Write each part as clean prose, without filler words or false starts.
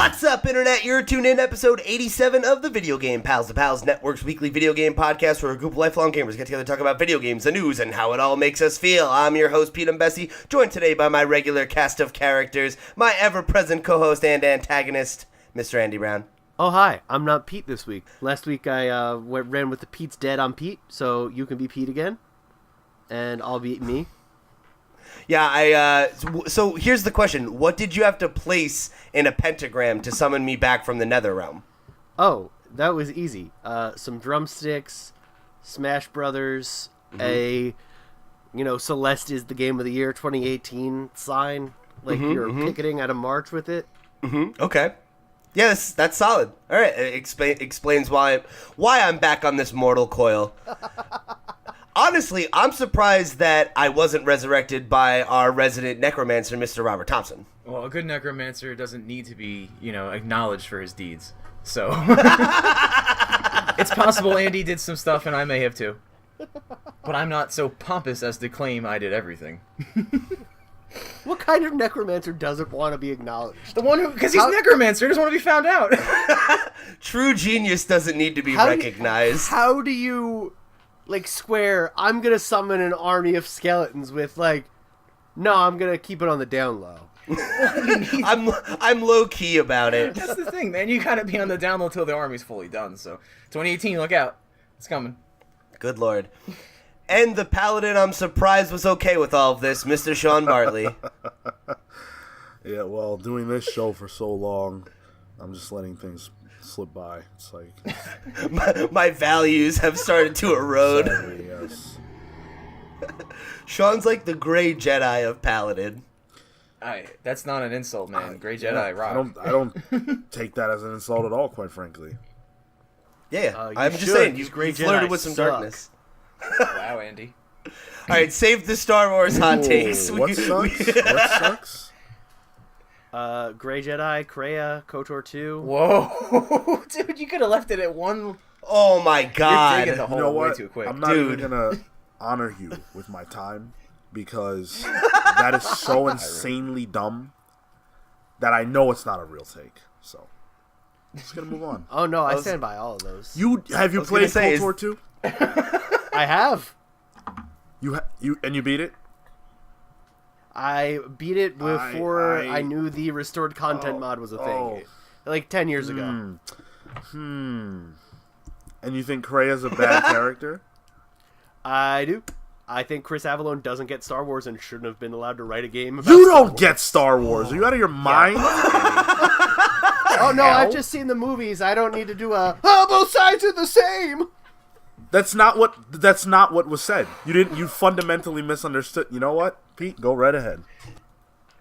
What's up, Internet? You're tuned in to episode 87 of the Video Game Pals, the Pals Network's weekly video game podcast where a group of lifelong gamers get together to talk about video games, the news, and how it all makes us feel. I'm your host, Pete and Bessie, joined today by my regular cast of characters, my ever-present co-host and antagonist, Mr. Andy Brown. Oh, hi. I'm not Pete this week. Last week I ran with the Pete's dead on Pete, so you can be Pete again, and I'll be me. Yeah, so here's the question. What did you have to place in a pentagram to summon me back from the nether realm? Oh, that was easy. Some drumsticks, Smash Brothers, Celeste is the game of the year 2018 sign, like you're picketing at a march with it. Okay. Yes, that's solid. All right, it explains why I'm back on this mortal coil. Honestly, I'm surprised that I wasn't resurrected by our resident necromancer, Mr. Robert Thompson. Well, a good necromancer doesn't need to be, acknowledged for his deeds. So, it's possible Andy did some stuff and I may have too. But I'm not so pompous as to claim I did everything. What kind of necromancer doesn't want to be acknowledged? The one who, because he's necromancer, doesn't want to be found out. True genius doesn't need to be recognized. How do you... swear, I'm gonna summon an army of skeletons with, no, I'm gonna keep it on the down low. I'm low-key about it. That's the thing, man. You gotta be on the down low till the army's fully done, so 2018, look out. It's coming. Good lord. And the paladin I'm surprised was okay with all of this, Mr. Sean Bartley. Yeah, well, doing this show for so long, I'm just letting things slip by. It's like my values have started to erode. Sadly, yes. Sean's like the gray Jedi of Paladin. That's not an insult, man. Gray Jedi rock. I don't take that as an insult at all, quite frankly. Yeah, I'm just saying you flirted with some darkness. Wow, Andy. All right, save the Star Wars hot takes. What sucks? What sucks? Gray Jedi, Kreia, KOTOR 2. Whoa. Dude, you could have left it at one. Oh my god. You're digging the hole way too quick. I'm not even going to honor you with my time because that is so insanely dumb that I know it's not a real take. So, just going to move on. Oh no, I stand by all of those. Have you played KOTOR 2? I have. And you beat it? I beat it before I knew the restored content mod was a thing. 10 years ago. And you think Kreia's a bad character? I do. I think Chris Avellone doesn't get Star Wars and shouldn't have been allowed to write a game about You don't get Star Wars. Are you out of your mind? Oh no, I've just seen the movies. I don't need to do both sides are the same. That's not what was said. You fundamentally misunderstood. You know what, Pete? Go right ahead.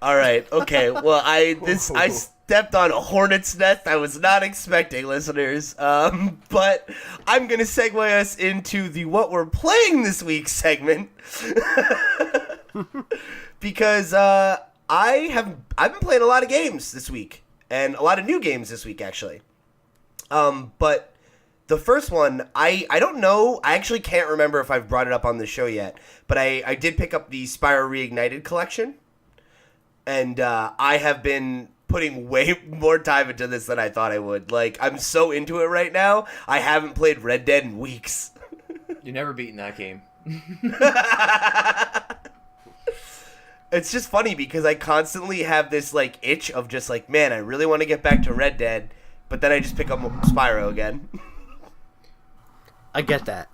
All right. Okay. Well, I stepped on a hornet's nest I was not expecting, listeners. But I'm gonna segue us into the what we're playing this week segment because I've been playing a lot of games this week and a lot of new games this week actually. But the first one, I don't know. I actually can't remember if I've brought it up on the show yet. But I did pick up the Spyro Reignited collection. And I have been putting way more time into this than I thought I would. I'm so into it right now. I haven't played Red Dead in weeks. You're never beating that game. It's just funny because I constantly have this, itch of just, man, I really want to get back to Red Dead. But then I just pick up Spyro again. I get that.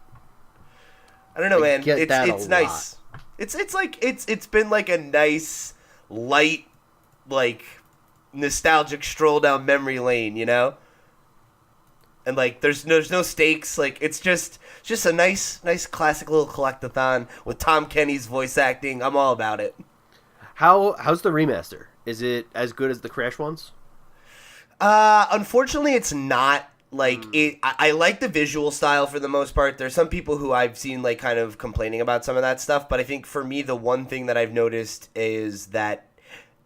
I don't know, man. It's nice. It's been a nice, light, nostalgic stroll down memory lane, And there's no stakes. It's just a nice classic little collectathon with Tom Kenny's voice acting. I'm all about it. How's the remaster? Is it as good as the Crash ones? Unfortunately, it's not. I like the visual style for the most part. There's some people who I've seen kind of complaining about some of that stuff, but I think for me the one thing that I've noticed is that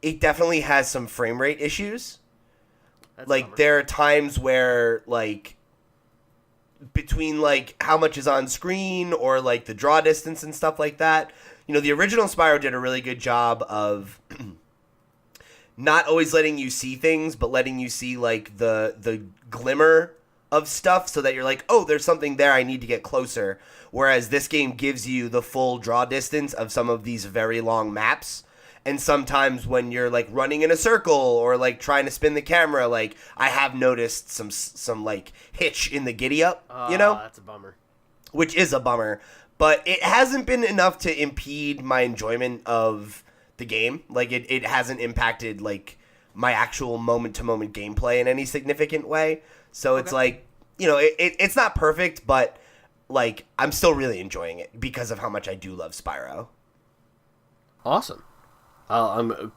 it definitely has some frame rate issues. There are times where between how much is on screen or the draw distance and stuff like that. The original Spyro did a really good job of not always letting you see things, but letting you see like the glimmer of stuff, so that you're like, oh, there's something there, I need to get closer. Whereas this game gives you the full draw distance of some of these very long maps. And sometimes when you're like running in a circle or like trying to spin the camera, like I have noticed some like hitch in the giddy up, That's a bummer. which is a bummer. But it hasn't been enough to impede my enjoyment of the game. Like it hasn't impacted like my actual moment to moment gameplay in any significant way. So it's like, it's not perfect, but like I'm still really enjoying it because of how much I do love Spyro. Awesome. I'm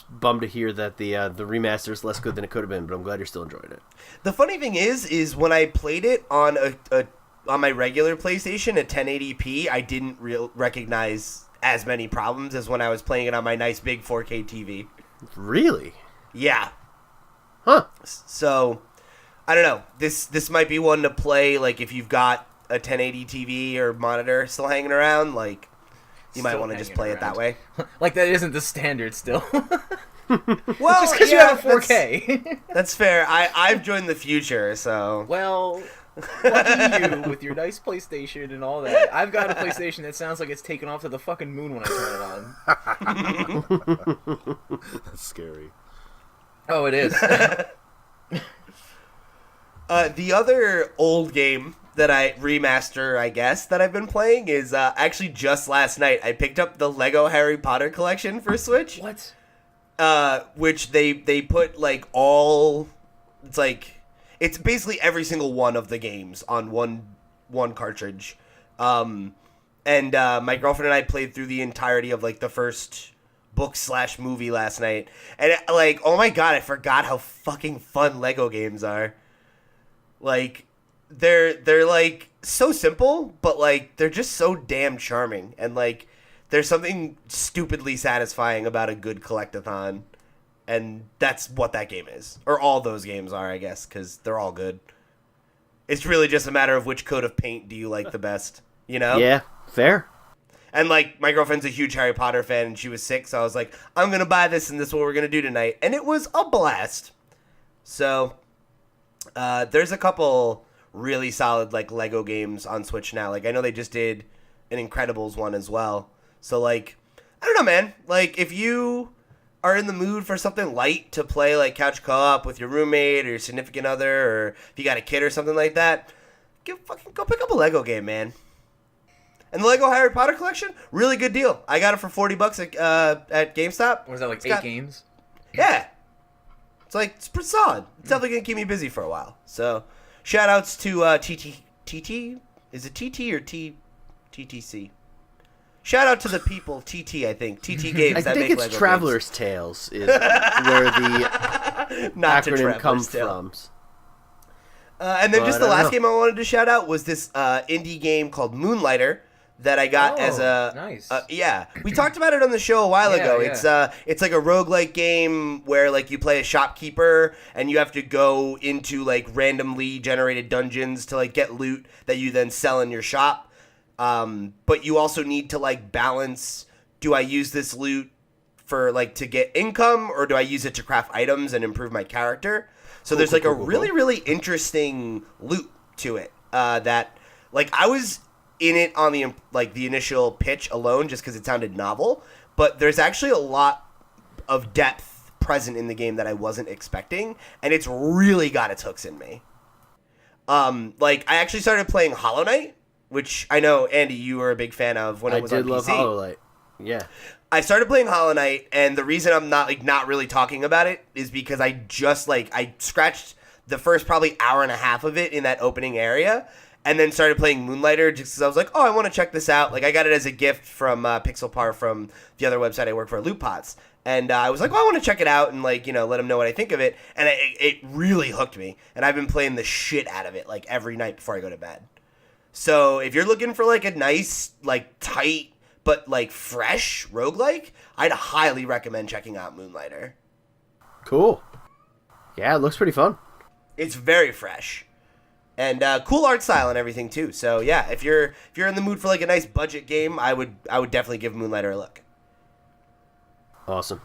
bummed to hear that the remaster is less good than it could have been, but I'm glad you're still enjoying it. The funny thing is when I played it on on my regular PlayStation at 1080p, I didn't recognize as many problems as when I was playing it on my nice big 4K TV. Really? Yeah. Huh. So, I don't know. This might be one to play, like, if you've got a 1080 TV or monitor still hanging around, like, you might Still want to just hanging play it that around. way. Like, that isn't the standard still. Well, Just because you have a 4K. That's fair. I've joined the future, so... Well, lucky you with your nice PlayStation and all that. I've got a PlayStation that sounds like it's taken off to the fucking moon when I turn it on. That's scary. Oh, it is. The other old game that I guess, that I've been playing is actually just last night. I picked up the Lego Harry Potter collection for Switch. What? Which they put like all, it's basically every single one of the games on one cartridge. And my girlfriend and I played through the entirety of like the first book/movie last night, and like, oh my god, I forgot how fucking fun Lego games are. Like, they're like so simple, but like they're just so damn charming, and like there's something stupidly satisfying about a good collectathon, and that's what that game is, or all those games are, I guess, because they're all good. It's really just a matter of which coat of paint do you like the best, Yeah, fair. And like, my girlfriend's a huge Harry Potter fan, and she was sick, so I was like, I'm gonna buy this, and this is what we're gonna do tonight, and it was a blast. So there's a couple really solid like Lego games on Switch now. Like, I know they just did an Incredibles one as well. So like, I don't know, man. Like, if you are in the mood for something light to play, like couch co-op with your roommate or your significant other, or if you got a kid or something like that, go pick up a Lego game, man. And the Lego Harry Potter collection, really good deal. I got it for $40 at GameStop. Was that like It's 8 games? Yeah. It's pretty solid. It's definitely going to keep me busy for a while. So, shout outs to TT. Is it TT or TTC? Shout out to the people, TT, I think. TT Games I that think make it's Lego Traveler's Tales is where the games. Not to acronym Traveler's comes Tale. from. And then But just the I don't last know. game I wanted to shout out was this indie game called Moonlighter that I got as a nice. yeah. We talked about it on the show a while Yeah, ago. yeah. It's like a roguelike game where like you play a shopkeeper and you have to go into like randomly generated dungeons to like get loot that you then sell in your shop. But you also need to like balance, do I use this loot for like to get income, or do I use it to craft items and improve my character? So there's like a really, really interesting loop to it that like I was in it on the initial pitch alone just because it sounded novel, but there's actually a lot of depth present in the game that I wasn't expecting, and it's really got its hooks in me. Like, I actually started playing Hollow Knight, which I know, Andy, you were a big fan of when it was on PC. I did love Hollow Knight. Yeah. I started playing Hollow Knight, and the reason I'm not really talking about it is because I just I scratched the first probably hour and a half of it in that opening area, and then started playing Moonlighter just because I was like, oh, I want to check this out. Like, I got it as a gift from Pixelpar from the other website I work for, Loot Pots. And I was like, well, I want to check it out and, let them know what I think of it. And it really hooked me. And I've been playing the shit out of it, every night before I go to bed. So if you're looking for, a nice, tight, but, fresh roguelike, I'd highly recommend checking out Moonlighter. Cool. Yeah, it looks pretty fun. It's very fresh. And cool art style and everything, too. So, yeah, if you're in the mood for, a nice budget game, I would definitely give Moonlighter a look. Awesome.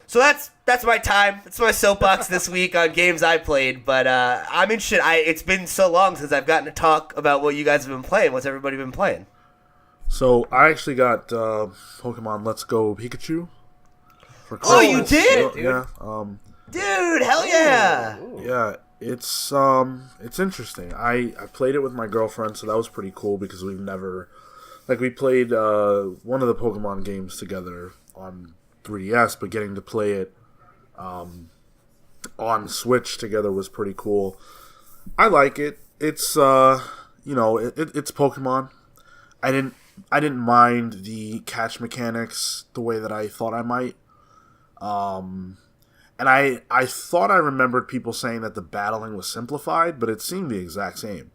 So that's my time. That's my soapbox this week on games I played. But I'm interested. It's been so long since I've gotten to talk about what you guys have been playing. What's everybody been playing? So I actually got Pokemon Let's Go Pikachu. For Oh, you Christmas. did? Dude. Yeah. Dude, hell yeah! Yeah. It's interesting. I played it with my girlfriend, so that was pretty cool because we've never we played one of the Pokemon games together on 3DS, but getting to play it on Switch together was pretty cool. I like it. It's it's Pokemon. I didn't mind the catch mechanics the way that I thought I might. And I thought I remembered people saying that the battling was simplified, but it seemed the exact same.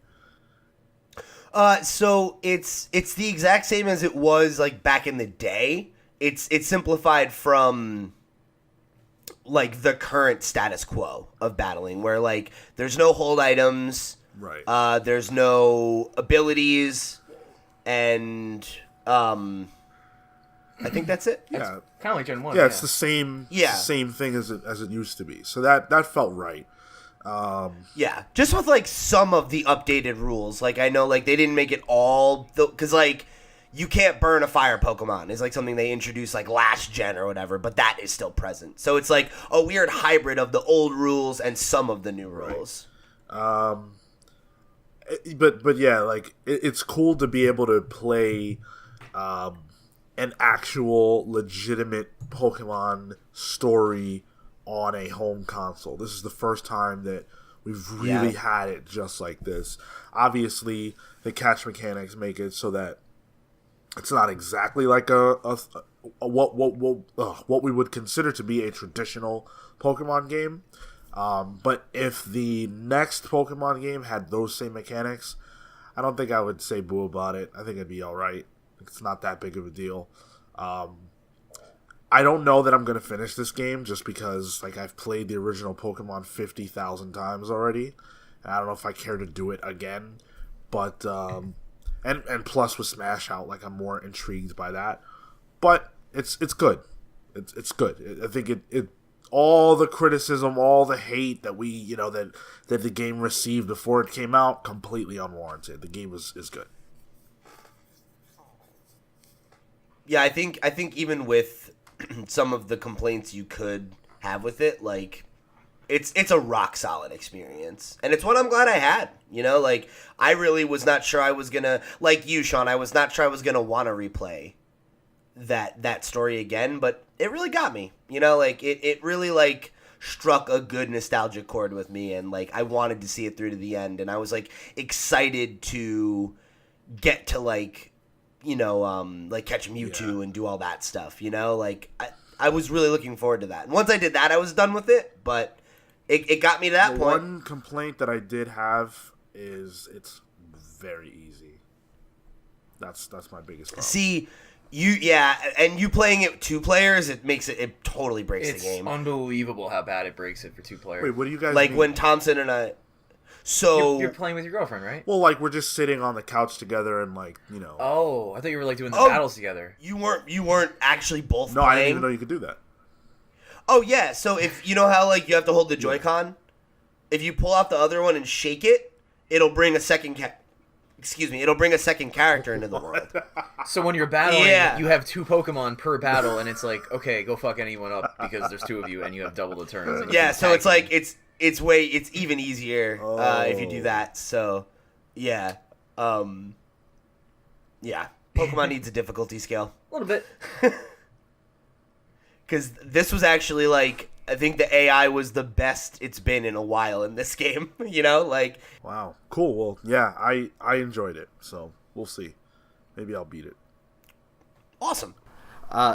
So it's the exact same as it was like back in the day. It's simplified from like the current status quo of battling, where like there's no hold items, Right. there's no abilities, and I think that's it. Yeah. Kind of like Gen 1. Yeah, it's the same Yeah. same thing as it used to be. So that felt right. Yeah, just with like some of the updated rules. Like I know like they didn't make it all because like you can't burn a fire Pokemon is like something they introduced like last gen or whatever, but that is still present. So it's like a weird hybrid of the old rules and some of the new rules. But yeah, like it's cool to be able to play an actual legitimate Pokemon story on a home console. This is the first time that we've really had it just like this. Obviously, the catch mechanics make it so that it's not exactly like what we would consider to be a traditional Pokemon game. But if the next Pokemon game had those same mechanics, I don't think I would say boo about it. I think it'd be all right. It's not that big of a deal. I don't know that I'm going to finish this game just because like I've played the original Pokemon 50,000 times already. And I don't know if I care to do it again. But and plus with Smash out, like I'm more intrigued by that. But it's good. It's good. I think it all the criticism, all the hate that we that the game received before it came out, completely unwarranted. The game is good. Yeah, I think even with some of the complaints you could have with it, like it's a rock solid experience, and it's one I'm glad I had. Like I really was not sure I was gonna, like you, Sean. I was not sure I was gonna want to replay that story again, but it really got me. Like it really like struck a good nostalgic chord with me, and like I wanted to see it through to the end, and I was like excited to get to like catch Mewtwo and do all that stuff. Like I was really looking forward to that, and once I did that, I was done with it. But it got me to that point. One complaint that I did have is it's very easy. That's my biggest problem. See, and you playing it 2 players, it totally breaks It's the game. unbelievable how bad it breaks it for 2 players. Wait, what do you guys Like mean? when Thompson and I. So You're playing with your girlfriend, right? Well, like we're just sitting on the couch together and like Oh, I thought you were like doing the battles together. you weren't actually both No, playing? I didn't even know you could do that. Oh yeah, so if you know how like you have to hold the Joy-Con, if you pull out the other one and shake it, it'll bring a second character into the world. So when you're battling, Yeah. you have 2 Pokemon per battle, and it's like, okay, go fuck anyone up because there's 2 of you, and you have double the turns. And you Yeah, can so tag it's like team. it's even easier if you do that. So yeah, Pokemon needs a difficulty scale. a little bit. Because this was actually, like, I think the AI was the best it's been in a while in this game, like... Wow, cool. Well, yeah, I enjoyed it, so we'll see. Maybe I'll beat it. Awesome.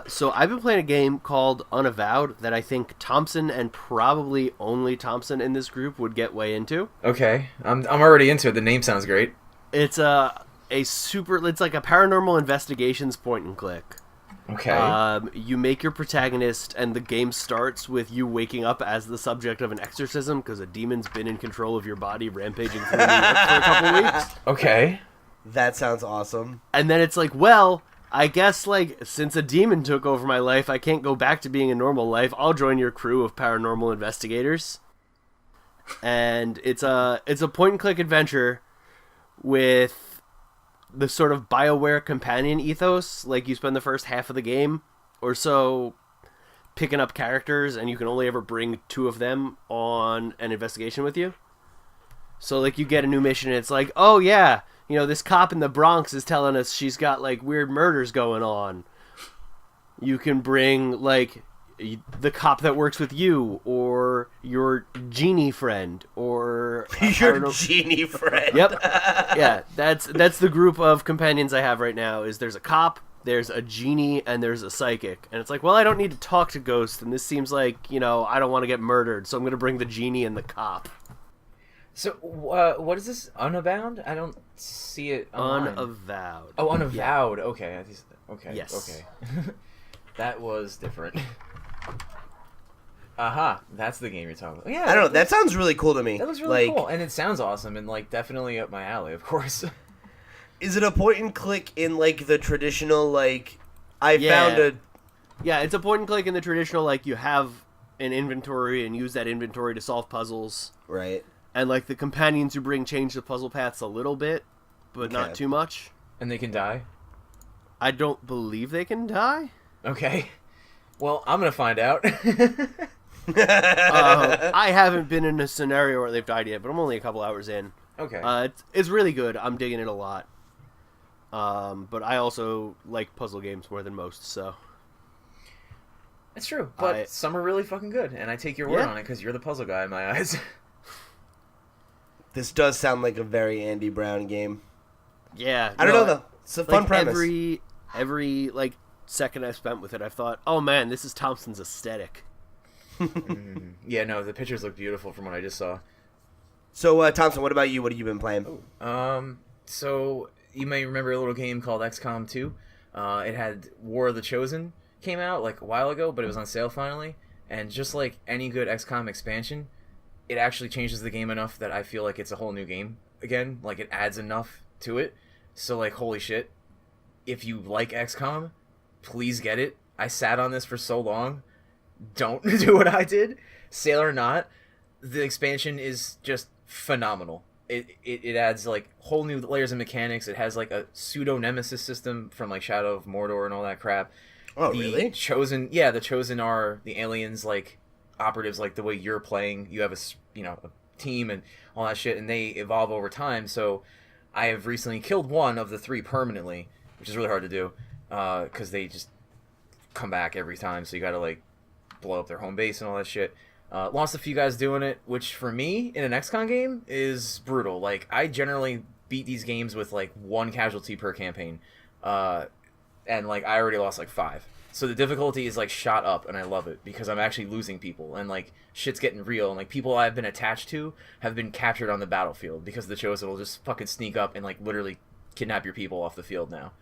So I've been playing a game called Unavowed that I think Thompson and probably only Thompson in this group would get way into. Okay, I'm already into it. The name sounds great. It's it's like a paranormal investigations point and click. Okay. You make your protagonist, and the game starts with you waking up as the subject of an exorcism because a demon's been in control of your body, rampaging through New York for a couple weeks. Okay. That sounds awesome. And then it's like, well, I guess, like, since a demon took over my life, I can't go back to being a normal life. I'll join your crew of paranormal investigators. And it's a point-and-click adventure with the sort of BioWare companion ethos. Like, you spend the first half of the game or so picking up characters, and you can only ever bring 2 of them on an investigation with you. So, like, you get a new mission, and it's like, oh, yeah, you know, this cop in the Bronx is telling us she's got, like, weird murders going on. You can bring, like, the cop that works with you, or your genie friend, or... Your genie friend. Yep. Yeah, that's the group of companions I have right now, is there's a cop, there's a genie, and there's a psychic. And it's like, well, I don't need to talk to ghosts, and this seems like, you know, I don't want to get murdered, so I'm going to bring the genie and the cop. So, what is this? Unavowed? I don't see it online. Unavowed. Oh, Unavowed. Yeah. Okay. Okay. Yes. Okay. That was different. Aha, that's the game you're talking about. Yeah, I don't know. That sounds really cool to me. That was really cool, and it sounds awesome, and like definitely up my alley, of course. Is it a point and click in like the traditional like? I found a. Yeah, it's a point and click in the traditional like you have an inventory and use that inventory to solve puzzles. Right. And like the companions you bring change the puzzle paths a little bit, but not too much. And they can die? I don't believe they can die. Okay. Well, I'm gonna find out. I haven't been in a scenario where they've died yet, but I'm only a couple hours in. Okay. It's really good. I'm digging it a lot. But I also like puzzle games more than most, so. It's true, but some are really fucking good, and I take your word on it because you're the puzzle guy in my eyes. This does sound like a very Andy Brown game. Yeah. I don't know though. It's a fun premise. Every like second I've spent with it, I've thought, oh man, this is Thompson's aesthetic. Yeah, no, the pictures look beautiful from what I just saw. So, Thompson, what about you? What have you been playing? So you may remember a little game called XCOM 2. It had War of the Chosen came out like a while ago, but it was on sale finally. And just like any good XCOM expansion, it actually changes the game enough that I feel like it's a whole new game again. Like it adds enough to it. So like, holy shit. If you like XCOM, please get it. I sat on this for so long. Don't do what I did. Sale or not, the expansion is just phenomenal. It adds like whole new layers of mechanics. It has like a pseudo nemesis system from like Shadow of Mordor and all that crap. Oh, really? Chosen, yeah, the Chosen are the aliens, like operatives, like the way you're playing. You have a team and all that shit, and they evolve over time. So I have recently killed one of the 3 permanently, which is really hard to do because they just come back every time. So you got to like blow up their home base and all that shit. Lost a few guys doing it, which for me in an XCOM game is brutal. Like I generally beat these games with like 1 casualty per campaign, and like I already lost like 5. So the difficulty is like shot up, and I love it because I'm actually losing people, and like shit's getting real, and like people I've been attached to have been captured on the battlefield because the Chosen will just fucking sneak up and like literally kidnap your people off the field now.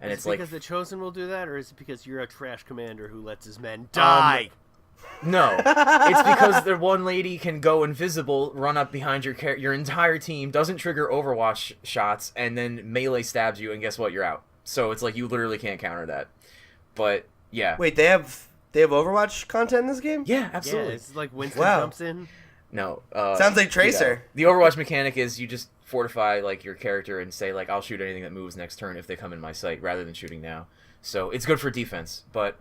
And is it's it like because the Chosen will do that, or is it because you're a trash commander who lets his men die? No, it's because the one lady can go invisible, run up behind your entire team, doesn't trigger Overwatch shots, and then melee stabs you, and guess what? You're out. So it's like you literally can't counter that. But yeah. Wait, they have Overwatch content in this game? Yeah, absolutely. Yeah, it's like Winston jumps in. No. Sounds like Tracer. The Overwatch mechanic is you just fortify like your character and say like I'll shoot anything that moves next turn if they come in my sight rather than shooting now. So it's good for defense. But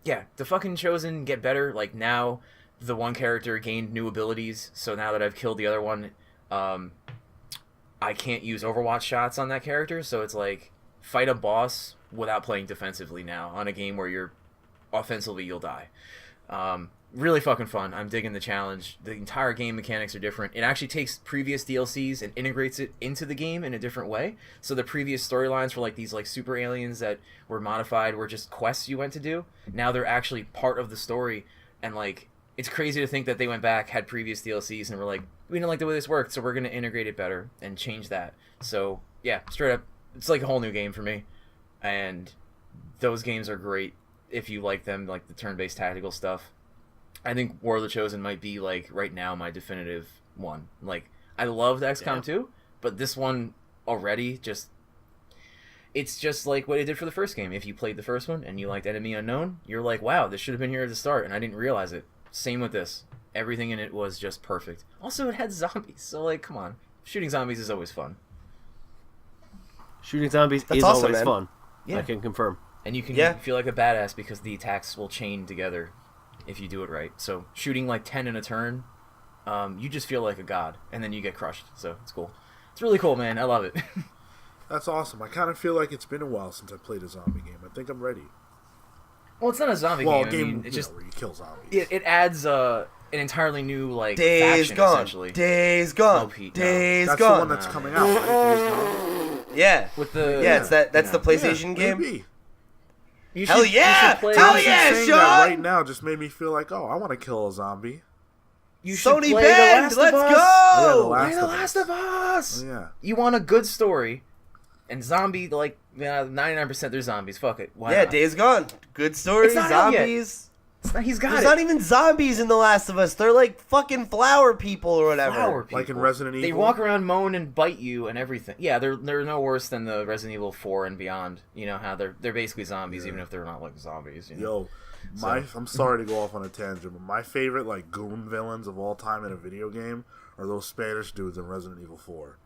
yeah, the fucking Chosen get better. Like now the one character gained new abilities. So now that I've killed the other one, I can't use Overwatch shots on that character. So it's like fight a boss without playing defensively now on a game where you're offensively you'll die. Really fucking fun. I'm digging the challenge. The entire game mechanics are different. It actually takes previous DLCs and integrates it into the game in a different way. So the previous storylines for like these like super aliens that were modified were just quests you went to do. Now they're actually part of the story, and like it's crazy to think that they went back, had previous DLCs, and were like, we didn't like the way this worked, so we're gonna integrate it better and change that. So yeah, straight up, it's like a whole new game for me, and those games are great if you like them, like the turn-based tactical stuff. I think War of the Chosen might be, like, right now my definitive one. Like, I loved XCOM 2, but this one already just... it's just like what it did for the first game. If you played the first one and you liked Enemy Unknown, you're like, wow, this should have been here at the start, and I didn't realize it. Same with this. Everything in it was just perfect. Also, it had zombies, so like, come on. Shooting zombies is always fun. Shooting zombies That's is awesome, always man. fun. Yeah. I can confirm. And you can Yeah. feel like a badass because the attacks will chain together if you do it right. So shooting like 10 in a turn, you just feel like a god, and then you get crushed. So it's cool. It's really cool, man. I love it. That's awesome. I kind of feel like it's been a while since I played a zombie game. I think I'm ready. Well, it's not a zombie Well, game. a game I mean, it's just where you kill zombies. it adds an entirely new like Days faction Gone. essentially. Days Gone. Oh, Pete, no. Days That's Gone. the one that's coming out, right? Days Gone? Yeah. With the Yeah, it's that's you the know. PlayStation game. Maybe. You Hell yeah! You should play, Hell Just yeah, saying Sean! that right now just made me feel like, oh, I want to kill a zombie. You should Sony play Bend, The Last let's of Us. Yeah, The go! Last Play The of Last Us. of Us. Oh, yeah. You want a good story, and zombie 99% they're zombies. Fuck it. Why Yeah, not? Days Gone. Good story, It's not out yet. zombies. He's got There's it. not even zombies in The Last of Us. They're like fucking flower people or whatever. Flower Like in people. Resident They Evil? walk around, moan, and bite you and everything. Yeah, they're no worse than the Resident Evil 4 and beyond. You know how they're basically zombies, even if they're not like zombies. You know? Yo, I'm sorry to go off on a tangent, but my favorite like goon villains of all time in a video game are those Spanish dudes in Resident Evil 4.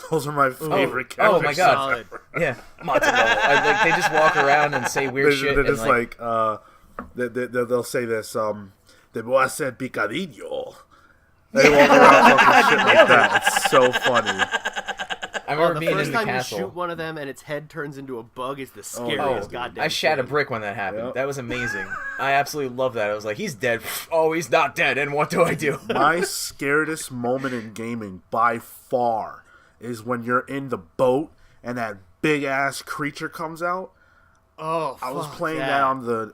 Those are my favorite characters. Oh my god. Solid. Yeah, mozzarella. They just walk around and say weird shit. They're and, just they'll say this, te voy a hacer picadillo. They walk around talking shit like that. It's so funny. I remember The being first in the time you castle. shoot one of them and its head turns into a bug is the scariest Oh, goddamn I shat a thing. brick when that happened. Yep. That was amazing. I absolutely love that. I was like, he's dead. Oh, he's not dead. And what do I do? My scaredest moment in gaming by far is when you're in the boat and that big ass creature comes out. Oh, I was fuck playing that on the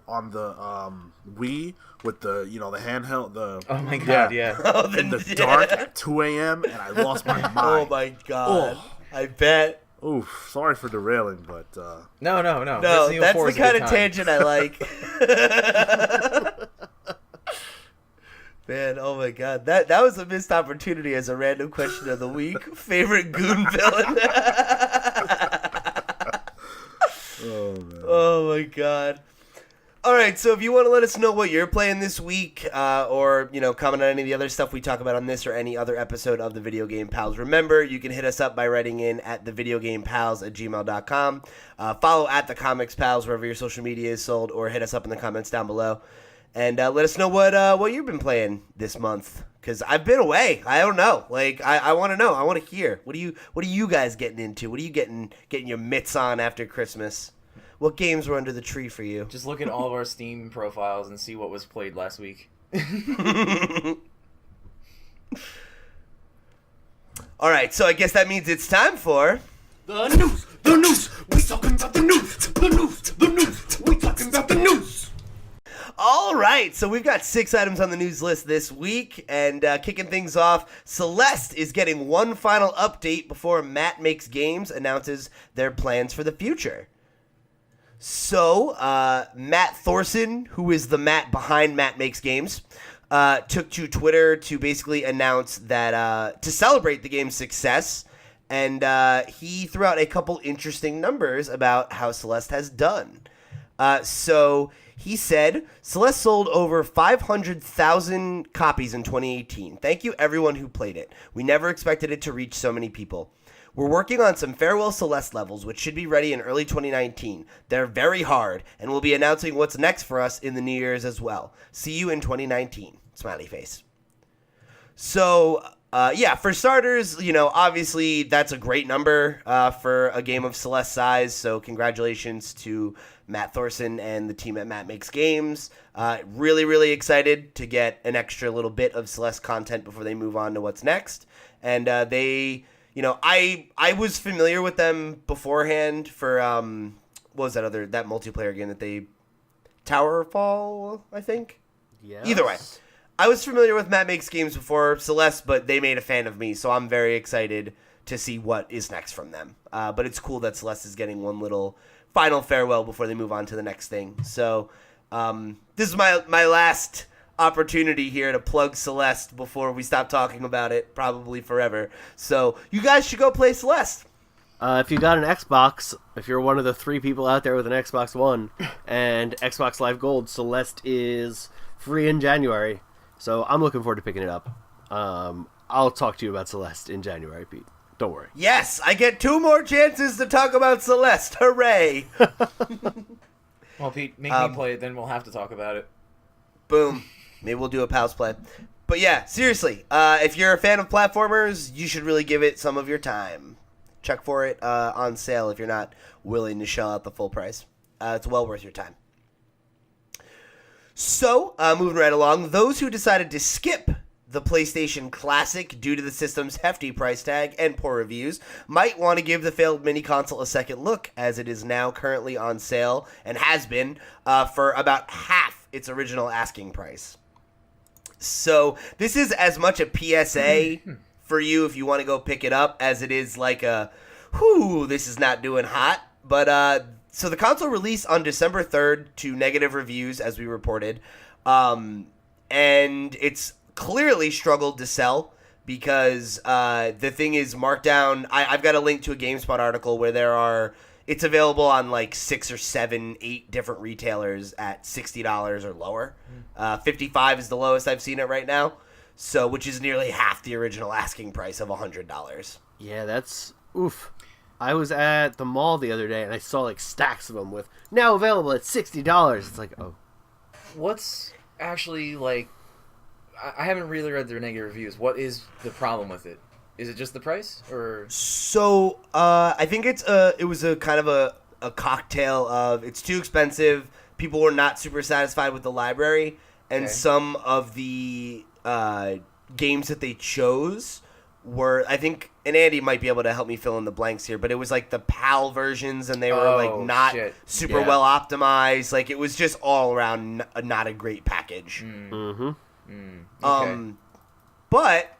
Wii with the the handheld Oh my god, yeah. in the dark at 2 a.m. and I lost my mind. Oh my god. I bet. Oof, sorry for derailing, but No. No, Resident Evil that's 4 the is a kind good of time. tangent I like. Man, oh my god. That was a missed opportunity as a random question of the week. Favorite goon villain? oh man. Oh my god. Alright, so if you want to let us know what you're playing this week, or, comment on any of the other stuff we talk about on this or any other episode of the Video Game Pals, remember, you can hit us up by writing in at thevideogamepals@gmail.com. Follow at the Comics Pals wherever your social media is sold, or hit us up in the comments down below. And let us know what you've been playing this month, because I've been away. I don't know. I want to know. I want to hear. What are you guys getting into? What are you getting your mitts on after Christmas? What games were under the tree for you? Just look at all of our Steam profiles and see what was played last week. All right, so I guess that means it's time for The news! We talking about the news! We talking about the news! All right, so we've got 6 items on the news list this week, and kicking things off, Celeste is getting one final update before Matt Makes Games announces their plans for the future. So, Matt Thorson, who is the Matt behind Matt Makes Games, took to Twitter to basically announce that to celebrate the game's success, and he threw out a couple interesting numbers about how Celeste has done. So he said, Celeste sold over 500,000 copies in 2018. Thank you everyone who played it. We never expected it to reach so many people. We're working on some Farewell Celeste levels, which should be ready in early 2019. They're very hard, and we'll be announcing what's next for us in the New Year's as well. See you in 2019. Smiley face. So, for starters, obviously that's a great number for a game of Celeste size, so congratulations to Matt Thorson and the team at Matt Makes Games. Really, really excited to get an extra little bit of Celeste content before they move on to what's next. And they... I was familiar with them beforehand for what was that multiplayer game that they Towerfall, I think. Yeah. Either way, I was familiar with Matt Makes Games before Celeste, but they made a fan of me, so I'm very excited to see what is next from them. But it's cool that Celeste is getting one little final farewell before they move on to the next thing. So this is my last opportunity here to plug Celeste before we stop talking about it, probably forever. So you guys should go play Celeste. If you got an Xbox, if you're one of the 3 people out there with an Xbox One and Xbox Live Gold, Celeste is free in January. So I'm looking forward to picking it up. I'll talk to you about Celeste in January, Pete. Don't worry. Yes, I get 2 more chances to talk about Celeste. Hooray! Well, Pete, make me play it, then we'll have to talk about it. Boom. Maybe we'll do a pals play. But yeah, seriously, if you're a fan of platformers, you should really give it some of your time. Check for it on sale if you're not willing to shell out the full price. It's well worth your time. So, moving right along, those who decided to skip the PlayStation Classic due to the system's hefty price tag and poor reviews might want to give the failed mini console a second look, as it is now currently on sale and has been for about half its original asking price. So this is as much a PSA for you if you want to go pick it up as it is like a, whew, this is not doing hot. But so the console released on December 3rd to negative reviews, as we reported, and it's clearly struggled to sell because the thing is marked down. I've got a link to a GameSpot article where it's available on like 6 or 7, 8 different retailers at $60 or lower. $55 is the lowest I've seen it right now, so which is nearly half the original asking price of $100. Yeah, that's oof. I was at the mall the other day and I saw like stacks of them with now available at $60. It's like, oh. What's actually like? I haven't really read their negative reviews. What is the problem with it? Is it just the price, or? So I think it was a kind of a cocktail of it's too expensive. People were not super satisfied with the library, and some of the games that they chose were, I think, and Andy might be able to help me fill in the blanks here, but it was like the PAL versions, and they were like not super well optimized. Like it was just all around not a great package. Okay. But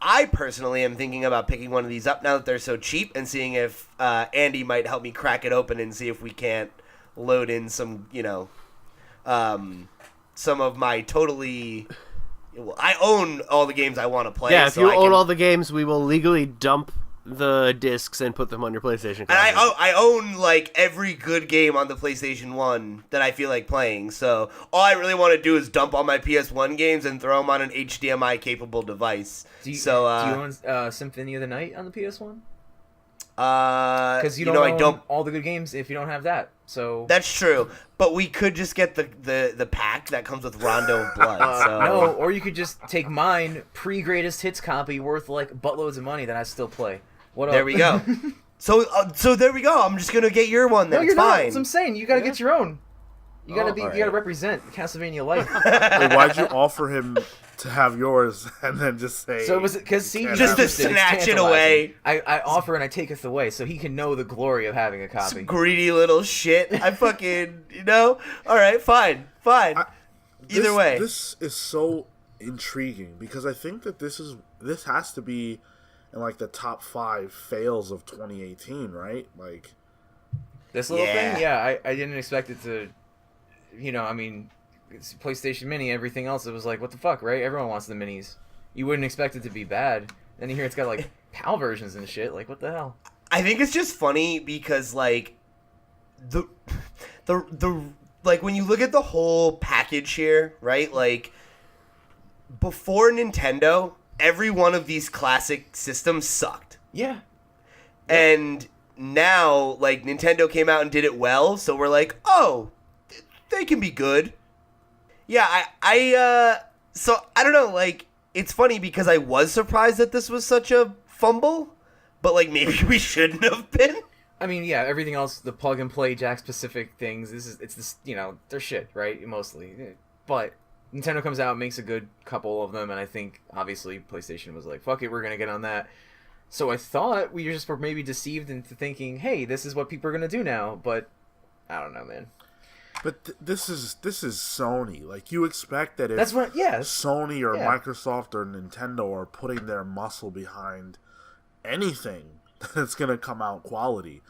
I personally am thinking about picking one of these up now that they're so cheap and seeing if Andy might help me crack it open and see if we can't load in some, some of my totally... Well, I own all the games I want to play. Yeah, if you own all the games, we will legally dump the discs and put them on your PlayStation. And I own like every good game on the PlayStation 1 that I feel like playing. So all I really want to do is dump all my PS1 games and throw them on an HDMI capable device. Do you own Symphony of the Night on the PS1? Because you don't own all the good games if you don't have that. So that's true, but we could just get the pack that comes with Rondo of Blood. No, or you could just take mine pre-greatest hits copy worth like buttloads of money that I still play. What there we go. So there we go. I'm just gonna get your one. Then no, you're fine. Not. That's what I'm saying. You gotta get your own. You gotta You gotta represent Castlevania life. Wait, why'd you offer him to have yours and then just say? So was it because just to snatch it away? I offer and I taketh away, so he can know the glory of having a copy. Some greedy little shit. I fucking All right, fine. Either way, this is so intriguing because I think that this has to be in like the top 5 fails of 2018, right? Like this little thing. Yeah, I didn't expect it to. I mean, it's PlayStation Mini. Everything else, it was like, what the fuck, right? Everyone wants the minis. You wouldn't expect it to be bad. Then you hear it's got like PAL versions and shit. Like, what the hell? I think it's just funny because like the like when you look at the whole package here, right? Like before Nintendo, every one of these classic systems sucked. Yeah. And now, like, Nintendo came out and did it well, so we're like, oh, they can be good. Yeah, so I don't know, like, it's funny because I was surprised that this was such a fumble, but like maybe we shouldn't have been. I mean, yeah, everything else, the plug and play Jack specific things, they're shit, right? Mostly. But Nintendo comes out, makes a good couple of them, and I think obviously PlayStation was like, fuck it, we're gonna get on that. So I thought we just were maybe deceived into thinking, hey, this is what people are gonna do now, but I don't know, man. But this is Sony. Like, you expect that if Sony or Microsoft or Nintendo are putting their muscle behind anything, that's going to come out quality.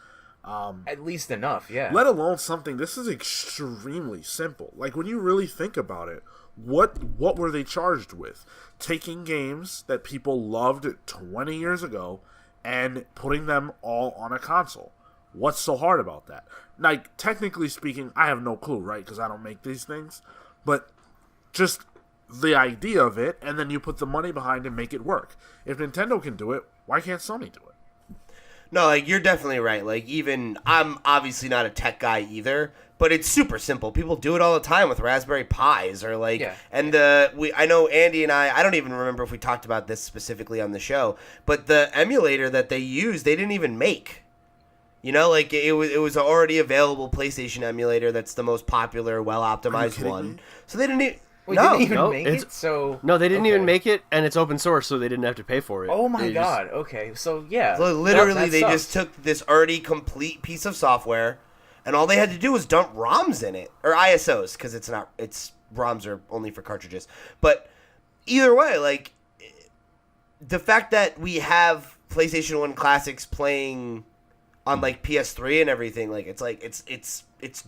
At least enough, yeah. Let alone something. This is extremely simple. Like, when you really think about it, what were they charged with? Taking games that people loved 20 years ago and putting them all on a console. What's so hard about that? Like, technically speaking, I have no clue, right? Because I don't make these things. But just the idea of it, and then you put the money behind it and make it work. If Nintendo can do it, why can't Sony do it? No, like, you're definitely right. Like, even, I'm obviously not a tech guy either, but it's super simple. People do it all the time with Raspberry Pis, or like, and I know Andy and I don't even remember if we talked about this specifically on the show, but the emulator that they used, they didn't even make. You know, like, it was already available PlayStation emulator that's the most popular, well-optimized one. Me? So they didn't even... Wait, no, didn't even make it? So no, they didn't okay. even make it, and it's open source, so they didn't have to pay for it. Oh my They god! Okay, so yeah, so literally that they sucks. just took this already complete piece of software, and all they had to do was dump ROMs in it, or ISOs, because it's ROMs are only for cartridges. But either way, like, the fact that we have PlayStation 1 classics playing on like PS3 and everything, like, it's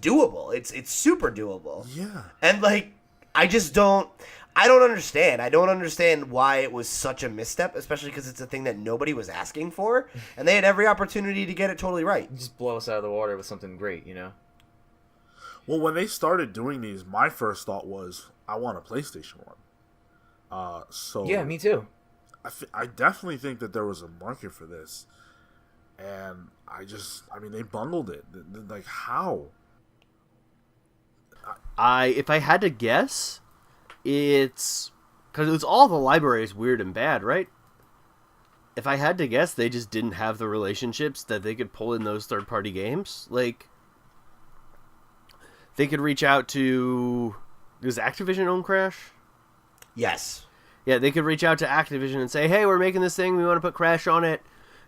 doable. It's super doable. Yeah. And like, I don't understand. I don't understand why it was such a misstep, especially because it's a thing that nobody was asking for, and they had every opportunity to get it totally right. Just blow us out of the water with something great, you know? Well, when they started doing these, my first thought was, I want a PlayStation 1. So Yeah, me too. I definitely think that there was a market for this. And they bungled it. Like, how? If I had to guess, it's because it was all the libraries weird and bad, right? If I had to guess, they just didn't have the relationships that they could pull in those third-party games. Like, they could reach out to... Does Activision own Crash? Yes. Yeah, they could reach out to Activision and say, hey, we're making this thing, we want to put Crash on it.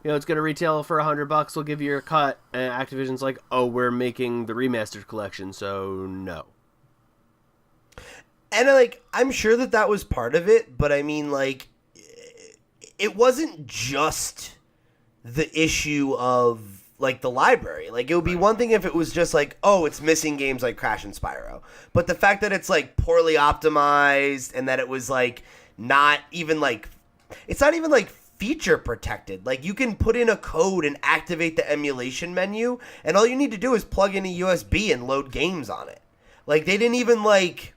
You know, it's going to retail for $100, we'll give you your cut. And Activision's like, oh, we're making the remastered collection, so no. And like, I'm sure that was part of it, but I mean, like, it wasn't just the issue of like the library. Like, it would be one thing if it was just like, oh, it's missing games like Crash and Spyro. But the fact that it's like poorly optimized and that it was like not even like, it's not even like feature protected. Like, you can put in a code and activate the emulation menu, and all you need to do is plug in a USB and load games on it. Like, they didn't even make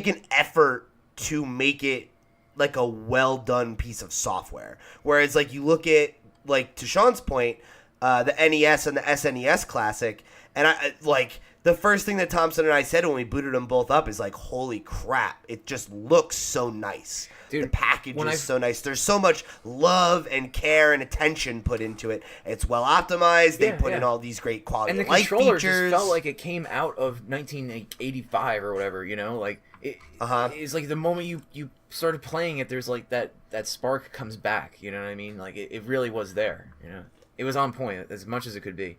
an effort to make it like a well done piece of software. Whereas, like, you look at, like, to Sean's point, the NES and the SNES Classic, and I like, the first thing that Thompson and I said when we booted them both up is like, holy crap, it just looks so nice. Dude, the package is so nice. There's so much love and care and attention put into it. It's well optimized. They put in all these great quality of life features. And the controller just felt like it came out of 1985 or whatever, you know? Like, it's like the moment you started playing it, there's like that spark comes back, you know what I mean? Like, it really was there, you know? It was on point as much as it could be.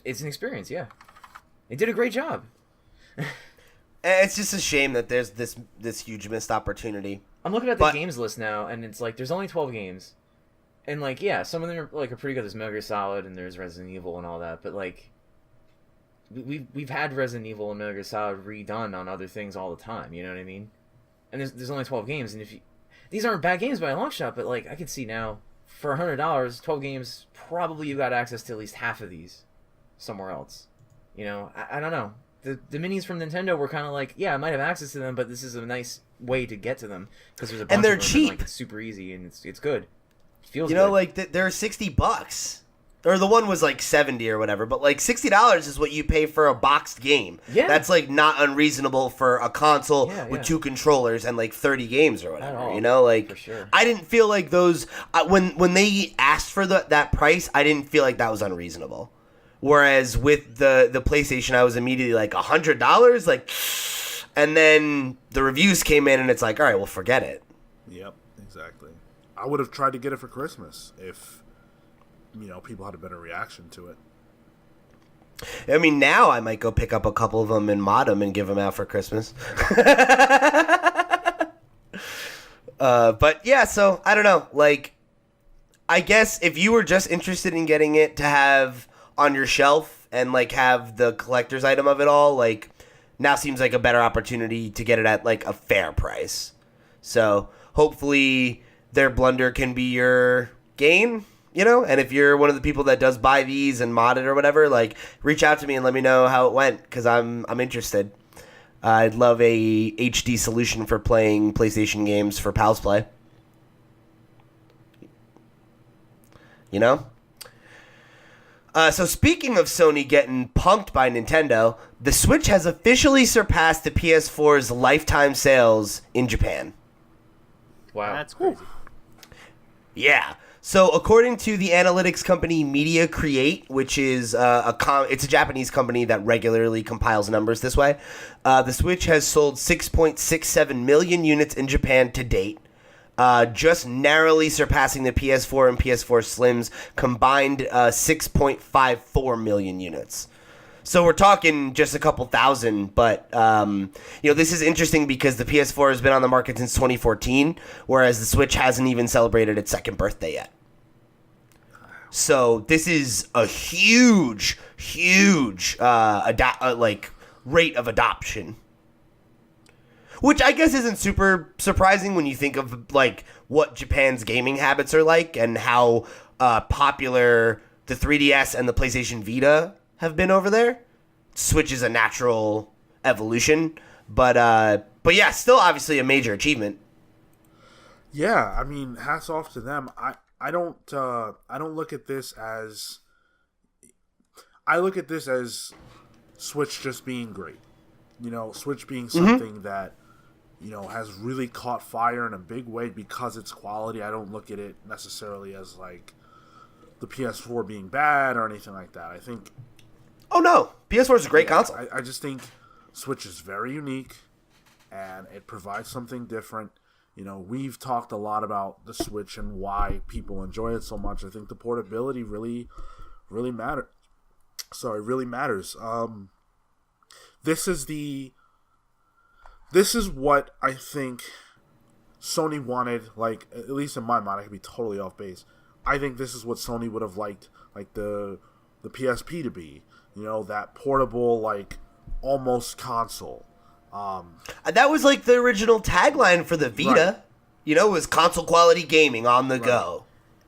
It's an experience, yeah. It did a great job. It's just a shame that there's this huge missed opportunity. I'm looking at the games list now, and it's like there's only 12 games, and like, yeah, some of them are pretty good. There's Metal Gear Solid and there's Resident Evil and all that, but like, we've had Resident Evil and Metal Gear Solid redone on other things all the time. You know what I mean? And there's only 12 games, and these aren't bad games by a long shot, but like, I can see now for $100, 12 games, probably you got access to at least half of these somewhere else. You know, I don't know. The minis from Nintendo were kind of like, yeah, I might have access to them, but this is a nice way to get to them because there's a bunch and they're of them cheap. And, like, it's super easy and it's good. It feels you know, good. like they're $60, or the one was like 70 or whatever. But like $60 is what you pay for a boxed game. Yeah, that's like not unreasonable for a console with 2 controllers and like 30 games or whatever. All, you know, like, for sure. I didn't feel like those when they asked for that price, I didn't feel like that was unreasonable. Whereas with the PlayStation, I was immediately like $100, like, and then the reviews came in, and it's like, all right, well, forget it. Yep, exactly. I would have tried to get it for Christmas if, people had a better reaction to it. I mean, now I might go pick up a couple of them and mod them and give them out for Christmas. But yeah, so I don't know. Like, I guess if you were just interested in getting it to have on your shelf and like have the collector's item of it all, like, now seems like a better opportunity to get it at like a fair price. So hopefully their blunder can be your gain, you know? And if you're one of the people that does buy these and mod it or whatever, like, reach out to me and let me know how it went, because I'm interested. I'd love a HD solution for playing PlayStation games for Pals Play. You know? So speaking of Sony getting punked by Nintendo, the Switch has officially surpassed the PS4's lifetime sales in Japan. Wow. That's crazy. Yeah. So according to the analytics company Media Create, which is it's a Japanese company that regularly compiles numbers this way, the Switch has sold 6.67 million units in Japan to date. Just narrowly surpassing the PS4 and PS4 Slims combined 6.54 million units. So we're talking just a couple thousand, but this is interesting because the PS4 has been on the market since 2014, whereas the Switch hasn't even celebrated its second birthday yet. So this is a huge rate of adoption. Which I guess isn't super surprising when you think of, like, what Japan's gaming habits are like and how popular the 3DS and the PlayStation Vita have been over there. Switch is a natural evolution. But yeah, still obviously a major achievement. Yeah, I mean, hats off to them. I don't look at this as... I look at this as Switch just being great. You know, Switch being something that... has really caught fire in a big way because it's quality. I don't look at it necessarily as, like, the PS4 being bad or anything like that. I think... Oh, no. PS4 is a great console. I just think Switch is very unique, and it provides something different. We've talked a lot about the Switch and why people enjoy it so much. I think the portability really matters. Really matters. This is what I think Sony wanted, like, at least in my mind. I could be totally off base. I think this is what Sony would have liked, like, the PSP to be. That portable, like, almost console. That was, like, the original tagline for the Vita. Right. It was console quality gaming on the go.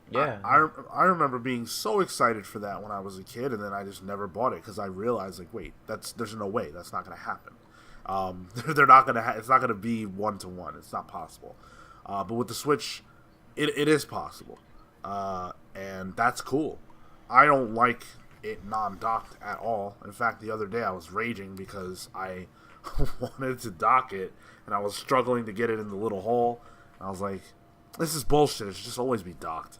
Yeah. I remember being so excited for that when I was a kid, and then I just never bought it because I realized, like, wait, there's no way that's not going to happen. They're not gonna. It's not gonna be 1-to-1. It's not possible. But with the Switch, it is possible, and that's cool. I don't like it non-docked at all. In fact, the other day I was raging because I wanted to dock it, and I was struggling to get it in the little hole. And I was like, "This is bullshit. It should just always be docked."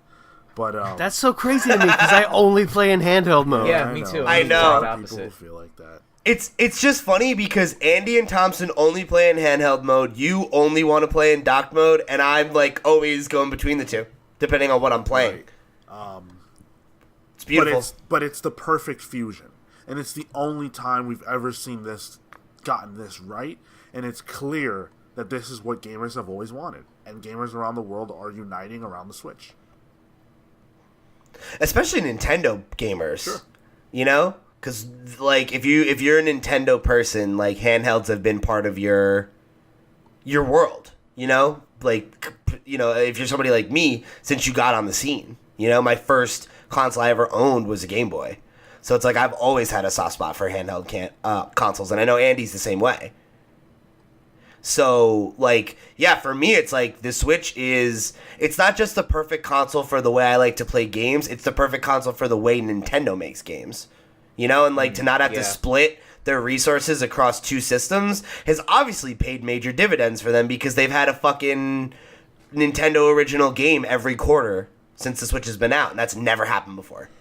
But that's so crazy to me because I only play in handheld mode. Yeah, me too. I know. People who feel like that. It's just funny because Andy and Thompson only play in handheld mode. You only want to play in docked mode, and I'm, like, always going between the two, depending on what I'm playing. Right. It's beautiful. But it's the perfect fusion, and it's the only time we've ever gotten this right, and it's clear that this is what gamers have always wanted, and gamers around the world are uniting around the Switch. Especially Nintendo gamers. Sure. Because, like, if you're a Nintendo person, like, handhelds have been part of your world, Like, if you're somebody like me, since you got on the scene, my first console I ever owned was a Game Boy. So it's like I've always had a soft spot for handheld consoles, and I know Andy's the same way. So, like, yeah, for me, it's like the Switch it's not just the perfect console for the way I like to play games, it's the perfect console for the way Nintendo makes games. And, like, to not have to split their resources across two systems has obviously paid major dividends for them because they've had a fucking Nintendo original game every quarter since the Switch has been out, and that's never happened before.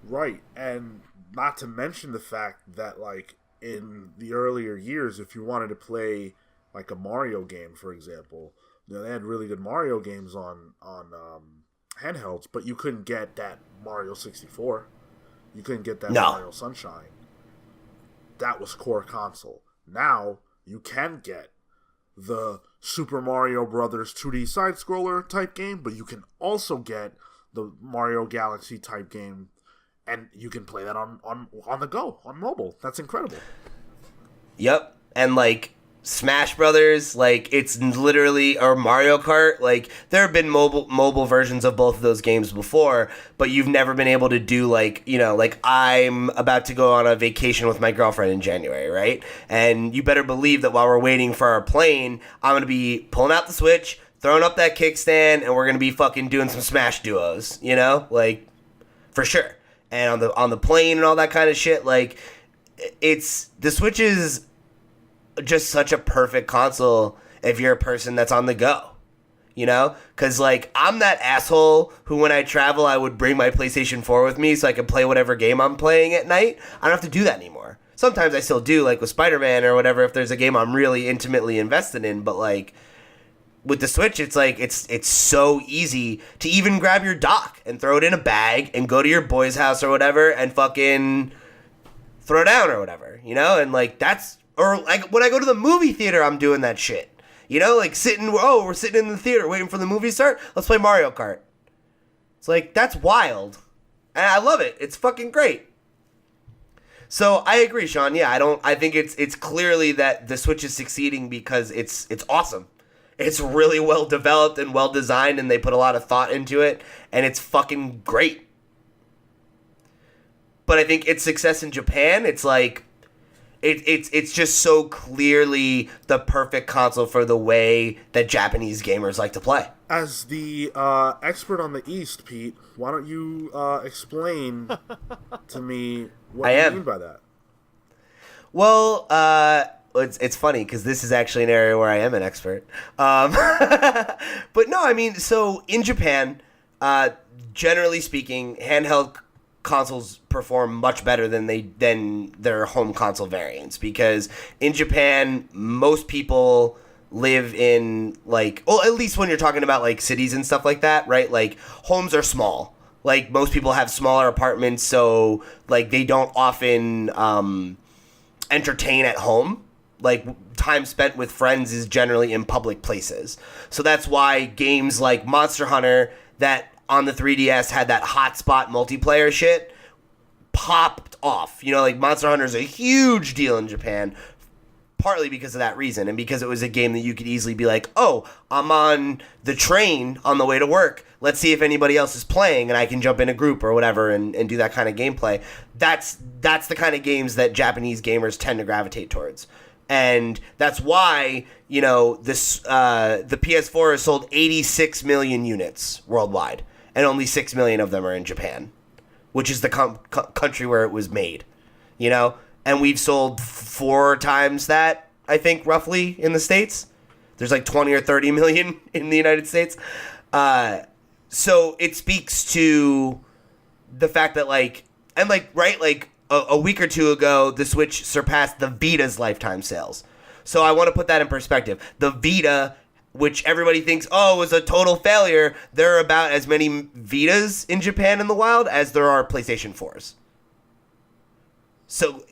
Right, and not to mention the fact that, like, in the earlier years, if you wanted to play, like, a Mario game, for example, they had really good Mario games on handhelds, but you couldn't get that Mario 64. You couldn't get that Mario Sunshine. That was core console. Now, you can get the Super Mario Brothers 2D side-scroller type game, but you can also get the Mario Galaxy type game, and you can play that on the go, on mobile. That's incredible. Yep. And, like, Smash Brothers, like it's literally, or Mario Kart, like there have been mobile versions of both of those games before, but you've never been able to do like, you know, like I'm about to go on a vacation with my girlfriend in January, right? And you better believe that while we're waiting for our plane, I'm gonna be pulling out the Switch, throwing up that kickstand, and we're gonna be fucking doing some Smash duos, you know, like for sure. And on the plane and all that kind of shit, like it's the Switch is just such a perfect console if you're a person that's on the go, you know? Because, like, I'm that asshole who, when I travel, I would bring my PlayStation 4 with me so I can play whatever game I'm playing at night. I don't have to do that anymore. Sometimes I still do, like with Spider-Man or whatever, if there's a game I'm really intimately invested in. But, like, with the Switch, it's like, it's so easy to even grab your dock and throw it in a bag and go to your boy's house or whatever and fucking throw down or whatever, you know? And, like, that's... Or, like, when I go to the movie theater, I'm doing that shit. You know, like, we're sitting in the theater waiting for the movie to start. Let's play Mario Kart. It's like, that's wild. And I love it. It's fucking great. So, I agree, Sean. Yeah, I think it's clearly that the Switch is succeeding because it's awesome. It's really well developed and well designed, and they put a lot of thought into it, and it's fucking great. But I think its success in Japan, it's like... It's just so clearly the perfect console for the way that Japanese gamers like to play. As the expert on the East, Pete, why don't you explain to me what you mean by that? Well, it's funny because this is actually an area where I am an expert. But no, I mean, so in Japan, generally speaking, handheld consoles perform much better than their home console variants, because in Japan most people live in, like, well, at least when you're talking about like cities and stuff like that, right? Like homes are small. Like most people have smaller apartments, so like they don't often entertain at home. Like time spent with friends is generally in public places. So that's why games like Monster Hunter that on the 3DS had that hotspot multiplayer shit popped off. You know, like Monster Hunter is a huge deal in Japan, partly because of that reason, and because it was a game that you could easily be like, oh, I'm on the train on the way to work. Let's see if anybody else is playing, and I can jump in a group or whatever and do that kind of gameplay. That's the kind of games that Japanese gamers tend to gravitate towards. And that's why, you know, this the PS4 has sold 86 million units worldwide, and only 6 million of them are in Japan, which is the country where it was made, you know? And we've sold 4 times that, I think, roughly, in the States. There's like 20 or 30 million in the United States. So it speaks to the fact that, like, and like, right, like a week or two ago, the Switch surpassed the Vita's lifetime sales. So I want to put that in perspective. The Vita, which everybody thinks, oh, was a total failure, there are about as many Vitas in Japan in the wild as there are PlayStation 4s. So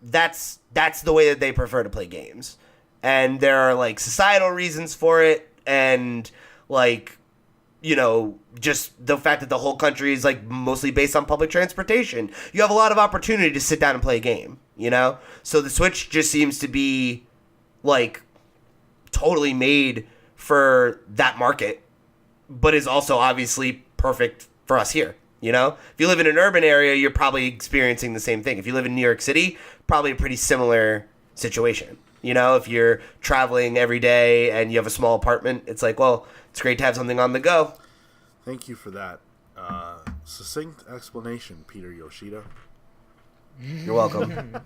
that's the way that they prefer to play games. And there are, like, societal reasons for it, and, like, you know, just the fact that the whole country is, like, mostly based on public transportation. You have a lot of opportunity to sit down and play a game, you know? So the Switch just seems to be, like, totally made for that market, but is also obviously perfect for us here, you know? If you live in an urban area, you're probably experiencing the same thing. If you live in New York City, probably a pretty similar situation. You know, if you're traveling every day and you have a small apartment, it's like, well, it's great to have something on the go. Thank you for that succinct explanation, Peter Yoshida. You're welcome.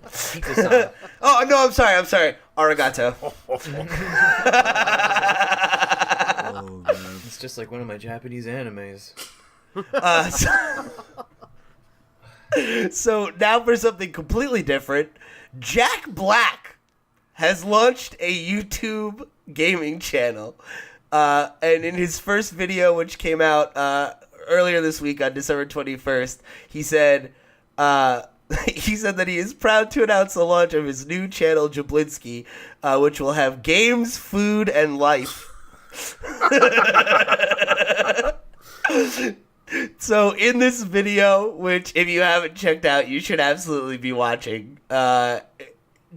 Oh, no, I'm sorry. Arigato. Oh, man. It's just like one of my Japanese animes. So now for something completely different. Jack Black has launched a YouTube gaming channel. And in his first video, which came out earlier this week on December 21st, he said that he is proud to announce the launch of his new channel, Jablinski, which will have games, food, and life. So in this video, which if you haven't checked out, you should absolutely be watching,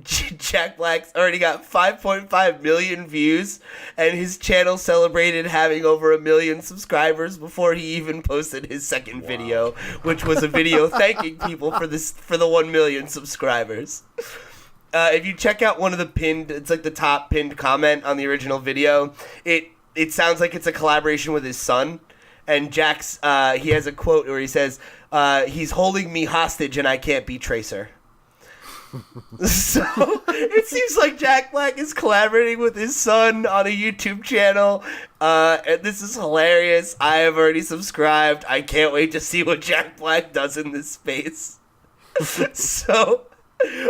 Jack Black's already got 5.5 million views, and his channel celebrated having over 1 million subscribers before he even posted his second video, which was a video thanking people for the 1 million subscribers. If you check out one of the it's like the top pinned comment on the original video, it sounds like it's a collaboration with his son. And Jack's, he has a quote where he says, he's holding me hostage and I can't be Tracer. So it seems like Jack Black is collaborating with his son on a YouTube channel. And this is hilarious. I have already subscribed. I can't wait to see what Jack Black does in this space. So,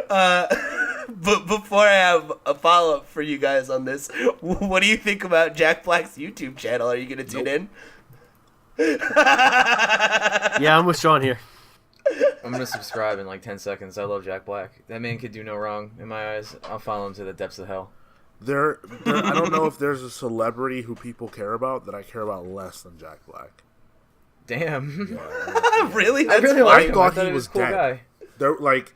but before I have a follow-up for you guys on this, what do you think about Jack Black's YouTube channel? Are you going to tune in? Yeah, I'm with Sean here. I'm gonna subscribe in like 10 seconds. I love Jack Black. That man could do no wrong in my eyes. I'll follow him to the depths of hell. I don't know if there's a celebrity who people care about that I care about less than Jack Black. Damn. Yeah, Really? I really funny. like him. thought I thought he he was a cool dead. guy. There, like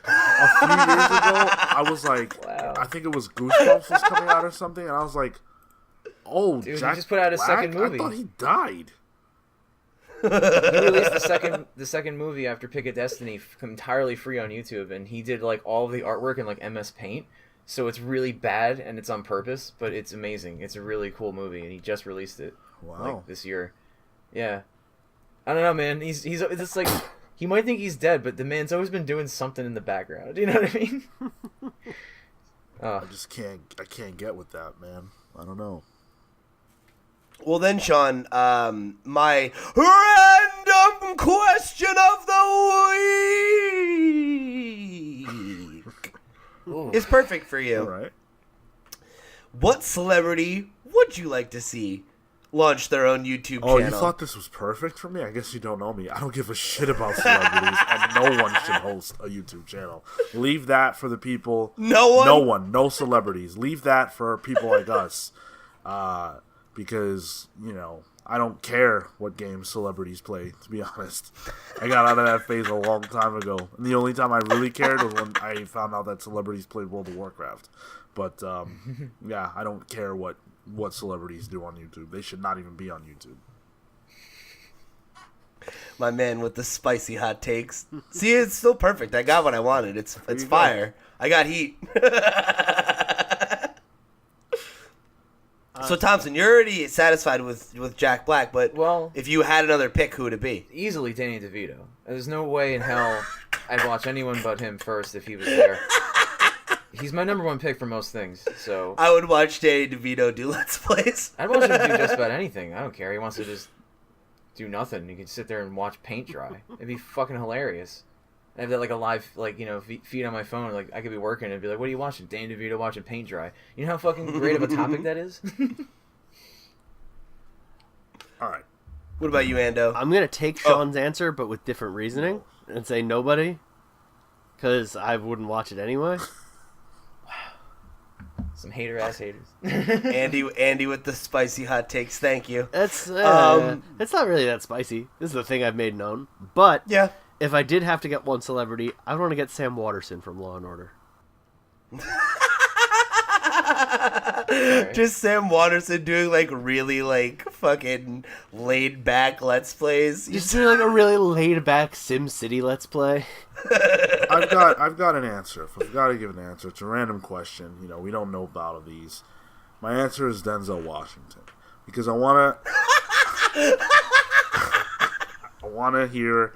a few years ago, I was like, Wow. I think it was Goosebumps was coming out or something, and I was like, oh, Dude, he Jack just put out his Black? second movie. I thought he died. He released the second movie after Pick a Destiny entirely free on YouTube, and he did like all of the artwork in like MS Paint. So it's really bad and it's on purpose, but it's amazing. It's a really cool movie, and he just released it like this year. Yeah, I don't know, man. He's it's like he might think he's dead, but the man's always been doing something in the background. You know what I mean? I just can't get with that, man. I don't know. Well then, Sean, my random question of the week is perfect for you. All right. What celebrity would you like to see launch their own YouTube channel? Oh, you thought this was perfect for me? I guess you don't know me. I don't give a shit about celebrities, and no one should host a YouTube channel. Leave that for the people. No one? No one. No celebrities. Leave that for people like us. Because, you know, I don't care what games celebrities play, to be honest. I got out of that phase a long time ago. And the only time I really cared was when I found out that celebrities played World of Warcraft. But, yeah, I don't care what celebrities do on YouTube. They should not even be on YouTube. My man with the spicy hot takes. See, it's still perfect. I got what I wanted. It's fire. I got heat. So Thompson, you're already satisfied with Jack Black, but Well- if you had another pick, who would it be? Easily Danny DeVito. There's no way in hell I'd watch anyone but him first if he was there. He's my number one pick for most things, so I would watch Danny DeVito do Let's Plays. I'd watch him do just about anything. I don't care. He wants to just do nothing. You can sit there and watch paint dry. It'd be fucking hilarious. I have that like a live feed on my phone. Like I could be working and be like, "What are you watching?" Danny DeVito watching paint dry. You know how fucking great of a topic that is. All right. What about you, Ando? I'm going to take Sean's answer, but with different reasoning, and say nobody, because I wouldn't watch it anyway. Some hater ass haters. Andy with the spicy hot takes. Thank you. It's not really that spicy. This is the thing I've made known. But Yeah. if I did have to get one celebrity, I would want to get Sam Waterston from Law and Order. Just Sam Waterston doing like really like fucking laid back Let's Plays. Just doing like a really laid back Sim City Let's Play. I've got an answer. If I've got to give an answer, it's a random question. You know, we don't know about all these. My answer is Denzel Washington because I wanna hear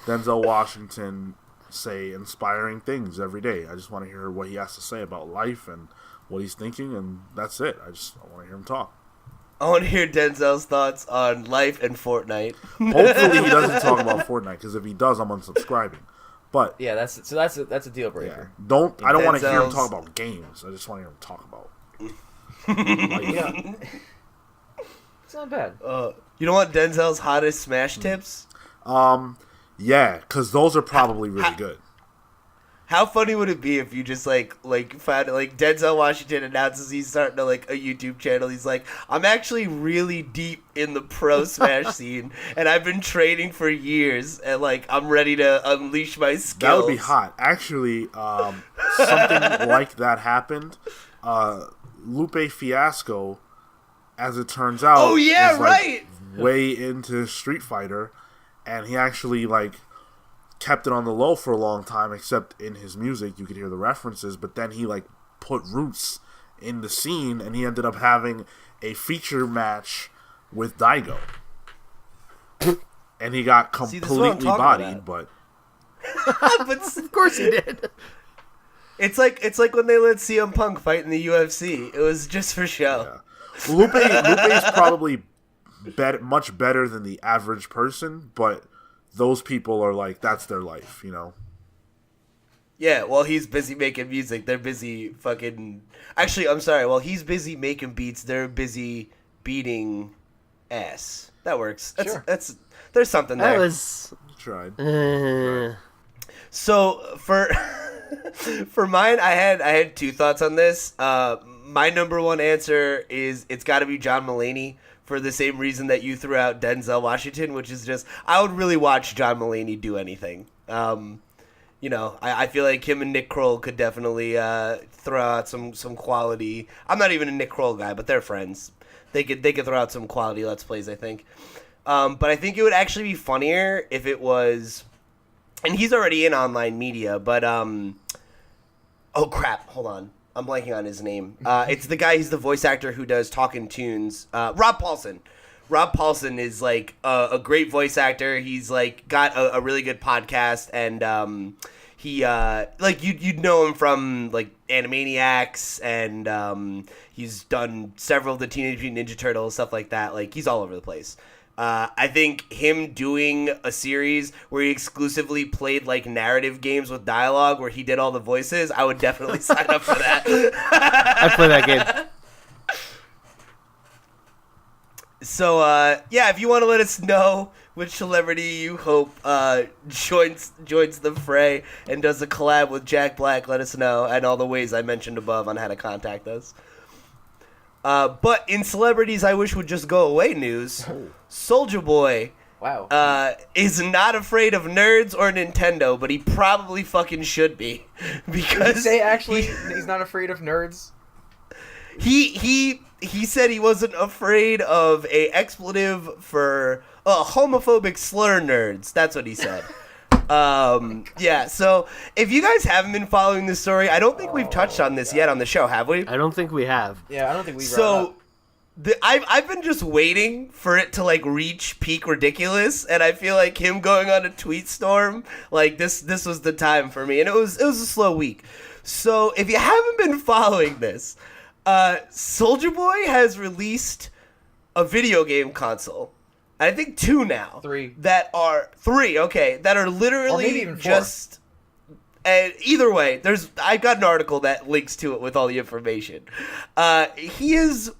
Denzel Washington say inspiring things every day. I just want to hear what he has to say about life and what he's thinking, and that's it. I want to hear him talk. I want to hear Denzel's thoughts on life and Fortnite. Hopefully he doesn't talk about Fortnite, because if he does, I'm unsubscribing. But Yeah, that's a deal yeah, breaker. I don't want to hear him Denzel's- talk about games. I just want to hear him talk about Yeah. It's not bad. You don't want Denzel's hottest Smash tips? Yeah, because those are probably really good. How funny would it be if you just like found like Denzel Washington announces he's starting a YouTube channel. He's like, I'm actually really deep in the pro Smash scene, and I've been training for years, and like I'm ready to unleash my skills. That would be hot. Actually, something like that happened. Lupe Fiasco, as it turns out, Oh, yeah, is, like, right. way into Street Fighter, and he actually like kept it on the low for a long time. Except in his music, you could hear the references, but then he like put roots in the scene, and he ended up having a feature match with Daigo, and he got See, this is what I'm completely talking bodied. about. But But Of course he did. it's like when they let CM Punk fight in the UFC. It was just for show. yeah. Lupe is probably much better than the average person, but those people are like, that's their life, you know? Yeah, while he's busy making music, they're busy fucking... Actually, I'm sorry. While he's busy making beats, they're busy beating ass. That works. Sure. There's something there. That was. Tried. So for mine, I had two thoughts on this. My number one answer is it's got to be John Mulaney for the same reason that you threw out Denzel Washington, which is just I would really watch John Mulaney do anything. You know, I feel like him and Nick Kroll could definitely throw out some quality. I'm not even a Nick Kroll guy, but they're friends. They could throw out some quality Let's Plays, I think. But I think it would actually be funnier if it was, and he's already in online media, but oh crap, hold on. I'm blanking on his name. It's the guy, he's the voice actor who does Talkin' Tunes. Rob Paulson. Rob Paulson is like a great voice actor. He's like got a really good podcast, and he like you'd know him from like Animaniacs, and he's done several of the Teenage Mutant Ninja Turtles, stuff like that. Like he's all over the place. I think him doing a series where he exclusively played like narrative games with dialogue where he did all the voices, I would definitely sign up for that. I play that game. So, yeah, if you want to let us know which celebrity you hope joins the fray and does a collab with Jack Black, let us know, and all the ways I mentioned above on how to contact us. But in celebrities I wish would just go away news, Soulja Boy Wow. is not afraid of nerds or Nintendo, but he probably fucking should be. Because Did you say actually he's not afraid of nerds? He said he wasn't afraid of a expletive for homophobic slur nerds. That's what he said. Yeah, so if you guys haven't been following this story, I don't think we've touched on this yet on the show, have we? I don't think we have. Yeah, I don't think we brought it So up. I've been just waiting for it to like reach peak ridiculous, and I feel like him going on a tweet storm, like this was the time for me, and it was a slow week. So if you haven't been following this, Soulja Boy has released a video game console. I think 2 now. 3. That are 3. Okay, that are Or maybe literally even 4. just. And either way, I got an article that links to it with all the information. He has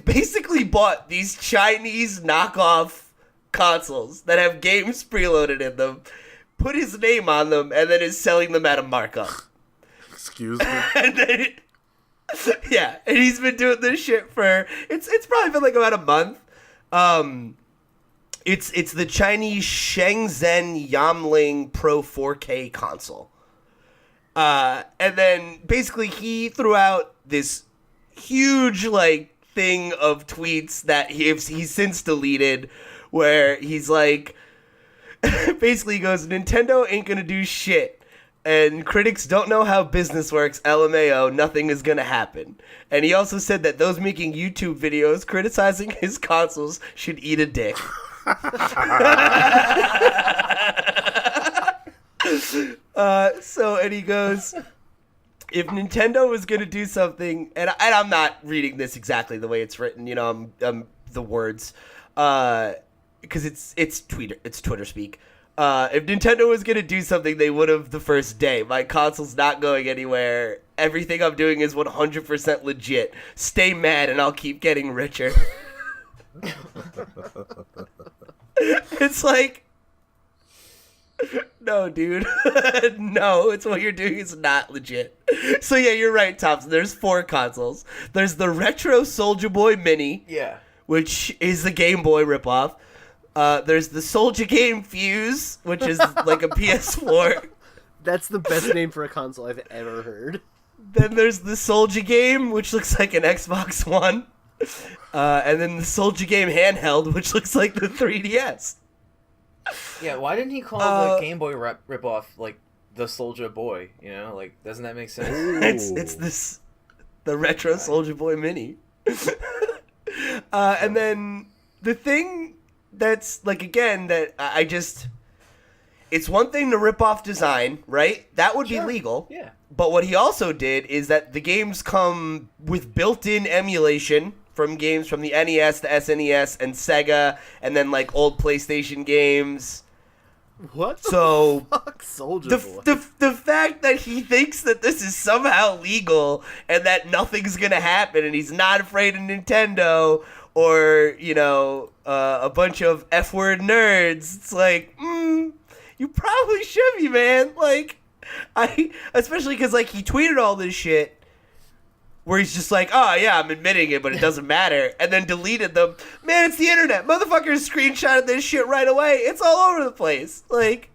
basically bought these Chinese knockoff consoles that have games preloaded in them, put his name on them, and then is selling them at a markup. Excuse me. And then, yeah, and he's been doing this shit for it's probably been like about a month. It's the Chinese Shenzhen Yamling Pro 4K console. And then basically he threw out this huge like thing of tweets that he's since deleted, where he's like, basically he goes, Nintendo ain't gonna do shit. And critics don't know how business works, LMAO, nothing is gonna happen. And he also said that those making YouTube videos criticizing his consoles should eat a dick. And he goes, if Nintendo was gonna do something, and I'm not reading this exactly the way it's written, you know, I'm the words, because it's Twitter speak. If Nintendo was gonna do something, they would have the first day. My console's not going anywhere. Everything I'm doing is 100% legit. Stay mad and I'll keep getting richer. It's like, no, dude. No, it's what you're doing is not legit. So yeah, you're right, Thompson. There's 4 consoles. There's the retro Soulja Boy Mini, Yeah. which is the Game Boy ripoff. There's the Soulja Game Fuse, which is like a PS4. That's the best name for a console I've ever heard. Then there's the Soulja game, which looks like an Xbox One. And then the Soulja game handheld, which looks like the 3DS. Yeah, why didn't he call the Game Boy ripoff like the Soulja Boy? You know, like doesn't that make sense? It's the retro Soulja Boy Mini. And then the thing that's like again that I just, it's one thing to rip off design, right? That would be legal. Yeah. But what he also did is that the games come with built-in emulation from games from the NES to SNES and Sega, and then like old PlayStation games. What the So fuck, Soulja Boy? the fact that he thinks that this is somehow legal and that nothing's gonna happen and he's not afraid of Nintendo or a bunch of F-word nerds, it's like you probably should be, man. Like especially because like he tweeted all this shit where he's just like, oh yeah, I'm admitting it, but it doesn't matter, and then deleted them. Man, it's the internet. Motherfuckers screenshotted this shit right away. It's all over the place. Like,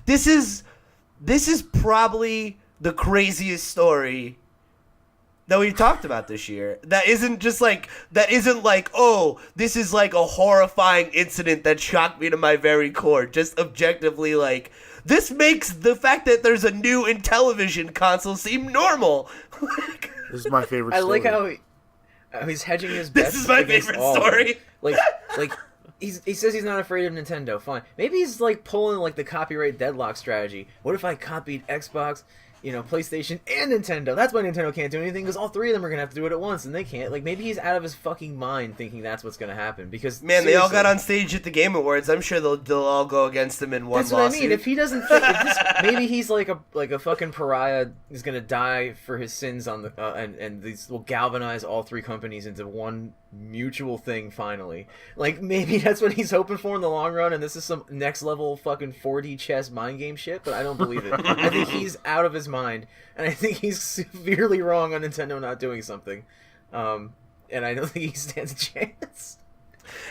this is probably the craziest story that we've talked about this year. That isn't like, oh, this is like a horrifying incident that shocked me to my very core. Just objectively, like, this makes the fact that there's a new Intellivision console seem normal. This is my favorite I story. like how he's hedging his bets. This is my against favorite all of story. it. Like he says he's not afraid of Nintendo. Fine, maybe he's like pulling like the copyright deadlock strategy. What if I copied Xbox, PlayStation and Nintendo? That's why Nintendo can't do anything, because all three of them are gonna have to do it at once, and they can't. Like, maybe he's out of his fucking mind thinking that's what's gonna happen. Because Man, they all got on stage at the Game Awards. I'm sure they'll all go against him in one That's lawsuit. what I mean. If he doesn't think, maybe he's like a fucking pariah. Is gonna die for his sins on the and these will galvanize all three companies into one mutual thing finally. Like, maybe that's what he's hoping for in the long run, and this is some next level fucking 4D chess mind game shit. But I don't believe it. I think he's out of his mind, and I think he's severely wrong on Nintendo not doing something. And I don't think he stands a chance.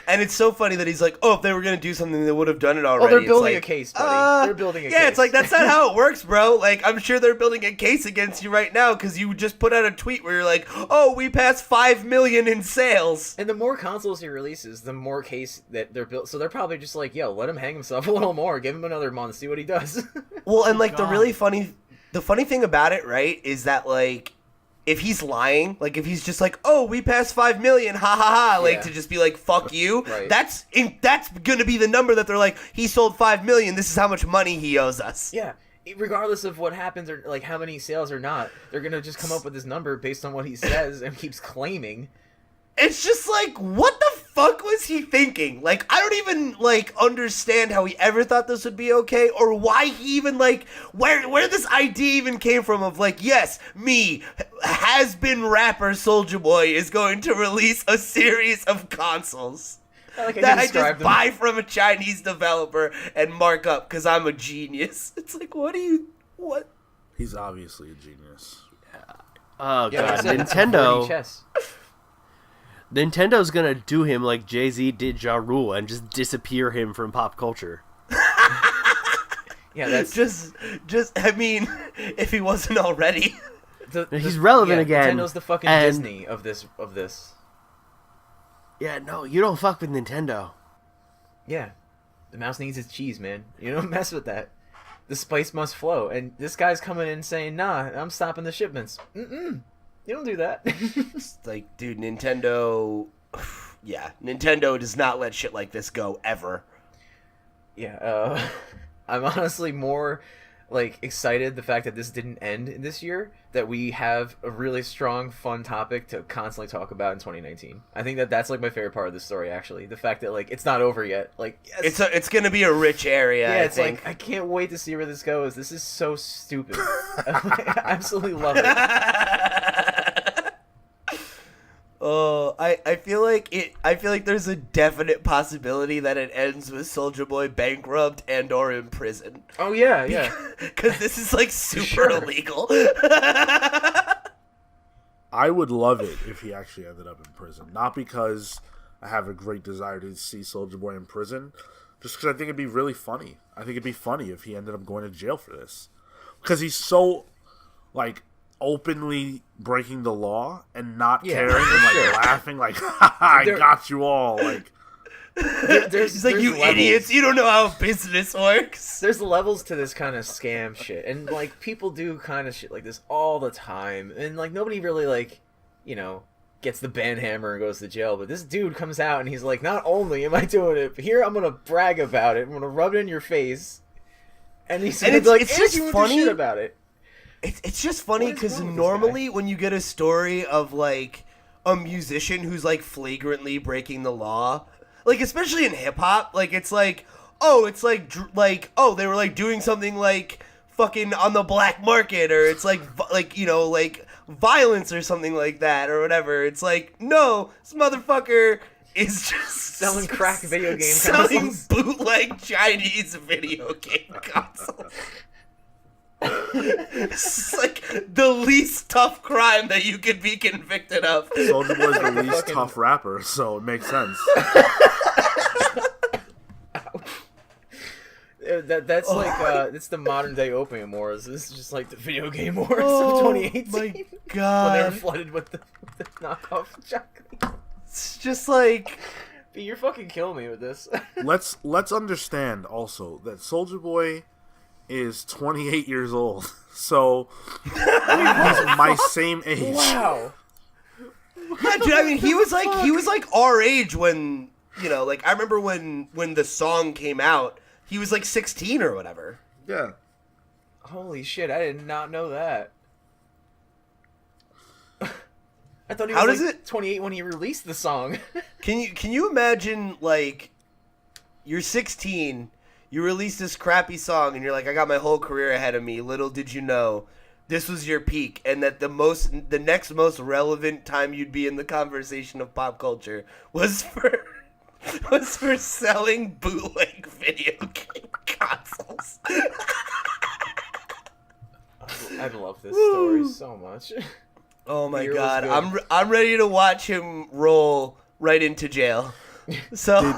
And it's so funny that he's like, oh, if they were going to do something, they would have done it already. Oh, they're It's building like, a case, buddy. They're building a case. Yeah, it's like, that's not how it works, bro. Like, I'm sure they're building a case against you right now because you just put out a tweet where you're like, oh, we passed 5 million in sales. And the more consoles he releases, the more case that they're built. So they're probably just like, yo, let him hang himself a little more. Give him another month. See what he does. Well, and like the funny thing about it, right, is that like, if he's lying, like if he's just like, oh, we passed 5 million, ha ha ha, like to just be like, fuck you, Right. that's gonna be the number that they're like, he sold 5 million, this is how much money he owes us. Yeah. Regardless of what happens or like how many sales or not, they're gonna just come up with this number based on what he says and keeps claiming. It's just like, what the fuck was he thinking? Like, I don't even, like, understand how he ever thought this would be okay, or why he even, like, where this idea even came from of, like, yes, me, has-been rapper Soulja Boy is going to release a series of consoles that I just buy from a Chinese developer and mark up because I'm a genius. It's like, what? He's obviously a genius. Oh Yeah, like I god, said, it's 4D Nintendo. chess. Nintendo's gonna do him like Jay-Z did Ja Rule and just disappear him from pop culture. Yeah, that's just I mean, if he wasn't already. He's relevant again, Nintendo's the fucking and- Disney of this. Yeah, no, you don't fuck with Nintendo. Yeah, the mouse needs its cheese, man. You don't mess with that. The spice must flow, and this guy's coming in saying, "Nah, I'm stopping the shipments." You don't do that. It's like, dude, Nintendo. Yeah, Nintendo does not let shit like this go ever. Yeah, I'm honestly more like excited the fact that this didn't end this year, that we have a really strong, fun topic to constantly talk about in 2019. I think that's like my favorite part of the story, actually. The fact that like it's not over yet. Like, yes. It's gonna be a rich area. Yeah, I it's think. like I can't wait to see where this goes. This is so stupid. I absolutely love it. Oh, I feel like there's a definite possibility that it ends with Soulja Boy bankrupt and or in prison. Oh yeah. Because this is like super Sure. illegal. I would love it if he actually ended up in prison. Not because I have a great desire to see Soulja Boy in prison, just because I think it'd be really funny. I think it'd be funny if he ended up going to jail for this, because he's so like openly breaking the law and not caring and like laughing like I got you all like. He's like, you levels. Idiots, you don't know how business works. There's levels to this kind of scam shit, and like people do kind of shit like this all the time, and like nobody really like, you know, gets the band hammer and goes to jail, but this dude comes out and he's like, not only am I doing it, but here I'm gonna brag about it, I'm gonna rub it in your face, and he's gonna be like, it's just funny shit about it. It's just funny because normally when you get a story of like a musician who's like flagrantly breaking the law, like, especially in hip-hop, like, it's like, oh, it's like, oh, they were, like, doing something, like, fucking on the black market, or it's, like, you know, like, violence or something like that, or whatever. It's like, no, this motherfucker is just selling crack video game selling consoles. Bootleg Chinese video game consoles. It's like the least tough crime that you could be convicted of. Soulja Boy's the least tough rapper, so it makes sense. That's like it's the modern day opium wars. This is just like the video game wars of 2018. My God, when they were flooded with the knockoff chocolate. It's just like, you're fucking killing me with this. Let's understand also that Soulja Boy is 28 years old, so he's my same age. Wow. Yeah, dude. I mean, he was like our age when, you know, like I remember when the song came out. He was like 16 or whatever. Yeah. Holy shit! I did not know that. I thought he was 28 when he released the song. Can you imagine, like, you're 16. You release this crappy song, and you're like, I got my whole career ahead of me. Little did you know, this was your peak, and that the next most relevant time you'd be in the conversation of pop culture was for selling bootleg video game consoles. I love this story so much. Oh my God, I'm ready to watch him roll right into jail. So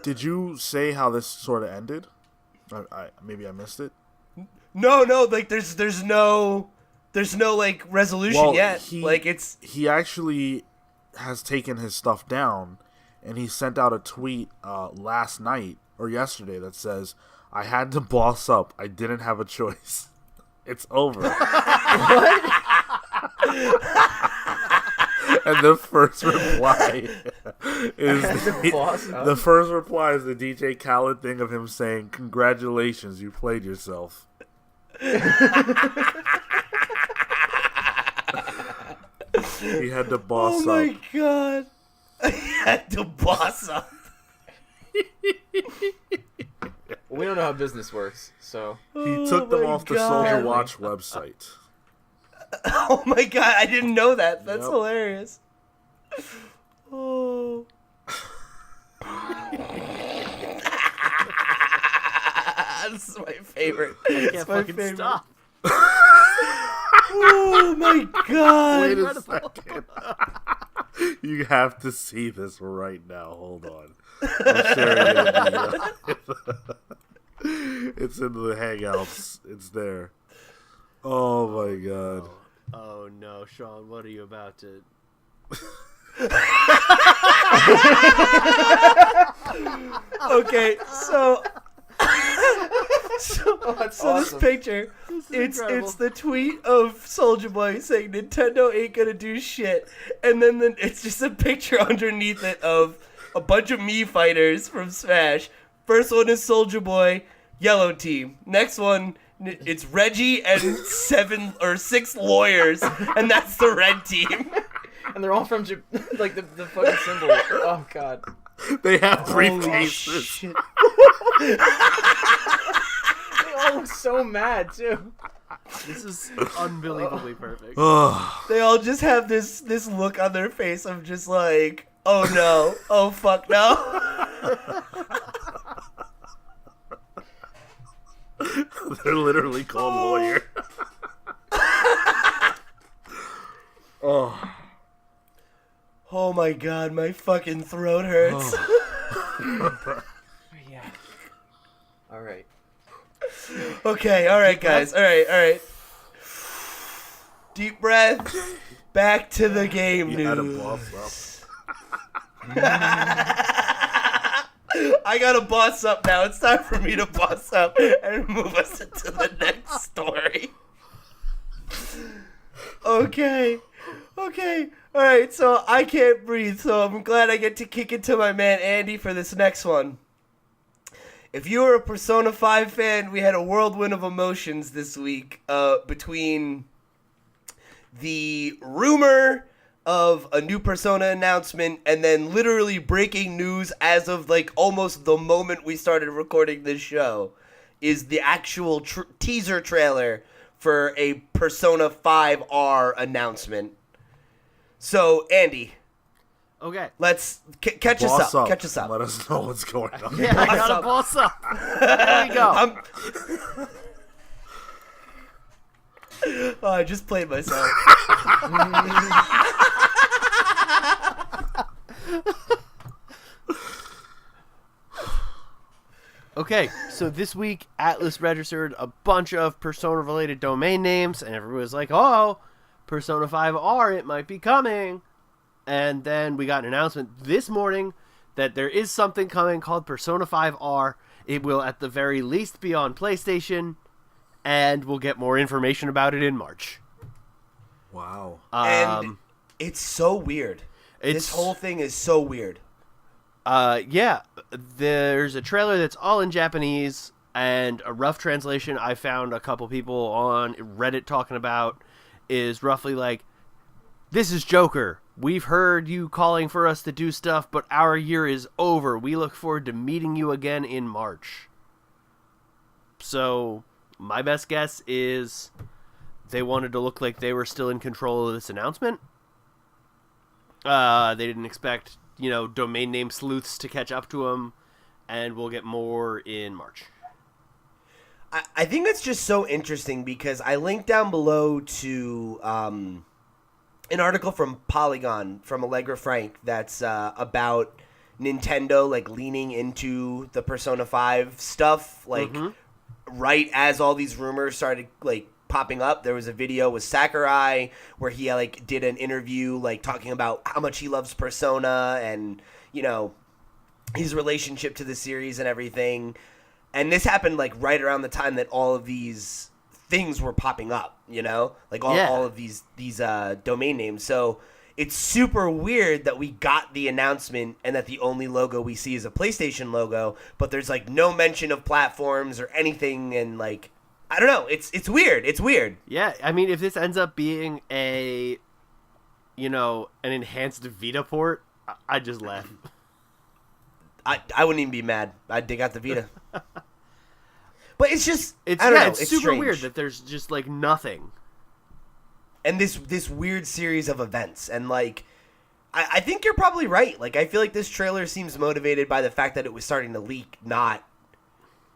did you say how this sort of ended? Maybe I missed it. No, like there's no like resolution yet. He actually has taken his stuff down, and he sent out a tweet last night or yesterday that says, "I had to boss up. I didn't have a choice. It's over." What? And the first reply is the DJ Khaled thing of him saying, "Congratulations, you played yourself." He had to boss up. Oh my God. He had to boss up. We don't know how business works, so he took them off the Soulja Watch website. Oh my God, I didn't know that. That's hilarious. Oh. This is my favorite. I can't fucking stop. Oh my God. Wait a second. You have to see this right now. Hold on. I'm sharing it in the, it's in the Hangouts. It's there. Oh my God. Oh no, Sean, what are you about to... Okay, so awesome. This picture, it's the tweet of Soulja Boy saying Nintendo ain't gonna do shit, and then it's just a picture underneath it of a bunch of Mii fighters from Smash. First one is Soulja Boy, yellow team. Next one, it's Reggie and 7 or 6 lawyers, and that's the red team. And they're all from like the fucking symbol. Oh God. They have briefcases. They all look so mad too. This is unbelievably perfect. They all just have this look on their face of just like, oh no, oh fuck no. They're literally called lawyer. Oh my God, my fucking throat hurts. Yeah. All right. Okay, all right, guys. All right. Deep breath. Back to the game You had a news. boss I gotta boss up now. It's time for me to boss up and move us into the next story. Okay. Alright, so I can't breathe, so I'm glad I get to kick it to my man Andy for this next one. If you were a Persona 5 fan, we had a whirlwind of emotions this week between the rumor of a new Persona announcement and then literally breaking news as of like almost the moment we started recording this show is the actual teaser trailer for a Persona 5R announcement. So, Andy, Okay. let's catch us Boss up. Catch us up. Let us know what's going on. Yeah, I gotta up. boss up. There we go. Oh, I just played myself. Okay, so this week Atlas registered a bunch of Persona-related domain names, and everyone was like, "Oh, Persona 5R, it might be coming." And then we got an announcement this morning that there is something coming called Persona 5R. It will, at the very least, be on PlayStation, and we'll get more information about it in March. Wow. And it's so weird. This whole thing is so weird. Yeah, there's a trailer that's all in Japanese, and a rough translation I found a couple people on Reddit talking about is roughly like, "This is Joker. We've heard you calling for us to do stuff, but our year is over. We look forward to meeting you again in March." So, my best guess is they wanted to look like they were still in control of this announcement. They didn't expect, domain name sleuths to catch up to them, and we'll get more in March. I think that's just so interesting because I linked down below to an article from Polygon from Allegra Frank that's about Nintendo like leaning into the Persona 5 stuff right as all these rumors started like popping up. There was a video with Sakurai where he like did an interview like talking about how much he loves Persona and his relationship to the series and everything. And this happened like right around the time that all of these things were popping up, like all of these domain names. So it's super weird that we got the announcement and that the only logo we see is a PlayStation logo, but there's like no mention of platforms or anything. And like, I don't know. It's weird. It's weird. Yeah, I mean, if this ends up being an enhanced Vita port, I'd just laugh. I wouldn't even be mad. I'd dig out the Vita. But it's just, I don't know. It's super strange. weird that there's just like nothing. And this weird series of events. And like, I think you're probably right. Like, I feel like this trailer seems motivated by the fact that it was starting to leak, not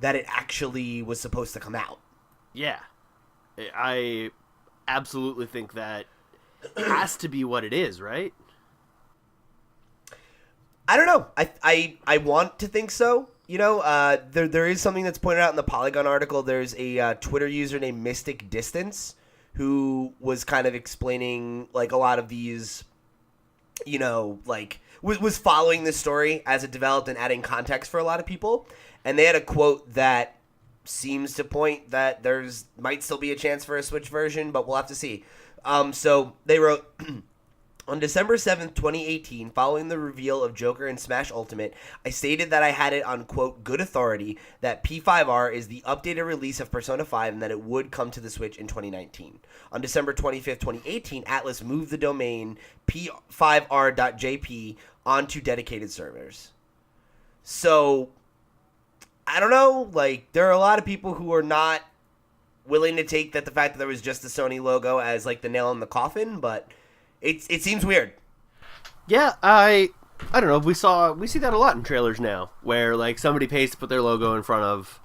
that it actually was supposed to come out. Yeah. I absolutely think that has to be what it is, right? I don't know. I want to think so. There is something that's pointed out in the Polygon article. There's a Twitter user named Mystic Distance who was kind of explaining like a lot of these, was following this story as it developed and adding context for a lot of people. And they had a quote that seems to point that there's might still be a chance for a Switch version, but we'll have to see. So they wrote, on December 7th, 2018, following the reveal of Joker and Smash Ultimate, I stated that I had it on, quote, good authority that P5R is the updated release of Persona 5 and that it would come to the Switch in 2019. On December 25th, 2018, Atlas moved the domain p5r.jp onto dedicated servers. So, I don't know, like, there are a lot of people who are not willing to take that the fact that there was just the Sony logo as, like, the nail in the coffin, but it seems weird. Yeah, I don't know. We see that a lot in trailers now, where like somebody pays to put their logo in front of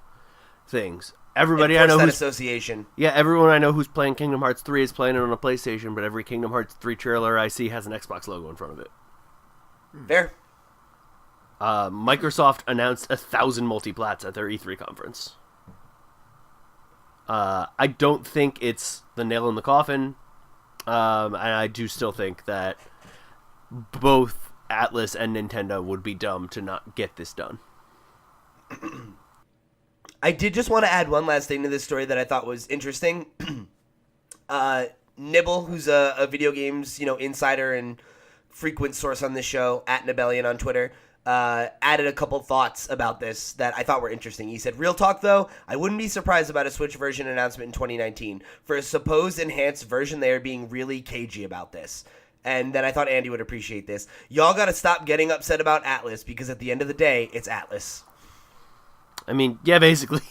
things. Everybody I know that who's association. Yeah, everyone I know who's playing Kingdom Hearts 3 is playing it on a PlayStation, but every Kingdom Hearts 3 trailer I see has an Xbox logo in front of it. Fair. Microsoft announced 1,000 multiplats at their E3 conference. I don't think it's the nail in the coffin, and I do still think that both Atlas and Nintendo would be dumb to not get this done. I did just want to add one last thing to this story that I thought was interesting. Nibble, who's a video games insider and frequent source on this show, at Nibellion on Twitter, added a couple thoughts about this that I thought were interesting. He said, "Real talk though, I wouldn't be surprised about a Switch version announcement in 2019. For a supposed enhanced version, they are being really cagey about this." And then I thought Andy would appreciate this. "Y'all gotta stop getting upset about Atlas, because at the end of the day, it's Atlas." I mean, yeah, basically.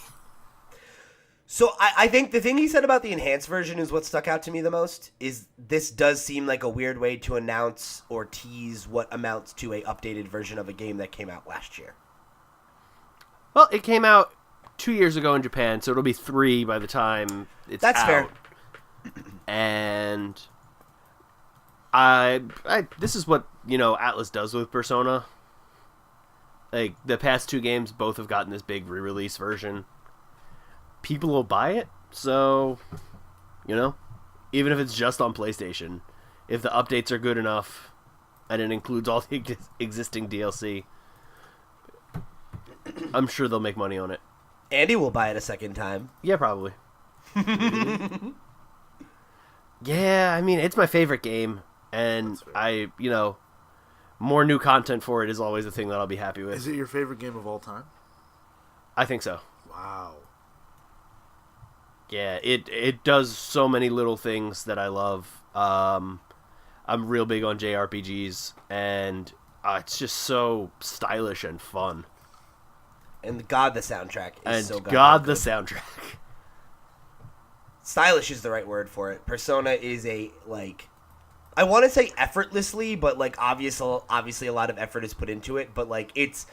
So I think the thing he said about the enhanced version is what stuck out to me the most. Is this does seem like a weird way to announce or tease what amounts to a updated version of a game that came out last year. Well, it came out 2 years ago in Japan, so it'll be 3 by the time it's That's out. fair. And this is what Atlas does with Persona. Like, the past 2 games both have gotten this big re-release version. People will buy it, so even if it's just on PlayStation, if the updates are good enough and it includes all the existing DLC, I'm sure they'll make money on it. Andy will buy it a second time. Yeah, probably. Yeah, I mean, it's my favorite game, and more new content for it is always a thing that I'll be happy with. Is it your favorite game of all time? I think so. Wow. Yeah, it does so many little things that I love. I'm real big on JRPGs, and it's just so stylish and fun. And God, the soundtrack is And so God, the good. soundtrack. Stylish is the right word for it. Persona is I want to say effortlessly, but obviously a lot of effort is put into it. But it's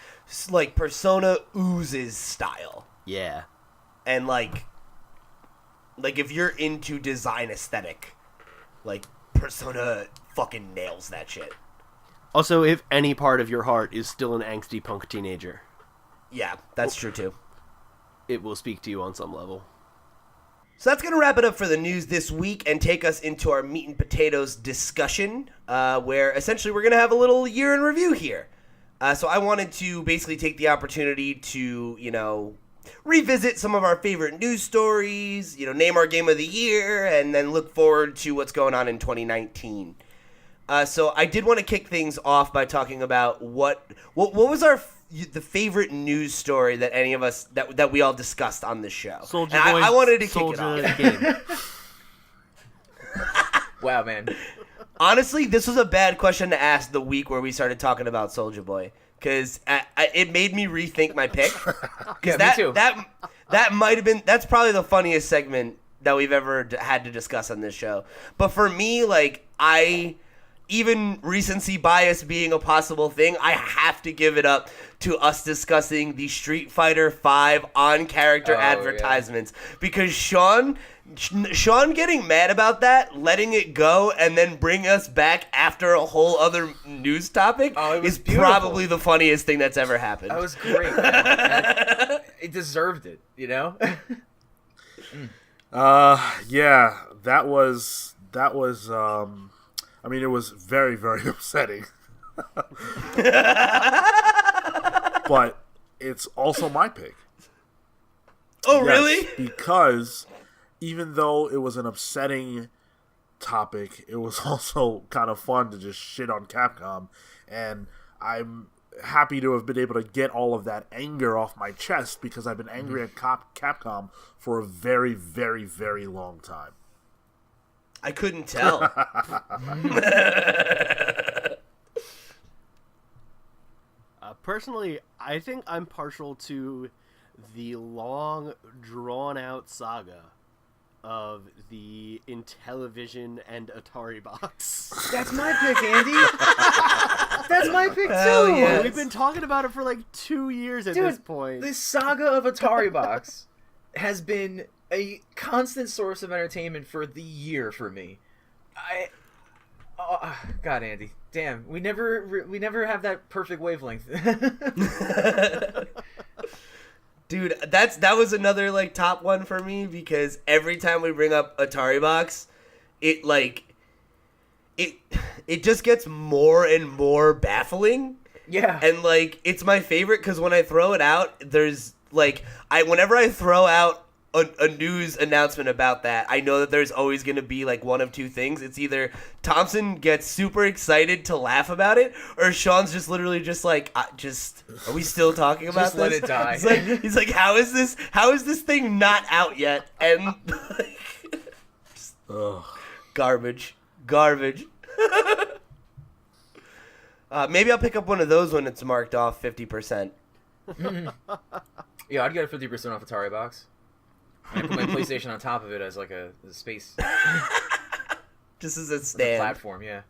Persona oozes style, Yeah. and if you're into design aesthetic, Persona fucking nails that shit. Also, if any part of your heart is still an angsty punk teenager, Yeah, that's true too. it will speak to you on some level. So that's going to wrap it up for the news this week and take us into our meat and potatoes discussion, where essentially we're going to have a little year in review here. So I wanted to basically take the opportunity to, revisit some of our favorite news stories, name our game of the year, and then look forward to what's going on in 2019. So I did want to kick things off by talking about what was the favorite news story that any of us that we all discussed on this show. Soulja And Boy, I wanted to kick Soulja it off. game. Wow, man. Honestly, this was a bad question to ask the week where we started talking about Soulja Boy, because it made me rethink my pick. Yeah, that, me too. That might have been, that's probably the funniest segment that we've ever had to discuss on this show. But for me, even recency bias being a possible thing, I have to give it up to us discussing the Street Fighter V on-character advertisements. Because Sean getting mad about that, letting it go, and then bring us back after a whole other news topic it was is beautiful. probably the funniest thing that's ever happened. That was great, man. It deserved it, Yeah, that was I mean, it was very, very upsetting. But it's also my pick. Oh, Yes, really? Because even though it was an upsetting topic, it was also kind of fun to just shit on Capcom. And I'm happy to have been able to get all of that anger off my chest, because I've been angry at Capcom for a very, very, very long time. I couldn't tell. Personally, I think I'm partial to the long, drawn-out saga of the Intellivision and Atari box. That's my pick, Andy. That's my pick, too. Hell yes. We've been talking about it for 2 years at this point. This saga of Atari Box has been a constant source of entertainment for the year for me. God, Andy. Damn, we never have that perfect wavelength. Dude, that was another like top one for me because every time we bring up Atari Box, it just gets more and more baffling. Yeah. And like it's my favorite because when I throw it out, there's like whenever I throw out a news announcement about that, I know that there's always going to be like one of two things. It's either Thompson gets super excited to laugh about it, or Sean's just literally just like, are we still talking about Just this? let it die. He's like, how is this thing not out yet? And like, garbage. Maybe I'll pick up one of those when it's marked off 50%. Yeah, I'd get a 50% off Atari Box. And I put my PlayStation on top of it as like a space Just as a as a stand. platform, yeah.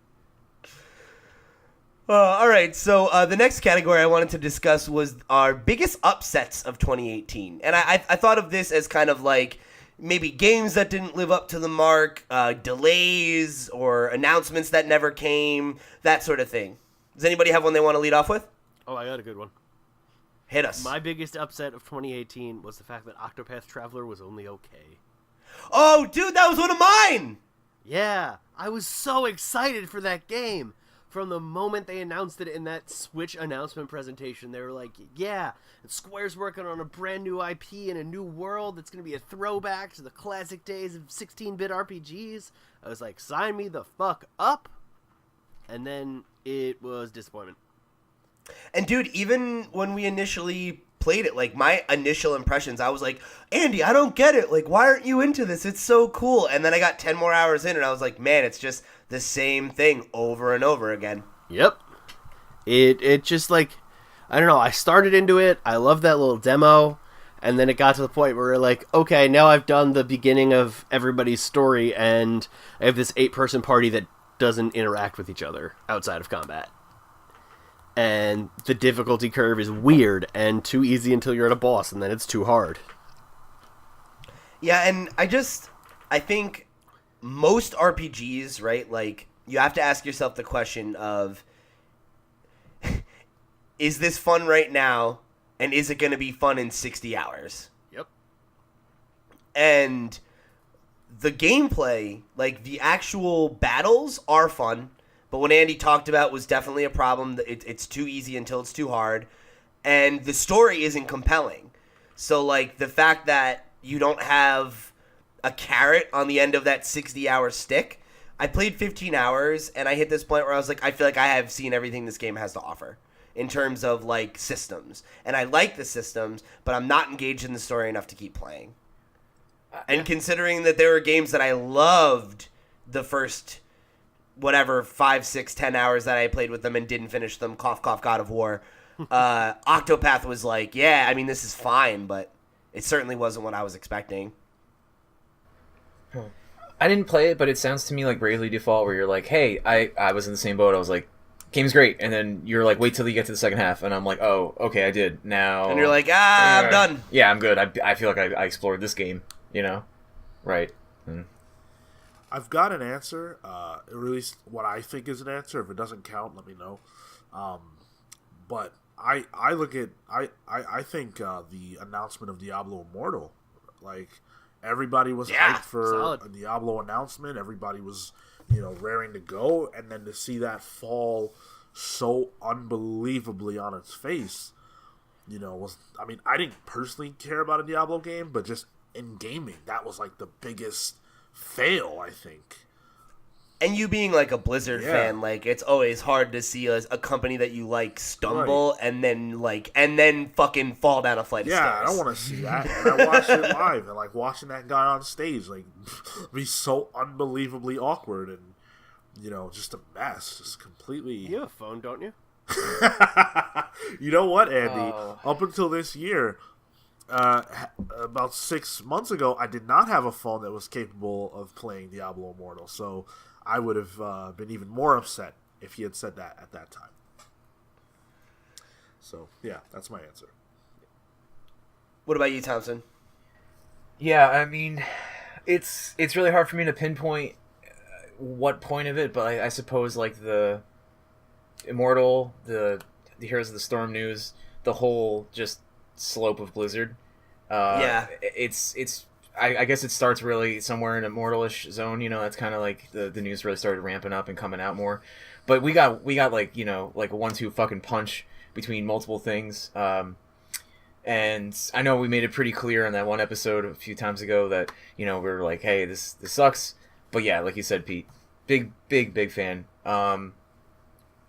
All right, so the next category I wanted to discuss was our biggest upsets of 2018. And I thought of this as kind of like maybe games that didn't live up to the mark, delays, or announcements that never came, that sort of thing. Does anybody have one they want to lead off with? Oh, I got a good one. Hit us. My biggest upset of 2018 was the fact that Octopath Traveler was only okay. Oh, dude, that was one of mine! Yeah, I was so excited for that game. From the moment they announced it in that Switch announcement presentation, they were like, yeah, Square's working on a brand new IP in a new world that's going to be a throwback to the classic days of 16-bit RPGs. I was like, sign me the fuck up. And then it was disappointment. And dude, even when we initially played it, like my initial impressions, I was like, Andy, I don't get it. Like, why aren't you into this? It's so cool. And then I got 10 more hours in and I was like, man, it's just the same thing over and over again. Yep. It just like, I don't know, I started into it. I loved that little demo. And then it got to the point where we're like, okay, now I've done the beginning of everybody's story and I have this 8-person party that doesn't interact with each other outside of combat. And the difficulty curve is weird and too easy until you're at a boss, and then it's too hard. Yeah, and I think most RPGs, right, like, you have to ask yourself the question of, is this fun right now, and is it going to be fun in 60 hours? Yep. And the gameplay, like, the actual battles are fun. But what Andy talked about was definitely a problem. It's too easy until it's too hard. And the story isn't compelling. So, like, the fact that you don't have a carrot on the end of that 60-hour stick. I played 15 hours, and I hit this point where I was like, I feel like I have seen everything this game has to offer in terms of, like, systems. And I like the systems, but I'm not engaged in the story enough to keep playing. And considering that there were games that I loved the first... 5, 6, 10 hours that I played with them and didn't finish them, cough, cough, God of War. Octopath was like, yeah, I mean, this is fine, but it certainly wasn't what I was expecting. I didn't play it, but it sounds to me like Bravely Default, where you're like, hey, I was in the same boat. I was like, game's great. And then you're like, wait till you get to the second half. And I'm like, oh, okay, I did. Now... And you're like, I'm done. Yeah, I'm good. I feel like I explored this game, you know? Right. I've got an answer, at least what I think is an answer. If it doesn't count, let me know. But I look at I think the announcement of Diablo Immortal, like everybody was hyped for a Diablo announcement. Everybody was raring to go, and then to see that fall so unbelievably on its face, was I didn't personally care about a Diablo game, but just in gaming, that was like the biggest fail, I think. And you being like a Blizzard fan, like it's always hard to see a company that you like stumble and then fucking fall down a flight of stairs. Yeah, I don't want to see that. And I watched it live, and like watching that guy on stage, like be so unbelievably awkward and just a mess, just completely. You have a phone, don't you? You know what, Andy? Up until this year. About 6 months ago, I did not have a phone that was capable of playing Diablo Immortal, so I would have been even more upset if he had said that at that time. So, yeah, that's my answer. What about you, Thompson? Yeah, I mean, it's really hard for me to pinpoint what point of it, but I suppose like the Immortal, the Heroes of the Storm news, the whole just slope of Blizzard. Yeah. I guess it starts really somewhere in Immortal-ish zone. That's kind of like the news really started ramping up and coming out more. But we got like like a 1-2 fucking punch between multiple things. And I know we made it pretty clear in that one episode a few times ago that we were like, hey, this sucks. But yeah, like you said, Pete, big fan. I'm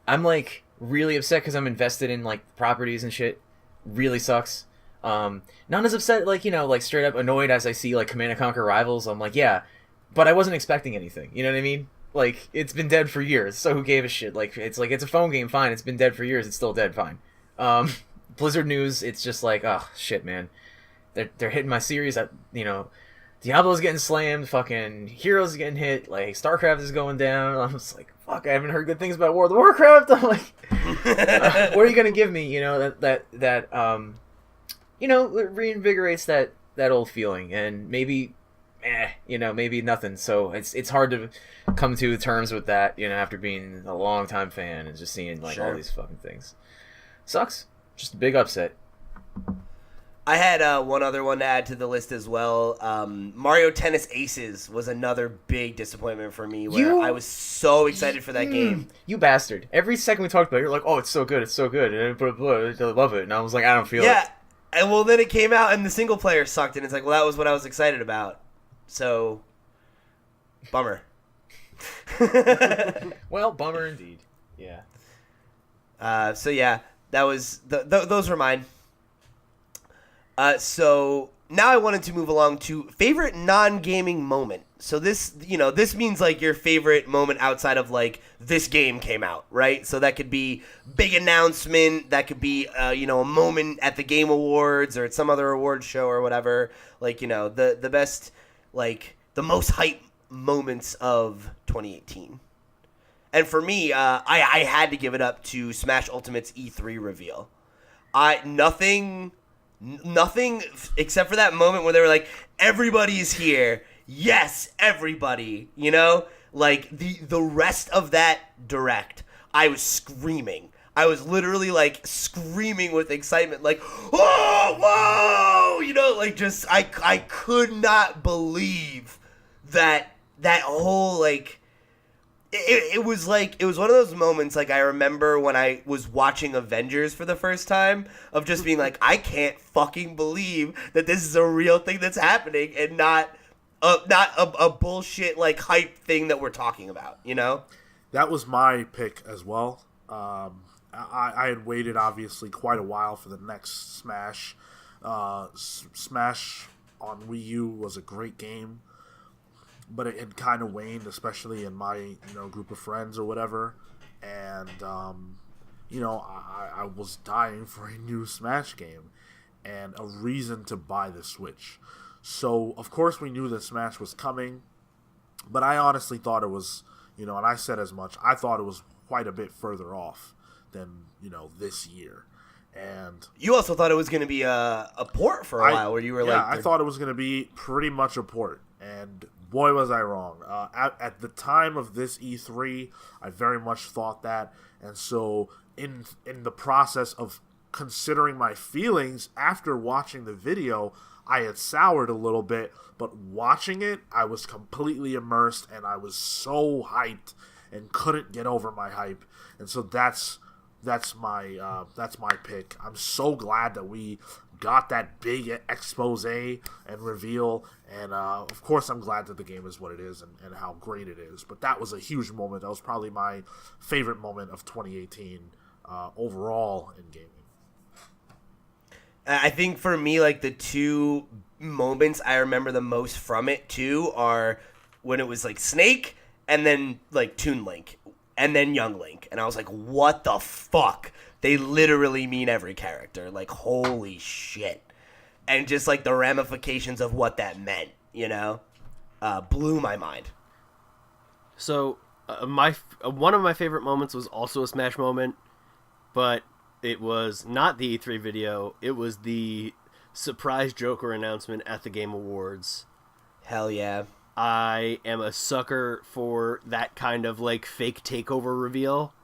like really upset because I'm invested in like properties and shit. Really sucks. Not as upset like straight up annoyed as I see like Command & Conquer Rivals. I'm like, yeah, but I wasn't expecting anything. You know what I mean? Like, it's been dead for years, so who gave a shit? Like it's a phone game, fine. It's been dead for years. It's still dead, fine. Blizzard news, it's just like, oh shit, man. They're hitting my series. Diablo's getting slammed. Fucking Heroes getting hit. Like StarCraft is going down. I'm just like, fuck. I haven't heard good things about World of Warcraft. I'm like, what are you gonna give me? That reinvigorates that old feeling, and maybe, maybe nothing. So it's hard to come to terms with that, after being a long time fan and just seeing like all these fucking things. Sucks. Just a big upset. I had one other one to add to the list as well. Mario Tennis Aces was another big disappointment for me, where I was so excited for that game. You bastard. Every second we talked about it, you're like, oh, it's so good, and blah, blah, blah, I love it. And I was like, I don't feel it. Yeah, and well, then it came out and the single player sucked, and it's like, well, that was what I was excited about. So, bummer. Well, bummer indeed. Yeah. So yeah, that was those were mine. So now I wanted to move along to favorite non-gaming moment. So this means like your favorite moment outside of like this game came out, right? So that could be big announcement, that could be a moment at the Game Awards or at some other award show or whatever. Like the best, like the most hype moments of 2018. And for me, I had to give it up to Smash Ultimate's E3 reveal. Nothing except for that moment where they were like, everybody's here. Yes, everybody. Like the rest of that direct, I was screaming. I was literally like screaming with excitement, like, oh, whoa, like just I could not believe that whole like. It was one of those moments like I remember when I was watching Avengers for the first time of just being like, I can't fucking believe that this is a real thing that's happening and not a bullshit like hype thing that we're talking about, That was my pick as well. I had waited obviously quite a while for the next Smash. Smash on Wii U was a great game, but it had kind of waned, especially in my group of friends or whatever, and I was dying for a new Smash game and a reason to buy the Switch. So of course we knew that Smash was coming, but I honestly thought it was, and I said as much, I thought it was quite a bit further off than this year. And you also thought it was going to be a port for a while, where you were like, I thought it was going to be pretty much a port, and boy, was I wrong. At the time of this E3, I very much thought that. And so in the process of considering my feelings after watching the video, I had soured a little bit. But watching it, I was completely immersed, and I was so hyped and couldn't get over my hype. And so that's my pick. I'm so glad that we got that big expose and reveal, and of course I'm glad that the game is what it is and how great it is. But that was a huge moment. That was probably my favorite moment of 2018 overall in gaming. I think for me, like the two moments I remember the most from it too are when it was like Snake and then like Toon Link and then Young Link, and I was like, what the fuck? They literally mean every character. Like, holy shit. And just, like, the ramifications of what that meant, blew my mind. So, one of my favorite moments was also a Smash moment, but it was not the E3 video. It was the surprise Joker announcement at the Game Awards. Hell yeah. I am a sucker for that kind of, like, fake takeover reveal,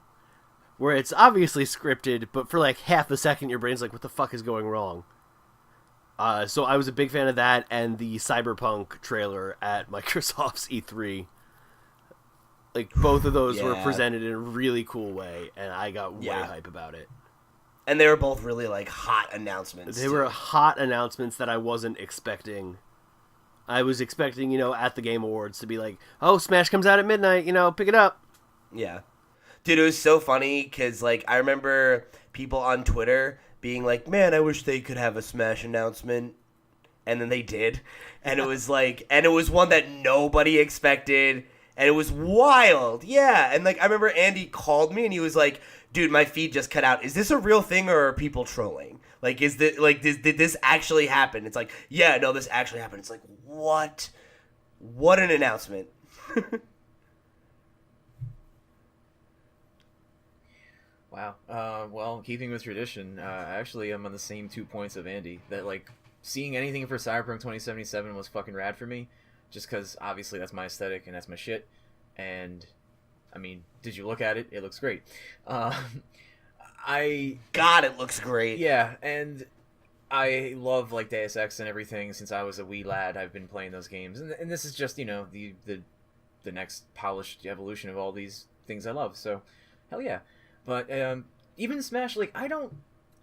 where it's obviously scripted, but for like half a second your brain's like, what the fuck is going wrong? So I was a big fan of that and the Cyberpunk trailer at Microsoft's E3. Like, both of those were presented in a really cool way, and I got way hype about it. And they were both really, like, hot announcements. They were hot announcements that I wasn't expecting. I was expecting, you know, at the Game Awards to be like, oh, Smash comes out at midnight, you know, pick it up. Yeah. Dude, it was so funny, because, like, I remember people on Twitter being like, man, I wish they could have a Smash announcement. And then they did. And it was like, and it was one that nobody expected. And it was wild. Yeah. And like, I remember Andy called me and he was like, dude, my feed just cut out. Is this a real thing or are people trolling? Like, is this, like, did this actually happen? It's like, yeah, no, this actually happened. It's like, what? What an announcement. Wow. Well, keeping with tradition, actually, I'm on the same 2 points of Andy. That, like, seeing anything for Cyberpunk 2077 was fucking rad for me. Just because, obviously, that's my aesthetic and that's my shit. And, I mean, did you look at it? It looks great. God, it looks great. Yeah, and I love, like, Deus Ex and everything. Since I was a wee lad, I've been playing those games. And this is just, you know, the next polished evolution of all these things I love. So, hell yeah. But even Smash, like, I don't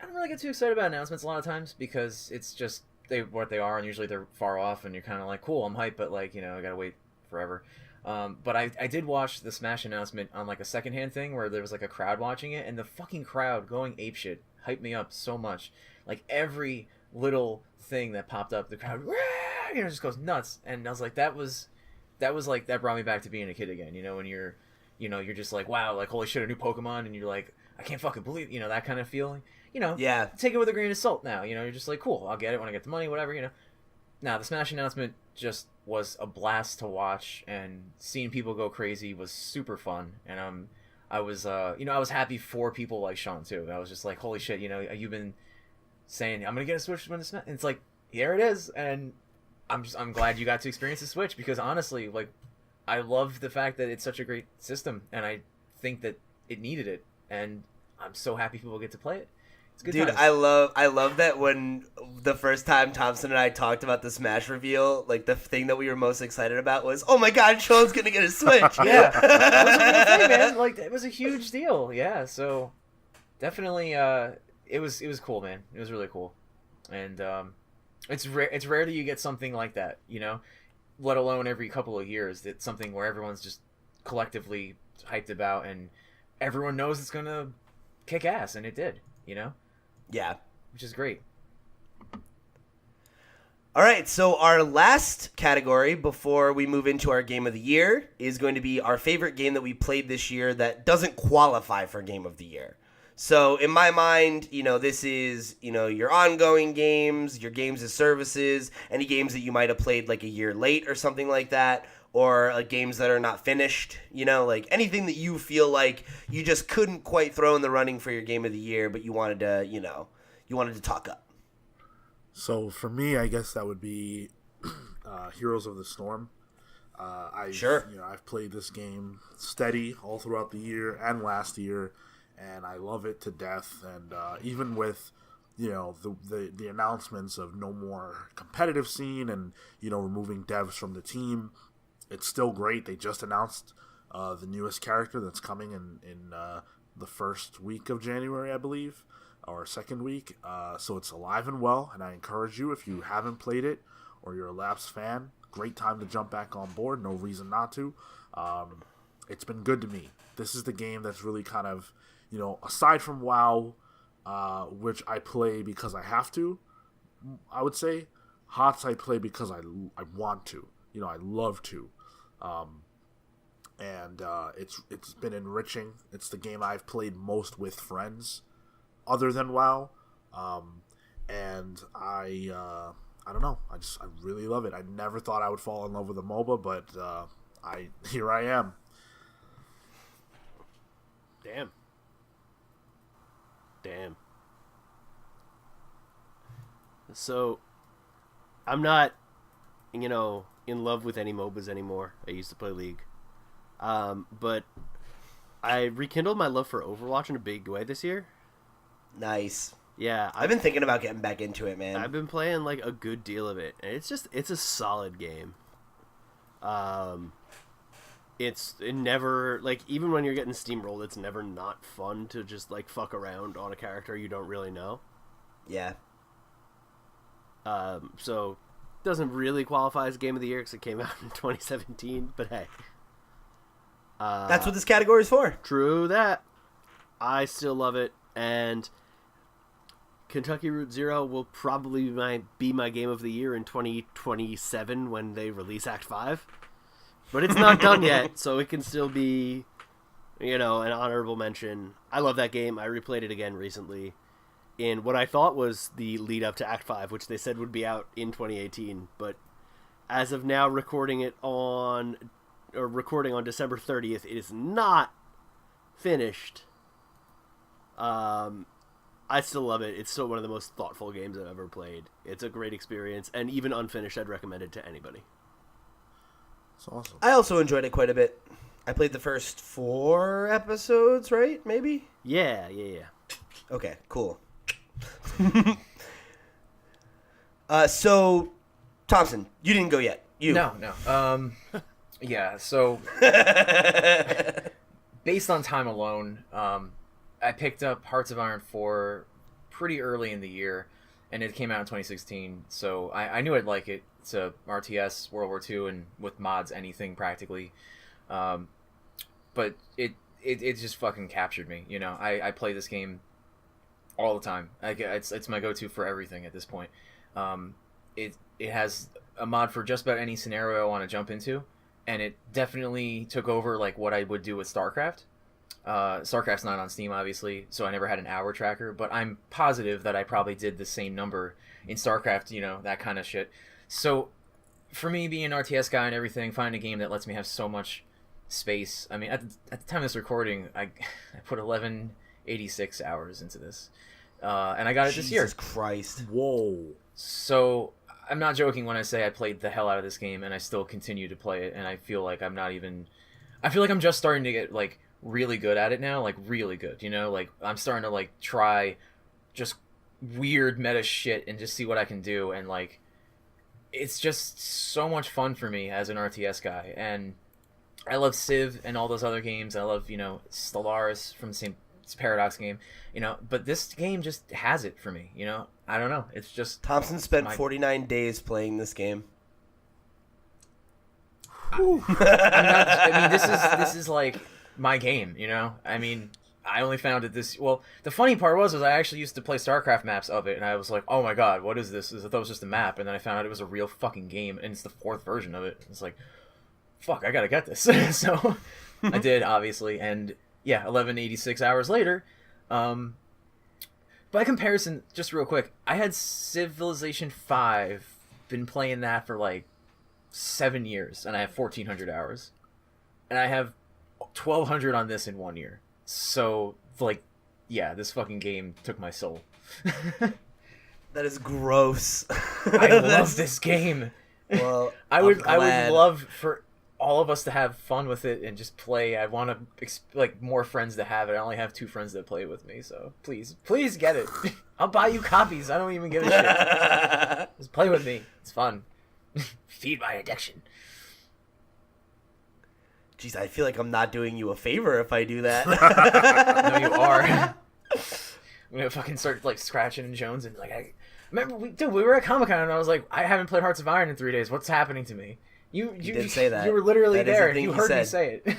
really get too excited about announcements a lot of times because it's just what they are, and usually they're far off, and you're kind of like, cool, I'm hyped, but like, you know, I gotta wait forever. But I did watch the Smash announcement on like a secondhand thing where there was like a crowd watching it, and the fucking crowd going apeshit hyped me up so much. Like every little thing that popped up, the crowd, you know, just goes nuts, and I was like, that brought me back to being a kid again. You know, when you're just like, wow, like, holy shit, a new Pokemon, and you're like, I can't fucking believe, you know, that kind of feeling. You know, yeah. Take it with a grain of salt now. You know, you're just like, cool, I'll get it when I get the money, whatever, you know. Now, the Smash announcement just was a blast to watch, and seeing people go crazy was super fun. And I was happy for people like Sean, too. I was just like, holy shit, you know, you've been saying, I'm going to get a Switch when the Smash, and it's like, here it is, and I'm glad you got to experience the Switch, because honestly, like, I love the fact that it's such a great system, and I think that it needed it, and I'm so happy people get to play it. It's good. Dude, times. I love that when the first time Thompson and I talked about the Smash reveal, like the thing that we were most excited about was, oh my god, Sean's gonna get a Switch. Yeah, that was a real thing, man. Like, it was a huge deal. Yeah, so definitely, it was cool, man. It was really cool, and it's rare that you get something like that, you know. Let alone every couple of years, it's something where everyone's just collectively hyped about, and everyone knows it's gonna kick ass, and it did, you know? Yeah. Which is great. All right, so our last category before we move into our Game of the Year is going to be our favorite game that we played this year that doesn't qualify for Game of the Year. So in my mind, you know, this is, you know, your ongoing games, your games as services, any games that you might have played like a year late or something like that, or like games that are not finished, you know, like anything that you feel like you just couldn't quite throw in the running for your Game of the Year, but you wanted to, you know, you wanted to talk up. So for me, I guess that would be Heroes of the Storm. Sure. You know, I've played this game steady all throughout the year and last year, and I love it to death. And even with, you know, the announcements of no more competitive scene and, you know, removing devs from the team, it's still great. They just announced the newest character that's coming in the first week of January, I believe, or second week. So it's alive and well, and I encourage you, if you haven't played it or you're a lapsed fan, great time to jump back on board. No reason not to. It's been good to me. This is the game that's really kind of, you know, aside from WoW, which I play because I have to, I would say, HOTS I play because I want to. You know, I love to. And it's been enriching. It's the game I've played most with friends, other than WoW. And I don't know. I really love it. I never thought I would fall in love with a MOBA, but here I am. Damn. So, I'm not, you know, in love with any MOBAs anymore. I used to play League. But I rekindled my love for Overwatch in a big way this year. Nice. Yeah, I've been thinking about getting back into it, man. I've been playing like a good deal of it, and it's a solid game. It never, like, even when you're getting steamrolled, it's never not fun to just like fuck around on a character you don't really know. Yeah. So doesn't really qualify as game of the year because it came out in 2017. But hey, That's what this category is for. true that. I still love it, and Kentucky Route Zero will probably be my game of the year in 2027 when they release Act 5. But it's not done yet, so it can still be, an honorable mention. I love that game. I replayed it again recently in what I thought was the lead up to Act 5, which they said would be out in 2018. But as of now, recording on December 30th, it is not finished. I still love it. It's still one of the most thoughtful games I've ever played. It's a great experience, and even unfinished, I'd recommend it to anybody. It's awesome. I also enjoyed it quite a bit. I played the first 4 episodes, right? Maybe? Yeah. Okay, cool. So, Thompson, you didn't go yet. You. No. Yeah, so based on time alone, I picked up Hearts of Iron 4 pretty early in the year, and it came out in 2016, so I knew I'd like it. It's a RTS, World War II, and with mods, anything practically. But it just fucking captured me, I play this game all the time. It's my go-to for everything at this point. It has a mod for just about any scenario I want to jump into, and it definitely took over like what I would do with StarCraft. StarCraft's not on Steam, obviously, so I never had an hour tracker, but I'm positive that I probably did the same number in StarCraft, that kind of shit. So, for me, being an RTS guy and everything, finding a game that lets me have so much space. I mean, at the time of this recording, I put 1186 hours into this, and I got it this year. Jesus Christ. Whoa. So, I'm not joking when I say I played the hell out of this game, and I still continue to play it, and I feel like I'm just starting to get, like, really good at it now, like really good, like I'm starting to like try just weird meta shit and just see what I can do, and like it's just so much fun for me as an RTS guy. And I love Civ and all those other games. I love, Stellaris from the same Paradox game, but this game just has it for me, I don't know, it's just Thompson spent 49 days playing this game. This is like my game, I mean, I only found it this. Well, the funny part was I actually used to play StarCraft maps of it, and I was like, oh my god, what is this? I thought it was just a map, and then I found out it was a real fucking game, and it's the 4th version of it. It's like, fuck, I gotta get this. So I did, obviously, and yeah, 1186 hours later. By comparison, just real quick, I had Civilization 5, been playing that for like 7 years, and I have 1400 hours, and I have 1200 on this in 1 year. So like, yeah, this fucking game took my soul. That is gross. I love this game. Well, I would love for all of us to have fun with it and just play. I want to more friends to have it. I only have 2 friends that play with me, so please get it. I'll buy you copies. I don't even give a shit. Just play with me. It's fun. Feed my addiction. Jeez, I feel like I'm not doing you a favor if I do that. No, you are. I'm gonna fucking start like scratching and Jones and like I remember we were at Comic-Con and I was like, I haven't played Hearts of Iron in 3 days. What's happening to me? You did say that. You were literally That is there a and thing you he heard me said. say it.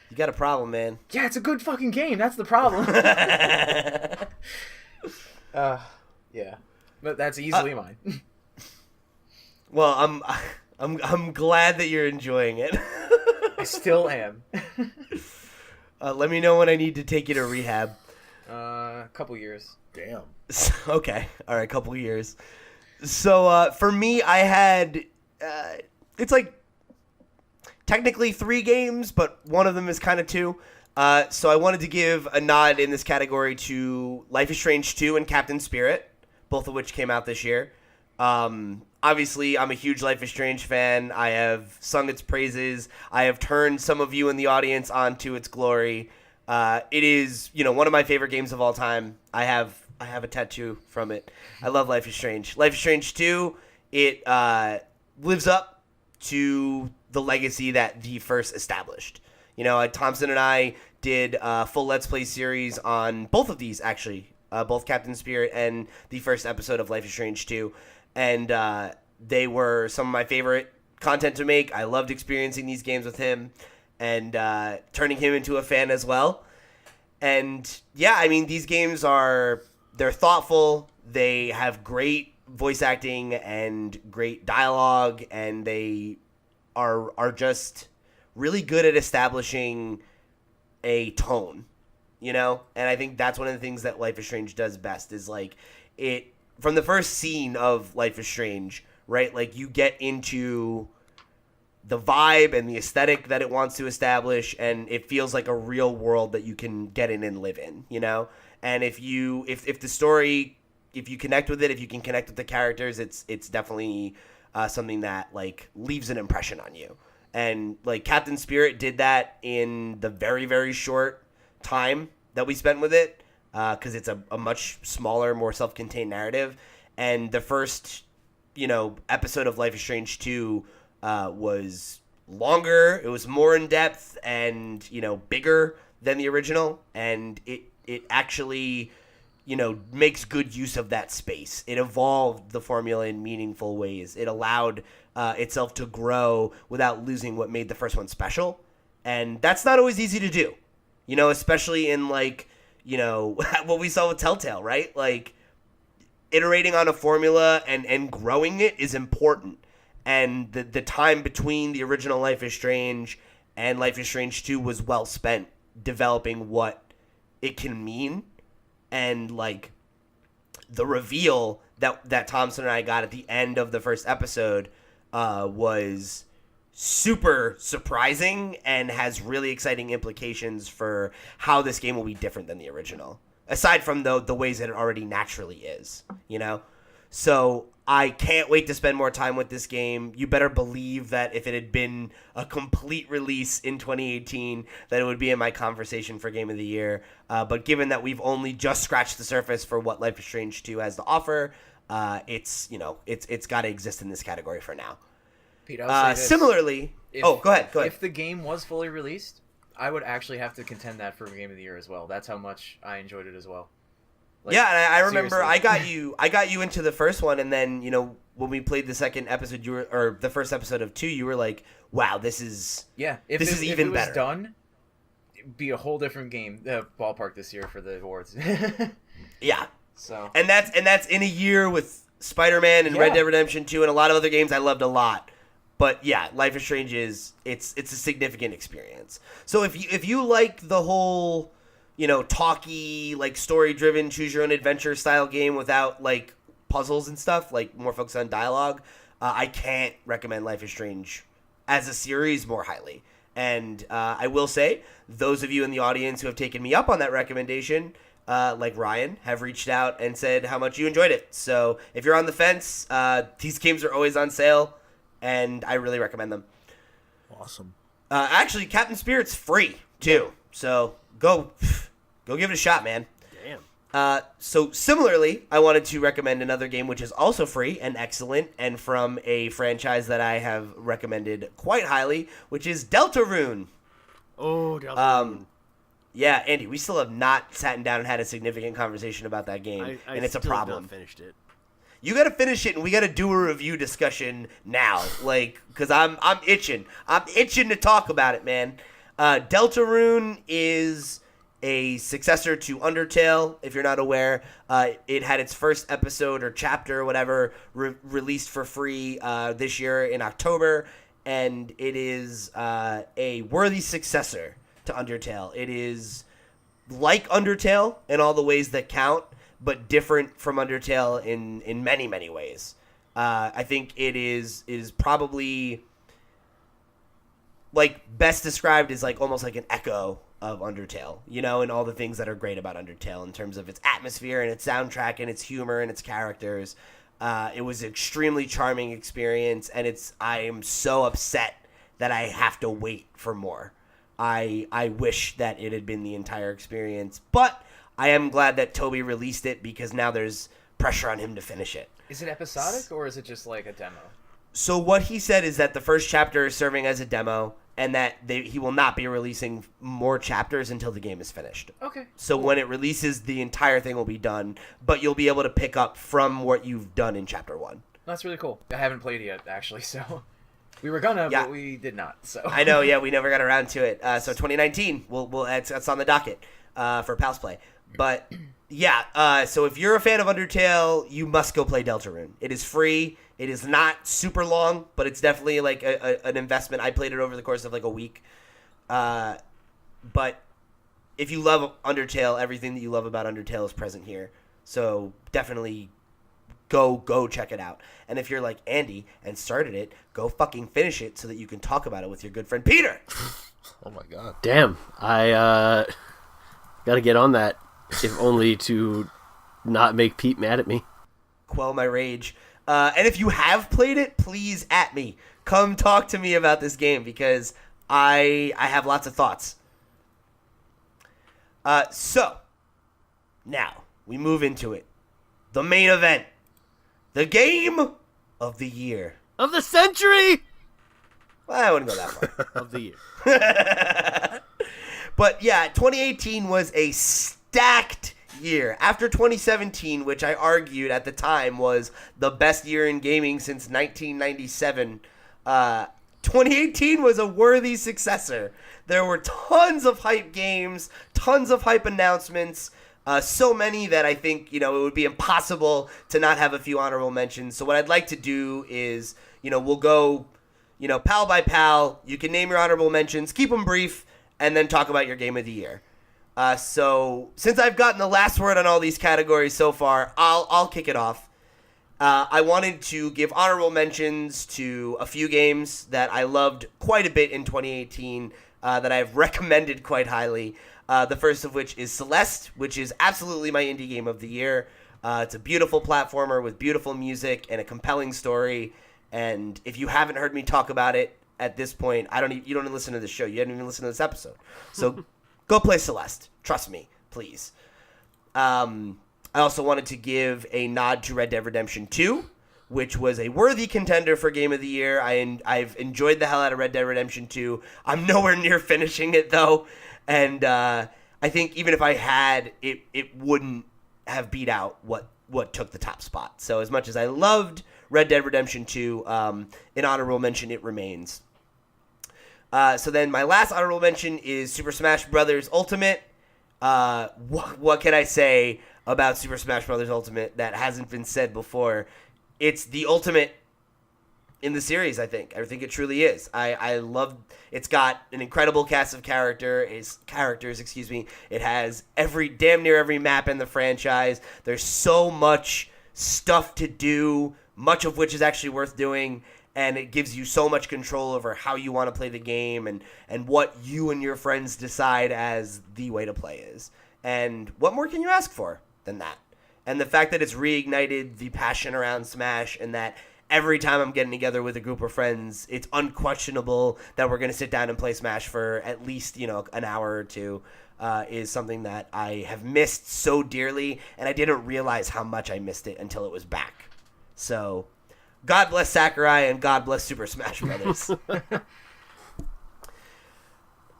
You got a problem, man. Yeah, it's a good fucking game. That's the problem. Yeah, but that's easily mine. Well, I'm glad that you're enjoying it. I still am. Let me know when I need to take you to rehab. A couple years. Damn. Okay, all right, couple years. So for me, I had it's like technically 3 games, but one of them is kind of 2. So I wanted to give a nod in this category to Life is Strange 2 and Captain Spirit, both of which came out this year. Obviously, I'm a huge Life is Strange fan. I have sung its praises. I have turned some of you in the audience onto its glory. It is, one of my favorite games of all time. I have a tattoo from it. I love Life is Strange. Life is Strange 2, it lives up to the legacy that the first established. Thompson and I did a full Let's Play series on both of these, actually. Both Captain Spirit and the first episode of Life is Strange 2. And they were some of my favorite content to make. I loved experiencing these games with him and turning him into a fan as well. And yeah, I mean, these games they're thoughtful. They have great voice acting and great dialogue, and they are just really good at establishing a tone, And I think that's one of the things that Life is Strange does best is like it from the first scene of Life is Strange, right? Like you get into the vibe and the aesthetic that it wants to establish, and it feels like a real world that you can get in and live in, And if the story, if you connect with it, if you can connect with the characters, it's definitely something that like leaves an impression on you. And like Captain Spirit did that in the very, very short time that we spent with it, because it's a much smaller, more self-contained narrative. And the first, episode of Life is Strange 2 was longer. It was more in depth and, bigger than the original. And it actually, makes good use of that space. It evolved the formula in meaningful ways. It allowed itself to grow without losing what made the first one special. And that's not always easy to do, especially in like, what we saw with Telltale, right? Like iterating on a formula and growing it is important. And the time between the original Life is Strange and Life is Strange 2 was well spent developing what it can mean. And like the reveal that Thompson and I got at the end of the first episode was super surprising and has really exciting implications for how this game will be different than the original, aside from the ways that it already naturally is, So I can't wait to spend more time with this game. You better believe that if it had been a complete release in 2018, that it would be in my conversation for Game of the Year. But given that we've only just scratched the surface for what Life is Strange 2 has to offer, it's got to exist in this category for now. Pete, I'll say this. Similarly, go ahead. If the game was fully released, I would actually have to contend that for Game of the Year as well. That's how much I enjoyed it as well. Like, yeah, and I remember seriously. I got you into the first one, and then when we played the second episode, or the first episode of 2, you were like, "Wow, this is even better." If it was done, it'd be a whole different game ballpark this year for the awards. Yeah. So and that's in a year with Spider-Man and Red Dead Redemption 2 and a lot of other games I loved a lot. But yeah, Life is Strange it's a significant experience. So if you like the whole talky, like story-driven, choose-your-own-adventure style game without, like, puzzles and stuff, like, more focused on dialogue, I can't recommend Life is Strange as a series more highly. And I will say, those of you in the audience who have taken me up on that recommendation, like Ryan, have reached out and said how much you enjoyed it. So if you're on the fence, these games are always on sale, and I really recommend them. Awesome. Actually, Captain Spirit's free, too. So go give it a shot, man. Damn. So similarly, I wanted to recommend another game which is also free and excellent, and from a franchise that I have recommended quite highly, which is Deltarune. Oh, Deltarune. Yeah, Andy, we still have not sat down and had a significant conversation about that game, and it's a problem. I still not finished it. You got to finish it, and we got to do a review discussion now, because I'm itching. I'm itching to talk about it, man. Deltarune is a successor to Undertale, if you're not aware. It had its first episode or chapter or whatever released for free this year in October, and it is a worthy successor to Undertale. It is like Undertale in all the ways that count, but different from Undertale in many, many ways. I think it is probably like best described as like almost like an echo of Undertale, and all the things that are great about Undertale in terms of its atmosphere and its soundtrack and its humor and its characters. It was an extremely charming experience, and I am so upset that I have to wait for more. I wish that it had been the entire experience, but I am glad that Toby released it because now there's pressure on him to finish it. Is it episodic or is it just like a demo? So what he said is that the first chapter is serving as a demo, and that he will not be releasing more chapters until the game is finished. Okay. So cool. when it releases, the entire thing will be done, but you'll be able to pick up from what you've done in Chapter 1. That's really cool. I haven't played it yet, actually, so... We were gonna, Yeah. but we did not, so... I know, yeah, we never got around to it. So 2019, that's on the docket for Pals Play. But, yeah, so if you're a fan of Undertale, you must go play Deltarune. It is free. It is not super long, but it's definitely like an investment. I played it over the course of like a week. But if you love Undertale, everything that you love about Undertale is present here. So definitely go check it out. And if you're like Andy and started it, go fucking finish it so that you can talk about it with your good friend Peter. Oh my god. Damn, I gotta get on that, if only to not make Pete mad at me. Quell my rage. And if you have played it, please at me. Come talk to me about this game because I have lots of thoughts. So, now we move into it. The main event. The game of the year. Of the century! Well, I wouldn't go that far. Of the year. But yeah, 2018 was a stacked year. After 2017, which I argued at the time was the best year in gaming since 1997, 2018 was a worthy successor. There were tons of hype games, tons of hype announcements, so many that I think, it would be impossible to not have a few honorable mentions. So what I'd like to do is, we'll go, pal by pal. You can name your honorable mentions, keep them brief, and then talk about your game of the year. So since I've gotten the last word on all these categories so far, I'll kick it off. I wanted to give honorable mentions to a few games that I loved quite a bit in 2018 that I've recommended quite highly. The first of which is Celeste, which is absolutely my indie game of the year. It's a beautiful platformer with beautiful music and a compelling story. And if you haven't heard me talk about it at this point, you don't even listen to the show. You haven't even listened to this episode. So go play Celeste. Trust me, please. I also wanted to give a nod to Red Dead Redemption 2, which was a worthy contender for Game of the Year. I've enjoyed the hell out of Red Dead Redemption 2. I'm nowhere near finishing it, though. And I think even if I had, it wouldn't have beat out what took the top spot. So as much as I loved Red Dead Redemption 2, an honorable mention it remains. So then my last honorable mention is Super Smash Bros. Ultimate. What can I say about Super Smash Bros. Ultimate that hasn't been said before? It's the ultimate in the series, I think. I think it truly is. I love. It's got an incredible cast of characters. It has damn near every map in the franchise. There's so much stuff to do, much of which is actually worth doing. And it gives you so much control over how you want to play the game and what you and your friends decide as the way to play is. And what more can you ask for than that? And the fact that it's reignited the passion around Smash and that every time I'm getting together with a group of friends, it's unquestionable that we're going to sit down and play Smash for at least, an hour or two is something that I have missed so dearly. And I didn't realize how much I missed it until it was back. So God bless Sakurai and God bless Super Smash Brothers.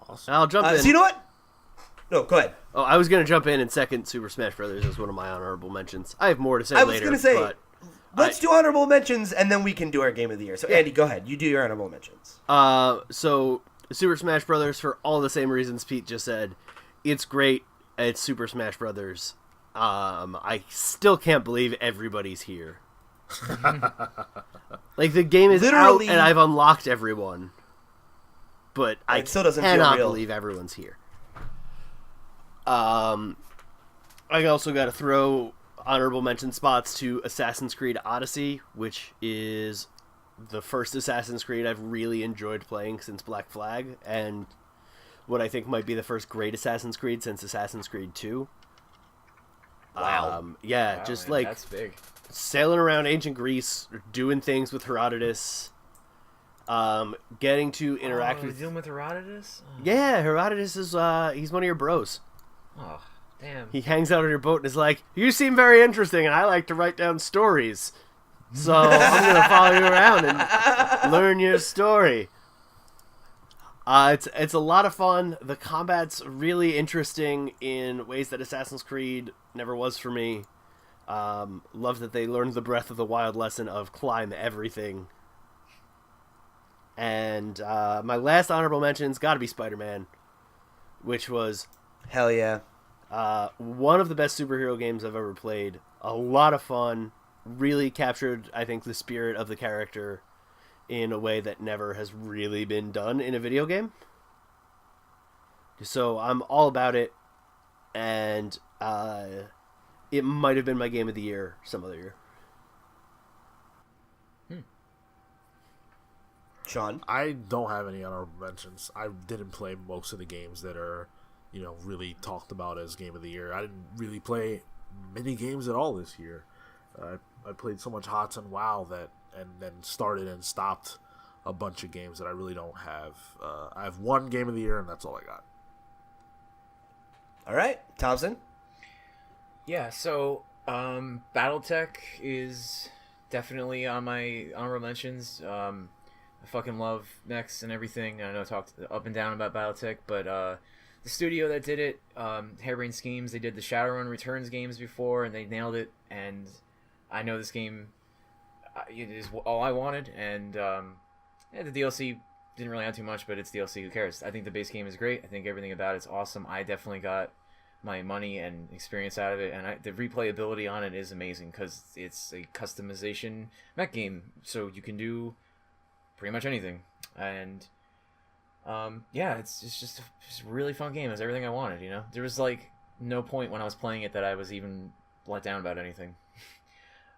Awesome. I'll jump in. So you know what? No, go ahead. Oh, I was going to jump in and second Super Smash Brothers as one of my honorable mentions. I have more to say later. I was going to say, let's do honorable mentions and then we can do our game of the year. So Andy, go ahead. You do your honorable mentions. So Super Smash Brothers, for all the same reasons Pete just said, it's great. It's Super Smash Brothers. I still can't believe everybody's here. Like the game is Literally, out and I've unlocked everyone, but I still doesn't cannot feel real. believe everyone's here. I also got to throw honorable mention spots to Assassin's Creed Odyssey, which is the first Assassin's Creed I've really enjoyed playing since Black Flag, and what I think might be the first great Assassin's Creed since Assassin's Creed 2. Wow. Yeah, Wow, just man, like that's big. sailing around ancient Greece, doing things with Herodotus, getting to interact with. Dealing with Herodotus. Oh. Yeah, Herodotus is he's one of your bros. Oh, damn. He hangs out on your boat and is like, "You seem very interesting, and I like to write down stories, so I'm gonna follow you around and learn your story." It's a lot of fun. The combat's really interesting in ways that Assassin's Creed never was for me. Love that they learned the Breath of the Wild lesson of climb everything. And my last honorable mention's got to be Spider-Man, which was Hell yeah. one of the best superhero games I've ever played. A lot of fun. Really captured, I think, the spirit of the character in a way that never has really been done in a video game. So I'm all about it, and it might have been my game of the year some other year. Sean? I don't have any honorable mentions. I didn't play most of the games that are, really talked about as game of the year. I didn't really play many games at all this year. I played so much HOTS and WoW and then started and stopped a bunch of games that I really don't have. I have one game of the year, and that's all I got. All right. Thompson? Yeah, so BattleTech is definitely on my honorable mentions. I fucking love Next and everything. I know I talked up and down about BattleTech, but the studio that did it, Harebrained Schemes, they did the Shadowrun Returns games before, and they nailed it. And I know this game it is all I wanted, and the DLC didn't really have too much, but it's DLC. Who cares? I think the base game is great. I think everything about it's awesome. I definitely got my money and experience out of it, and the replayability on it is amazing because it's a customization mech game, so you can do pretty much anything. And it's just a really fun game. It's everything I wanted. There was like no point when I was playing it that I was even let down about anything.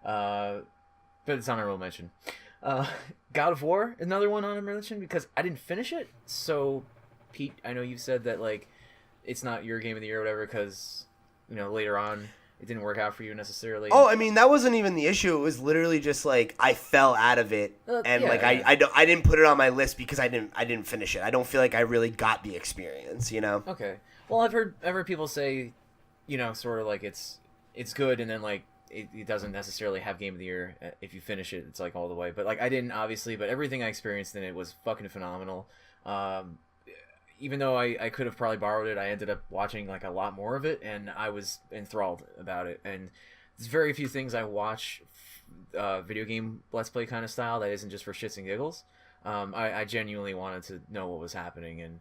But it's honorable mention. God of War, another one honorable mention because I didn't finish it. So, Pete, I know you said that like it's not your game of the year or whatever because later on it didn't work out for you necessarily. Oh, I mean that wasn't even the issue. It was literally just like I fell out of it, and I didn't put it on my list because I didn't finish it. I don't feel like I really got the experience. Okay. Well, I've heard people say, sort of like it's good, and then like. It doesn't necessarily have game of the year. If you finish it, it's like all the way. But like I didn't, obviously, but everything I experienced in it was fucking phenomenal. Even though I could have probably borrowed it, I ended up watching like a lot more of it, and I was enthralled about it. And there's very few things I watch video game Let's Play kind of style that isn't just for shits and giggles. I genuinely wanted to know what was happening,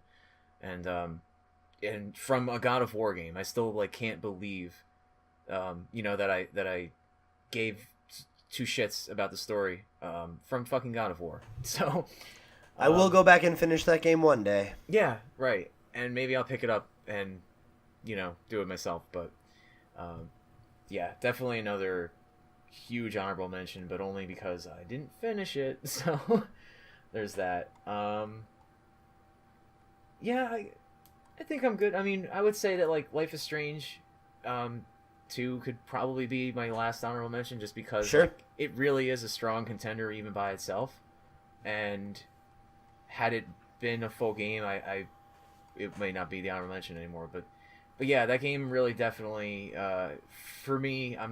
and from a God of War game, I still like can't believe that I gave two shits about the story from fucking God of War. So I will go back and finish that game one day. Yeah, right. And maybe I'll pick it up and do it myself. But definitely another huge honorable mention, but only because I didn't finish it. So there's that. I think I'm good. I mean, I would say that like Life is Strange 2 could probably be my last honorable mention just because sure. Like, it really is a strong contender even by itself. And had it been a full game, it may not be the honorable mention anymore. But yeah, that game really definitely, for me, I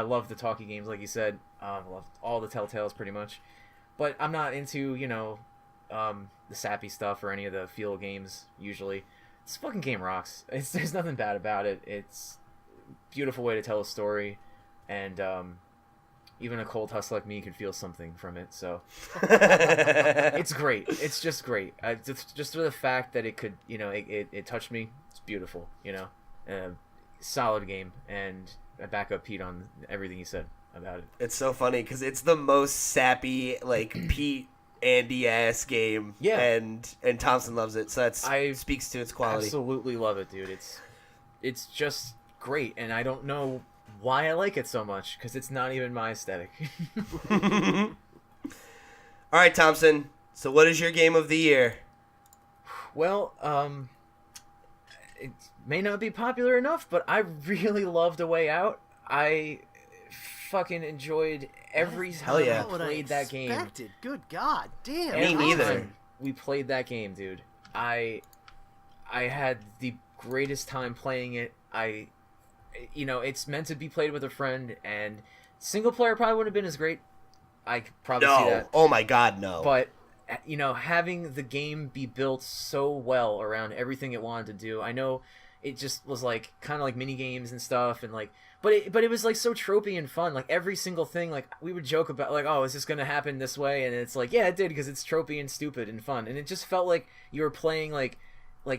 love the talkie games like you said. I love all the Telltales pretty much. But I'm not into, the sappy stuff or any of the feel games usually. This fucking game rocks. There's nothing bad about it. It's beautiful way to tell a story, and even a cold husk like me could feel something from it. So it's great. It's just great. Just for the fact that it could, it touched me. It's beautiful. Solid game, and I back up Pete on everything he said about it. It's so funny because it's the most sappy like Pete Andy ass game. Yeah, and Thompson loves it, so that speaks to its quality. Absolutely love it, dude. It's just great, and I don't know why I like it so much because it's not even my aesthetic. All right, Thompson. So, what is your game of the year? Well, it may not be popular enough, but I really loved A Way Out. I fucking enjoyed every Hell time yeah. I played that game. Expected. Good God damn. Me Every neither. time we played that game, dude. I had the greatest time playing it. It's meant to be played with a friend, and single player probably wouldn't have been as great. I could probably see No. that. Oh my God, no. But having the game be built so well around everything it wanted to do, I know it just was like kind of like mini games and stuff, and like, but it was like so tropey and fun. Like every single thing, like we would joke about, like, oh, is this gonna happen this way? And it's like, yeah, it did, because it's tropey and stupid and fun, and it just felt like you were playing like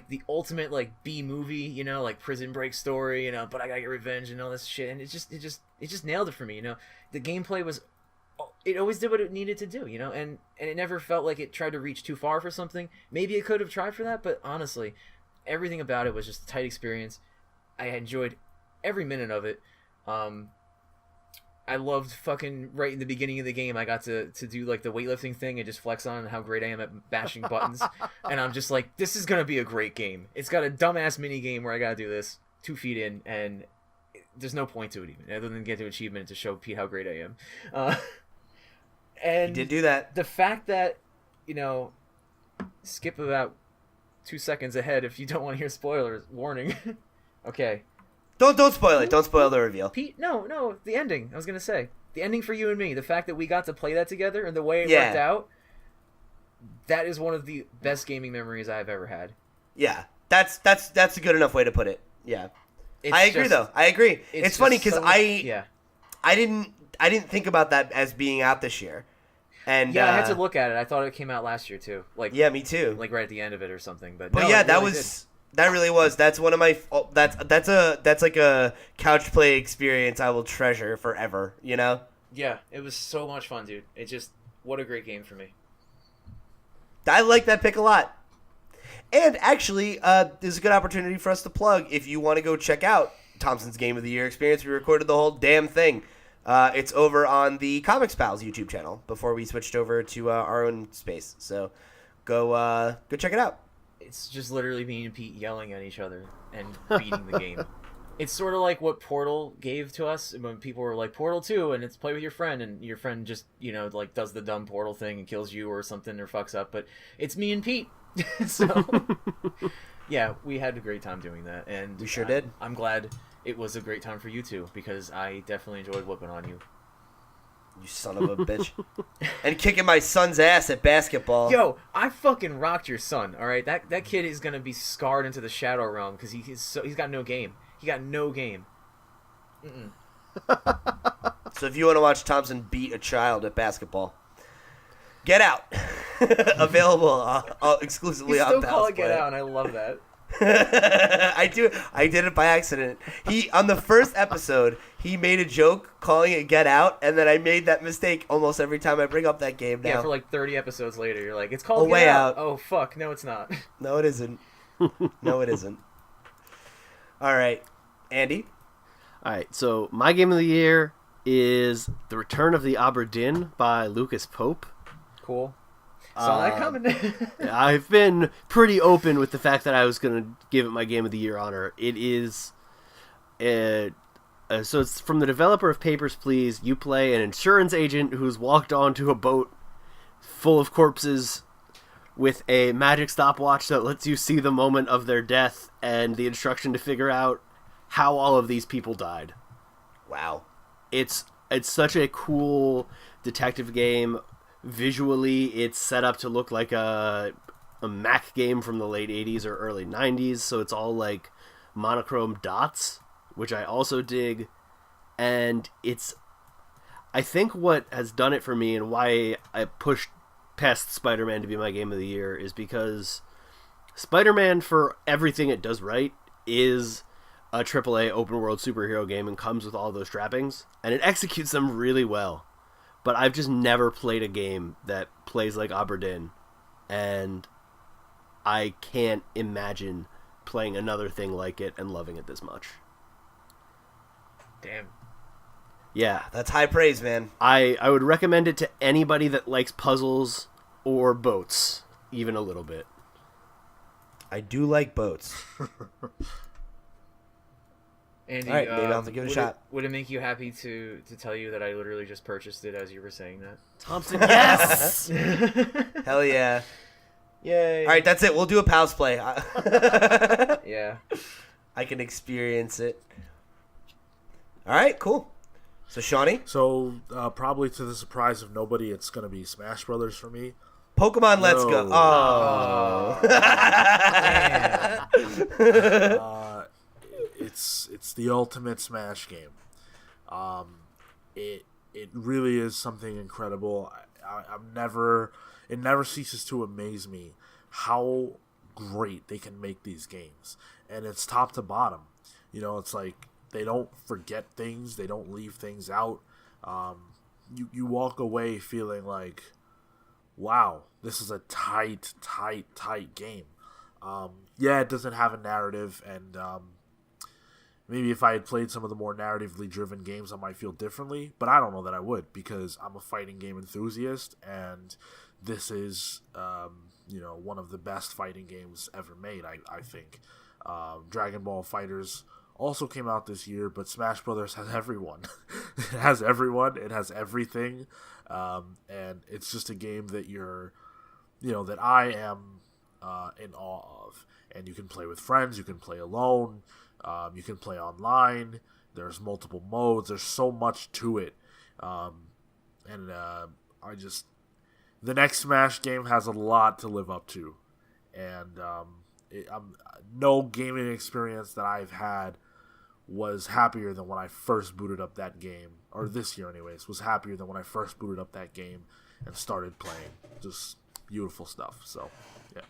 the ultimate like B movie, like Prison Break story, but I gotta get revenge and all this shit, and it just nailed it for me. The gameplay was. It always did what it needed to do, and it never felt like it tried to reach too far for something. Maybe it could have tried for that, but honestly, everything about it was just a tight experience. I enjoyed every minute of it. I loved fucking right in the beginning of the game, I got to do like the weightlifting thing and just flex on how great I am at bashing buttons. And I'm just like, this is going to be a great game. It's got a dumbass mini game where I got to do this 2 feet in, and there's no point to it even, other than get to achievement to show Pete how great I am. And You did do that. The fact that, skip about 2 seconds ahead if you don't want to hear spoilers. Warning. Okay. Don't spoil it. Don't spoil the reveal. Pete, no, the ending. I was going to say. The ending for you and me. The fact that we got to play that together and the way it worked out. That is one of the best gaming memories I've ever had. Yeah. That's a good enough way to put it. Yeah. I agree, though. I agree. It's funny because I didn't think about that as being out this year. And I had to look at it. I thought it came out last year too. Like, yeah, me too. Like right at the end of it or something. But no, yeah, that really was. That's one of my. That's like a couch play experience I will treasure forever. Yeah, it was so much fun, dude. What a great game for me. I like that pick a lot. And actually, this is a good opportunity for us to plug. If you want to go check out Thompson's Game of the Year experience, we recorded the whole damn thing. It's over on the Comics Pals YouTube channel before we switched over to our own space. So go check it out. It's just literally me and Pete yelling at each other and beating the game. It's sort of like what Portal gave to us when people were like, Portal 2, and it's play with your friend, and your friend just, like does the dumb Portal thing and kills you or something or fucks up. But it's me and Pete. So, yeah, we had a great time doing that. And we sure did. I'm glad it was a great time for you too, because I definitely enjoyed whooping on you. You son of a bitch. And kicking my son's ass at basketball. Yo, I fucking rocked your son, alright? That kid is going to be scarred into the Shadow Realm because he's got no game. He got no game. Mm-mm. So if you want to watch Thompson beat a child at basketball, Get Out. Available exclusively on Pals You still call it Play. Get Out, and I love that. I did it by accident. On the first episode, he made a joke calling it Get Out, and then I made that mistake almost every time I bring up that game now. Yeah, for like 30 episodes later, you're like, it's called Get Way Out. Out. Oh, fuck. No, it's not. No, it isn't. No, it isn't. All right. Andy? All right, so my game of the year is The Return of the Obra Dinn by Lucas Pope. Cool. Saw that coming. I've been pretty open with the fact that I was going to give it my Game of the Year honor. It is... so it's from the developer of Papers, Please. You play an insurance agent who's walked onto a boat full of corpses with a magic stopwatch that lets you see the moment of their death and the instruction to figure out how all of these people died. Wow. It's such a cool detective game. Visually, it's set up to look like a Mac game from the late 80s or early 90s, so it's all like monochrome dots, which I also dig. And I think what has done it for me and why I pushed past Spider-Man to be my game of the year is because Spider-Man, for everything it does right, is a AAA open world superhero game and comes with all those trappings, and it executes them really well. But I've just never played a game that plays like Obra Dinn, and I can't imagine playing another thing like it and loving it this much. Damn. Yeah. That's high praise, man. I would recommend it to anybody that likes puzzles or boats, even a little bit. I do like boats. Andy, All right, maybe I'll have to give it a shot. Would it make you happy to tell you that I literally just purchased it as you were saying that? Thompson, yes. Hell yeah! Yay! All right, that's it. We'll do a pals play. Yeah. I can experience it. All right, cool. So, Shawnee, So probably to the surprise of nobody, it's gonna be Smash Brothers for me. Pokemon Let's Go. No. Oh. It's the ultimate Smash game. It really is something incredible. It never ceases to amaze me how great they can make these games, and it's top to bottom. You know, it's like they don't forget things, they don't leave things out. You walk away feeling like, wow, this is a tight game. Yeah, it doesn't have a narrative, and maybe if I had played some of the more narratively driven games, I might feel differently, but I don't know that I would, because I'm a fighting game enthusiast, and this is, one of the best fighting games ever made, I think. Dragon Ball FighterZ also came out this year, but Smash Brothers has everyone. It has everyone, it has everything, and it's just a game that that I am in awe of. And you can play with friends, you can play alone, you can play online. There's multiple modes. There's so much to it, the next Smash game has a lot to live up to, and no gaming experience that I've had was happier than when I first booted up that game, or this year anyways, was happier than when I first booted up that game and started playing. Just beautiful stuff. So, yeah.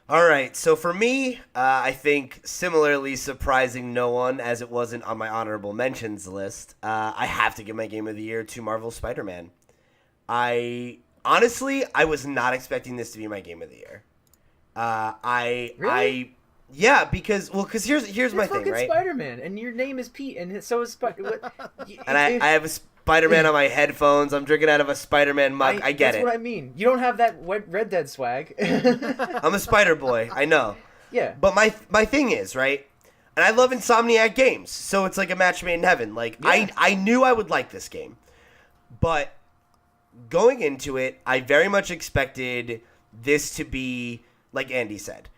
All right, so for me, I think similarly surprising no one, as it wasn't on my honorable mentions list, I have to give my game of the year to Marvel's Spider-Man. I was not expecting this to be my game of the year. Really? Yeah, because here's my thing, right? Spider-Man, and your name is Pete, and so is Spider. And I have a Spider-Man on my headphones. I'm drinking out of a Spider-Man mug. I get it. That's what I mean. You don't have that Red Dead swag. I'm a Spider Boy. I know. Yeah. But my thing is, right? And I love Insomniac games, so it's like a match made in heaven. Like, yeah. I knew I would like this game. But going into it, I very much expected this to be, like Andy said,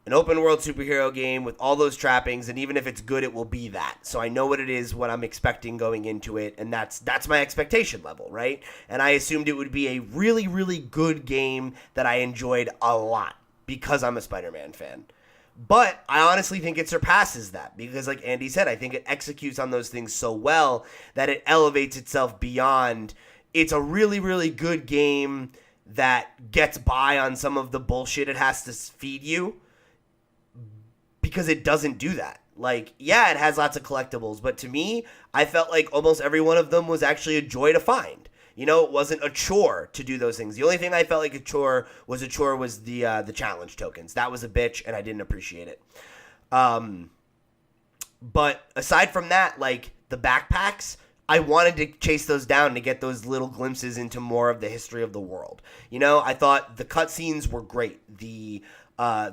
an open world superhero game with all those trappings, and even if it's good, it will be that. So I know what it is, what I'm expecting going into it, and that's my expectation level, right? And I assumed it would be a really, really good game that I enjoyed a lot because I'm a Spider-Man fan. But I honestly think it surpasses that because, like Andy said, I think it executes on those things so well that it elevates itself beyond. It's a really, really good game that gets by on some of the bullshit it has to feed you, because it doesn't do that. Like, yeah, it has lots of collectibles, but to me, I felt like almost every one of them was actually a joy to find. You know, it wasn't a chore to do those things. The only thing I felt like a chore was the challenge tokens. That was a bitch, and I didn't appreciate it. But aside from that, like, the backpacks, I wanted to chase those down to get those little glimpses into more of the history of the world. You know, I thought the cutscenes were great. The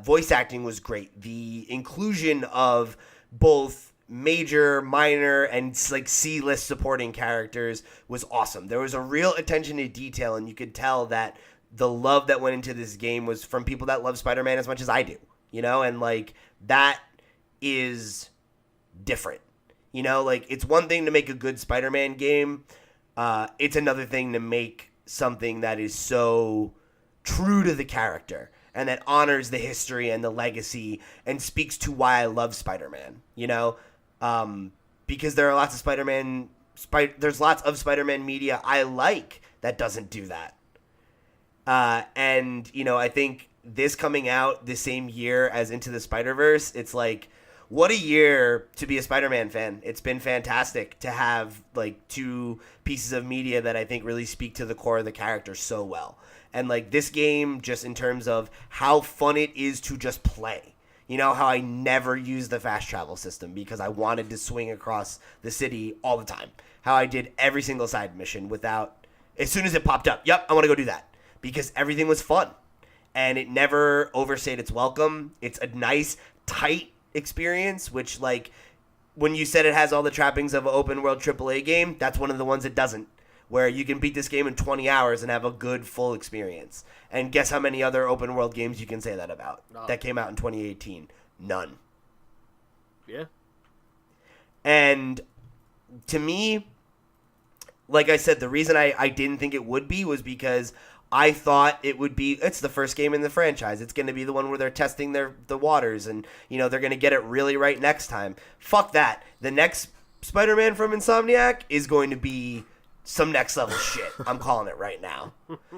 voice acting was great. The inclusion of both major, minor, and like C-list supporting characters was awesome. There was a real attention to detail, and you could tell that the love that went into this game was from people that love Spider-Man as much as I do. You know, and like that is different. You know, like it's one thing to make a good Spider-Man game. It's another thing to make something that is so true to the character and that honors the history and the legacy and speaks to why I love Spider-Man, you know? Because there are lots of there's lots of Spider-Man media I like that doesn't do that. And, you know, I think this coming out the same year as Into the Spider-Verse, it's like, what a year to be a Spider-Man fan. It's been fantastic to have like two pieces of media that I think really speak to the core of the character so well. And like this game, just in terms of how fun it is to just play. You know, how I never used the fast travel system because I wanted to swing across the city all the time. How I did every single side mission without, as soon as it popped up, yep, I want to go do that. Because everything was fun. and it never overstayed its welcome. It's a nice, tight experience, which, like, when you said it has all the trappings of an open world AAA game, that's one of the ones it doesn't, where you can beat this game in 20 hours and have a good, full experience. And guess how many other open world games you can say that about that came out in 2018? None. Yeah. And to me, like I said, the reason I didn't think it would be was because I thought it would be, it's the first game in the franchise. It's going to be the one where they're testing the waters and, you know, they're going to get it really right next time. Fuck that. The next Spider-Man from Insomniac is going to be some next level shit. I'm calling it right now.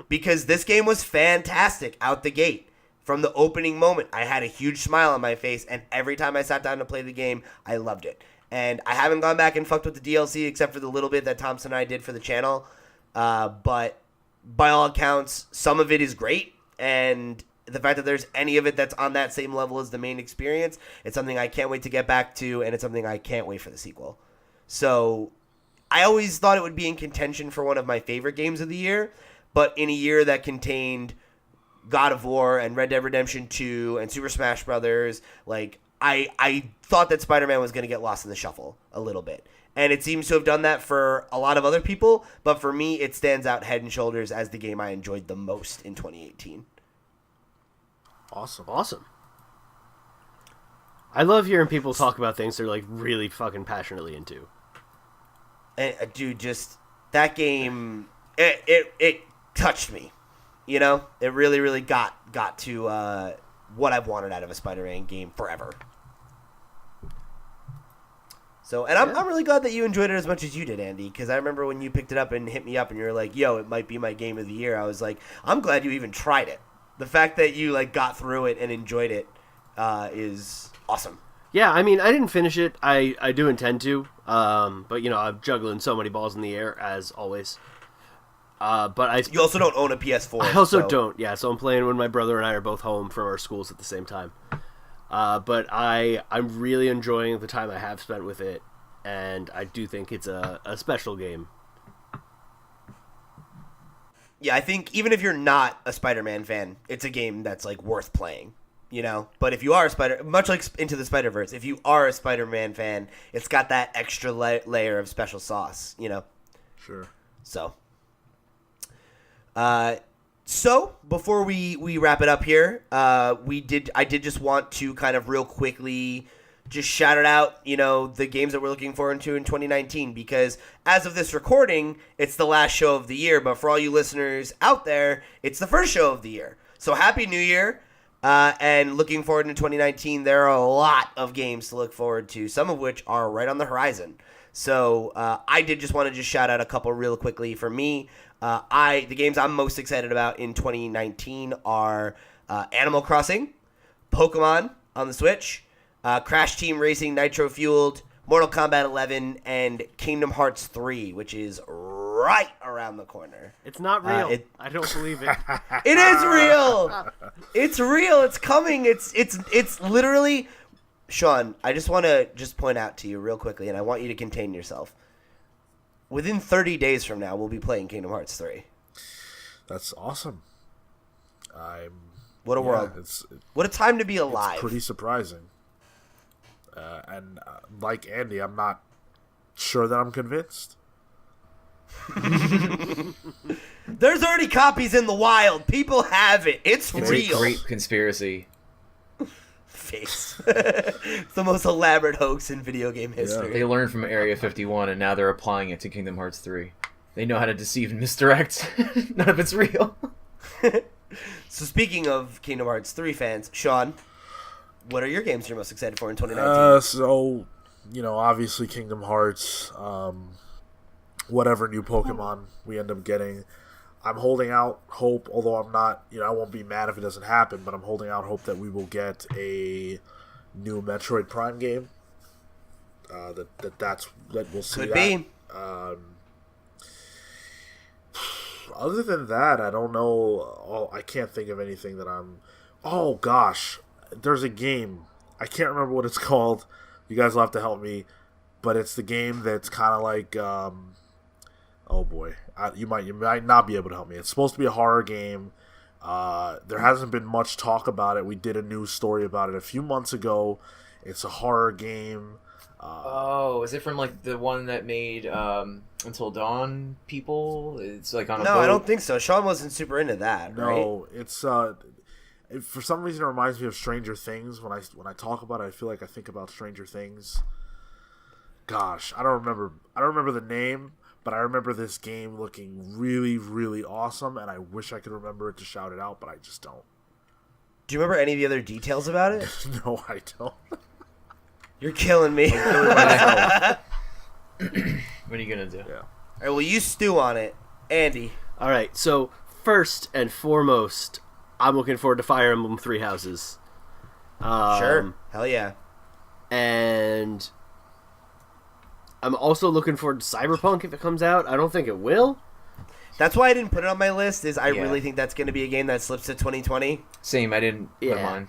Because this game was fantastic out the gate. From the opening moment, I had a huge smile on my face, and every time I sat down to play the game, I loved it. And I haven't gone back and fucked with the DLC except for the little bit that Thompson and I did for the channel. But by all accounts, some of it is great, and the fact that there's any of it that's on that same level as the main experience, it's something I can't wait to get back to, and it's something I can't wait for the sequel. So I always thought it would be in contention for one of my favorite games of the year, but in a year that contained God of War and Red Dead Redemption 2 and Super Smash Brothers, like, I thought that Spider-Man was going to get lost in the shuffle a little bit. And it seems to have done that for a lot of other people, but for me, it stands out head and shoulders as the game I enjoyed the most in 2018. Awesome. I love hearing people talk about things they're, like, really fucking passionately into. And, dude, just that game, it touched me. You know, it really, really got to what I've wanted out of a Spider-Man game forever. So, and I'm really glad that you enjoyed it as much as you did, Andy, because I remember when you picked it up and hit me up and you were like, yo, it might be my game of the year. I was like, I'm glad you even tried it. The fact that you, like, got through it and enjoyed it is awesome. Yeah, I mean, I didn't finish it. I do intend to. But, you know, I'm juggling so many balls in the air, as always. But you also don't own a PS4. I also don't, yeah. So I'm playing when my brother and I are both home from our schools at the same time. But I'm really enjoying the time I have spent with it, and I do think it's a special game. Yeah, I think even if you're not a Spider-Man fan, it's a game that's, like, worth playing, you know? But if you are much like Into the Spider-Verse, if you are a Spider-Man fan, it's got that extra layer of special sauce, you know? Sure. So before we wrap it up here, I did just want to kind of real quickly just shout it out, you know, the games that we're looking forward to in 2019, because as of this recording, it's the last show of the year, but for all you listeners out there, it's the first show of the year. So Happy New Year, and looking forward to 2019. There are a lot of games to look forward to, some of which are right on the horizon. So I did just want to just shout out a couple real quickly for me. The games I'm most excited about in 2019 are Animal Crossing, Pokemon on the Switch, Crash Team Racing Nitro Fueled, Mortal Kombat 11, and Kingdom Hearts 3, which is right around the corner. It's not real. I don't believe it. It is real. It's real. It's coming. It's literally. Sean, I just want to point out to you real quickly, and I want you to contain yourself. Within 30 days from now, we'll be playing Kingdom Hearts 3. That's awesome. What a world. What a time to be alive. It's pretty surprising. And like Andy, I'm not sure that I'm convinced. There's already copies in the wild. People have it. It's real. It's a great conspiracy. Face. It's the most elaborate hoax in video game history. They learned from Area 51, and now they're applying it to Kingdom Hearts 3. They know how to deceive and misdirect. None of it's real. So speaking of Kingdom Hearts 3 fans, Sean, what are your games you're most excited for in 2019? So, you know, obviously Kingdom Hearts, whatever new Pokemon we end up getting. I'm holding out hope, although I'm not, you know, I won't be mad if it doesn't happen, but I'm holding out hope that we will get a new Metroid Prime game. That we'll see. Could be. Other than that, I don't know. I can't think of anything that I'm. Oh gosh, there's a game. I can't remember what it's called. You guys will have to help me. But it's the game that's kind of like. Oh boy, you might not be able to help me. It's supposed to be a horror game There hasn't been much talk about it. We did a news story about it a few months ago. It's a horror game. Oh, is it from like the one that made Until Dawn people? It's like on a No, boat. I don't think so. Sean wasn't super into that, right? No, it's for some reason it reminds me of Stranger Things. When I talk about it, I feel like I think about Stranger Things. Gosh, I don't remember the name, but I remember this game looking really, really awesome, and I wish I could remember it to shout it out, but I just don't. Do you remember any of the other details about it? No, I don't. You're killing me. What are you gonna do? Yeah. All right, well, you stew on it. Andy. All right, so first and foremost, I'm looking forward to Fire Emblem Three Houses. Sure. Hell yeah. And I'm also looking forward to Cyberpunk if it comes out. I don't think it will. That's why I didn't put it on my list, is I Yeah. really think that's going to be a game that slips to 2020. Same. I didn't put Yeah. mine.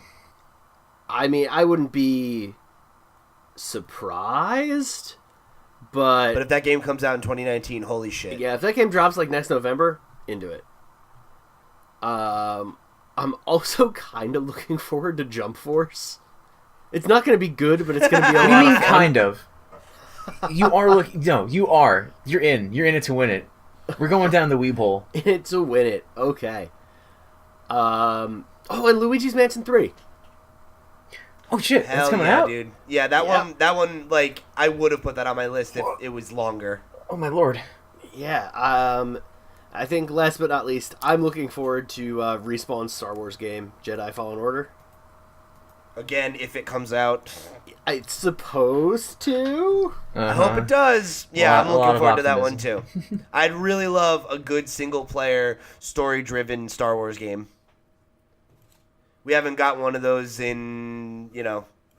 I mean, I wouldn't be surprised, but But if that game comes out in 2019, holy shit. yeah, if that game drops like next November, into it. I'm also kind of looking forward to Jump Force. It's not going to be good, but it's going to be a What do lot you mean, of fun. kind of? You are looking. No, you are. You're in. You're in it to win it. We're going down the weeb hole. In it to win it. Okay. Oh, and Luigi's Mansion 3. Oh shit! Hell That's coming yeah, out. dude. Yeah, that one, like, I would have put that on my list if it was longer. Oh my lord. Yeah. I think last but not least, I'm looking forward to Respawn's Star Wars game, Jedi Fallen Order. Again, if it comes out. It's supposed to. I hope it does. Yeah, Lot- I'm a lot looking of forward to that one optimism. too. I'd really love a good single-player, story-driven Star Wars game. We haven't got one of those in,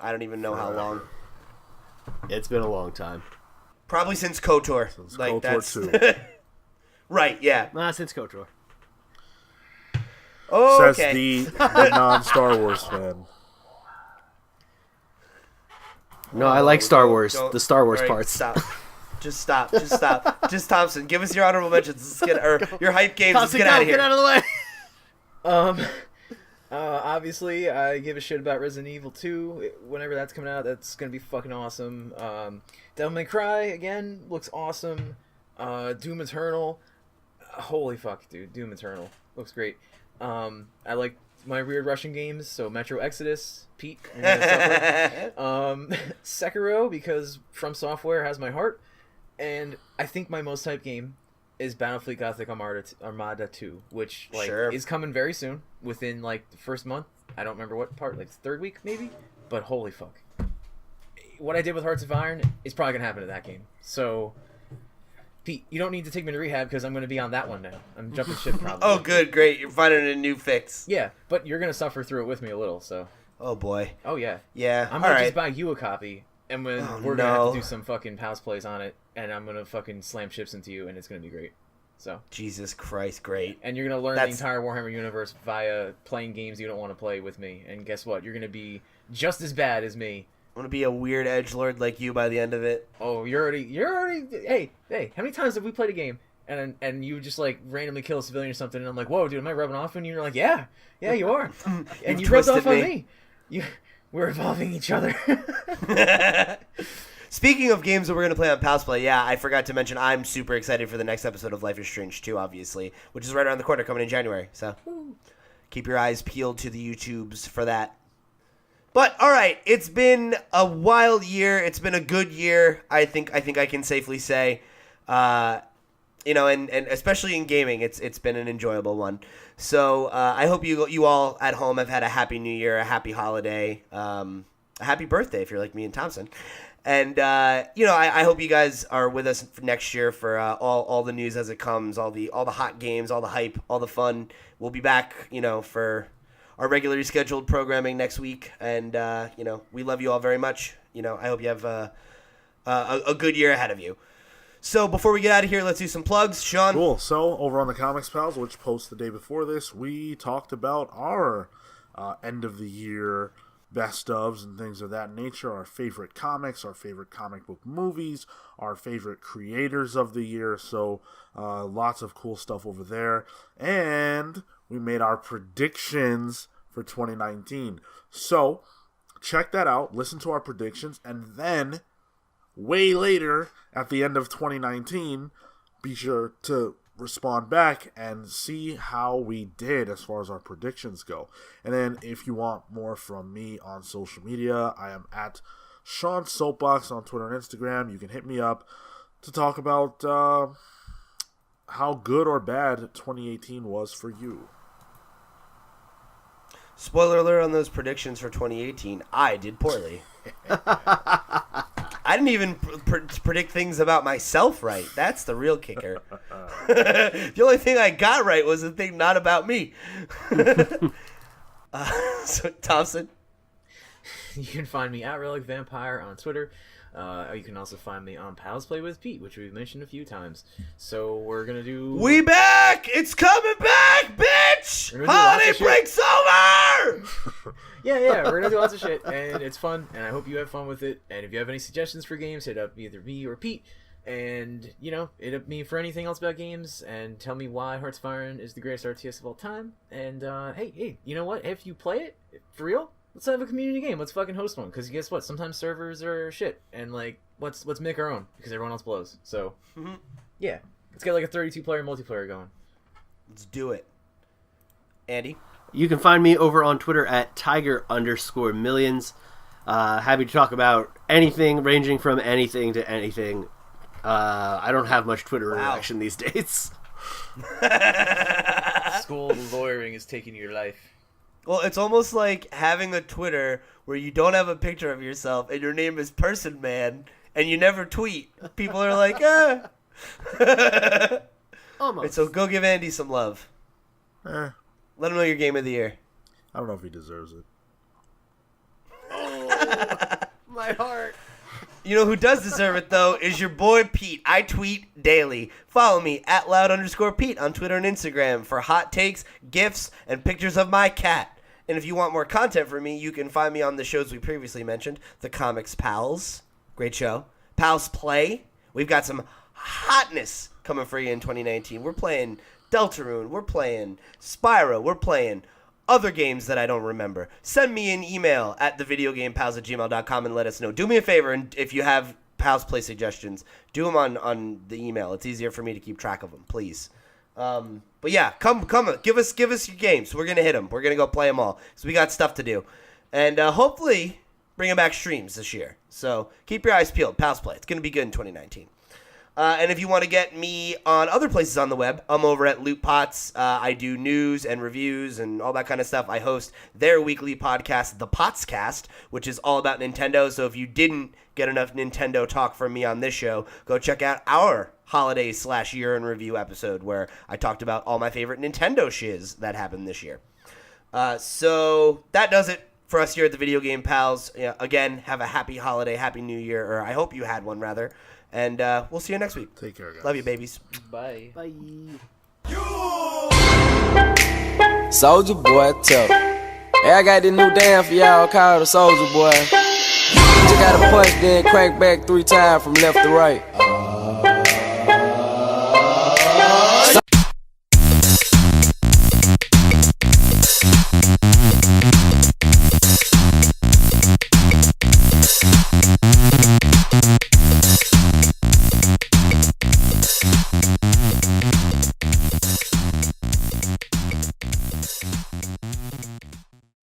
I don't even know how long. It's been a long time. Probably since KOTOR. Since Like KOTOR that's right. Yeah. Since KOTOR. Oh, Says okay. the non-Star Wars fan. No, I like Star Don't- Wars. don't- The Star Wars all right, parts. Stop. Just stop. Just stop. Just Thompson. Give us your honorable mentions. Let's get or your hype games. Let's get out of here. Get out of the way. Obviously, I give a shit about Resident Evil 2. Whenever that's coming out, that's gonna be fucking awesome. Devil May Cry again looks awesome. Doom Eternal, holy fuck, dude! Doom Eternal looks great. I like my weird Russian games, so Metro Exodus, Pete, you're gonna suffer. Sekiro, because From Software has my heart, and I think my most hyped game is Battlefield Gothic Armada 2, which Sure. is coming very soon, within the first month. I don't remember what part, the third week maybe, but holy fuck. What I did with Hearts of Iron is probably gonna happen to that game. So, Pete, you don't need to take me to rehab because I'm gonna be on that one now. I'm jumping ship probably. Oh, good, great. You're finding a new fix. Yeah, but you're gonna suffer through it with me a little, so. Oh boy. Oh yeah. Yeah. I'm All gonna right. just buy you a copy, and when Oh, we're gonna have no. to do some fucking house plays on it, and I'm gonna fucking slam ships into you, and it's gonna be great. So. Jesus Christ, great. And you're gonna learn That's- the entire Warhammer universe via playing games you don't want to play with me. And guess what? You're gonna be just as bad as me. I'm gonna be a weird edgelord like you by the end of it. Oh, you're already. Hey, how many times have we played a game and you just randomly kill a civilian or something, and I'm like, whoa, dude, am I rubbing off on you? And you're like, yeah, you are. And you rubbed twisted off on me. me. We're evolving each other. Speaking of games that we're going to play on Pals Play, yeah, I forgot to mention I'm super excited for the next episode of Life is Strange 2, obviously, which is right around the corner coming in January. So keep your eyes peeled to the YouTubes for that. But, all right, it's been a wild year. It's been a good year, I think I can safely say. And especially in gaming, it's been an enjoyable one. So I hope you all at home have had a happy new year, a happy holiday, a happy birthday if you're like me and Thompson. And, I hope you guys are with us for next year for all the news as it comes, all the hot games, all the hype, all the fun. We'll be back, for our regularly scheduled programming next week. And, we love you all very much. I hope you have a good year ahead of you. So before we get out of here, let's do some plugs. Sean? Cool. So, over on the Comics Pals, which posted the day before this, we talked about our end of the year best ofs and things of that nature, our favorite comics, our favorite comic book movies, our favorite creators of the year. So, lots of cool stuff over there. And we made our predictions for 2019. So, check that out, listen to our predictions, and then, way later, at the end of 2019, be sure to respond back and see how we did as far as our predictions go. And then, if you want more from me on social media, I am at Sean Soapbox on Twitter and Instagram. You can hit me up to talk about how good or bad 2018 was for you. Spoiler alert on those predictions for 2018. I did poorly. I didn't even predict things about myself right. That's the real kicker. The only thing I got right was the thing not about me. So, Thompson? You can find me at Relic Vampire on Twitter. You can also find me on Pals Play with Pete, which we've mentioned a few times. So we're gonna do. We back! It's coming back, bitch! Holiday break's over! Yeah, we're gonna do lots of shit, and it's fun, and I hope you have fun with it. And if you have any suggestions for games, hit up either me or Pete, and hit up me for anything else about games, and tell me why Hearts of Iron is the greatest RTS of all time. And hey, you know what? If you play it for real, let's have a community game. Let's fucking host one. Because guess what? Sometimes servers are shit. And, let's make our own. Because everyone else blows. So, yeah. Let's get, a 32-player multiplayer going. Let's do it. Andy? You can find me over on Twitter at Tiger_millions. Happy to talk about anything, ranging from anything to anything. I don't have much Twitter interaction these days. School lawyering is taking your life. Well, it's almost like having a Twitter where you don't have a picture of yourself and your name is Person Man and you never tweet. People are like, Almost. Right, so go give Andy some love. Let him know your game of the year. I don't know if he deserves it. My heart. You know who does deserve it, though, is your boy Pete. I tweet daily. Follow me at loud_Pete on Twitter and Instagram for hot takes, gifs, and pictures of my cat. And if you want more content from me, you can find me on the shows we previously mentioned. The Comics Pals. Great show. Pals Play. We've got some hotness coming for you in 2019. We're playing Deltarune. We're playing Spyro. We're playing other games that I don't remember. Send me an email at thevideogamepals@gmail.com and let us know. Do me a favor, and if you have Pals Play suggestions, do them on the email. It's easier for me to keep track of them, please. But yeah, come, give us your games. We're gonna hit them. We're gonna go play them all because we got stuff to do, and hopefully bringing back streams this year. So keep your eyes peeled. Pals Play. It's gonna be good in 2019. And if you want to get me on other places on the web, I'm over at Loot Pots. I do news and reviews and all that kind of stuff. I host their weekly podcast, The Potscast, which is all about Nintendo. So if you didn't get enough Nintendo talk from me on this show, go check out our holiday/year in review episode where I talked about all my favorite Nintendo shiz that happened this year. So that does it for us here at the Video Game Pals. Again, have a happy holiday, happy new year, or I hope you had one rather. And we'll see you next week. Take care, guys. Love you, babies. Bye. Bye. Soulja Boy tough. Hey, I got this new dance for y'all called the Soulja Boy. You just gotta punch, then crank back 3 times from left to right.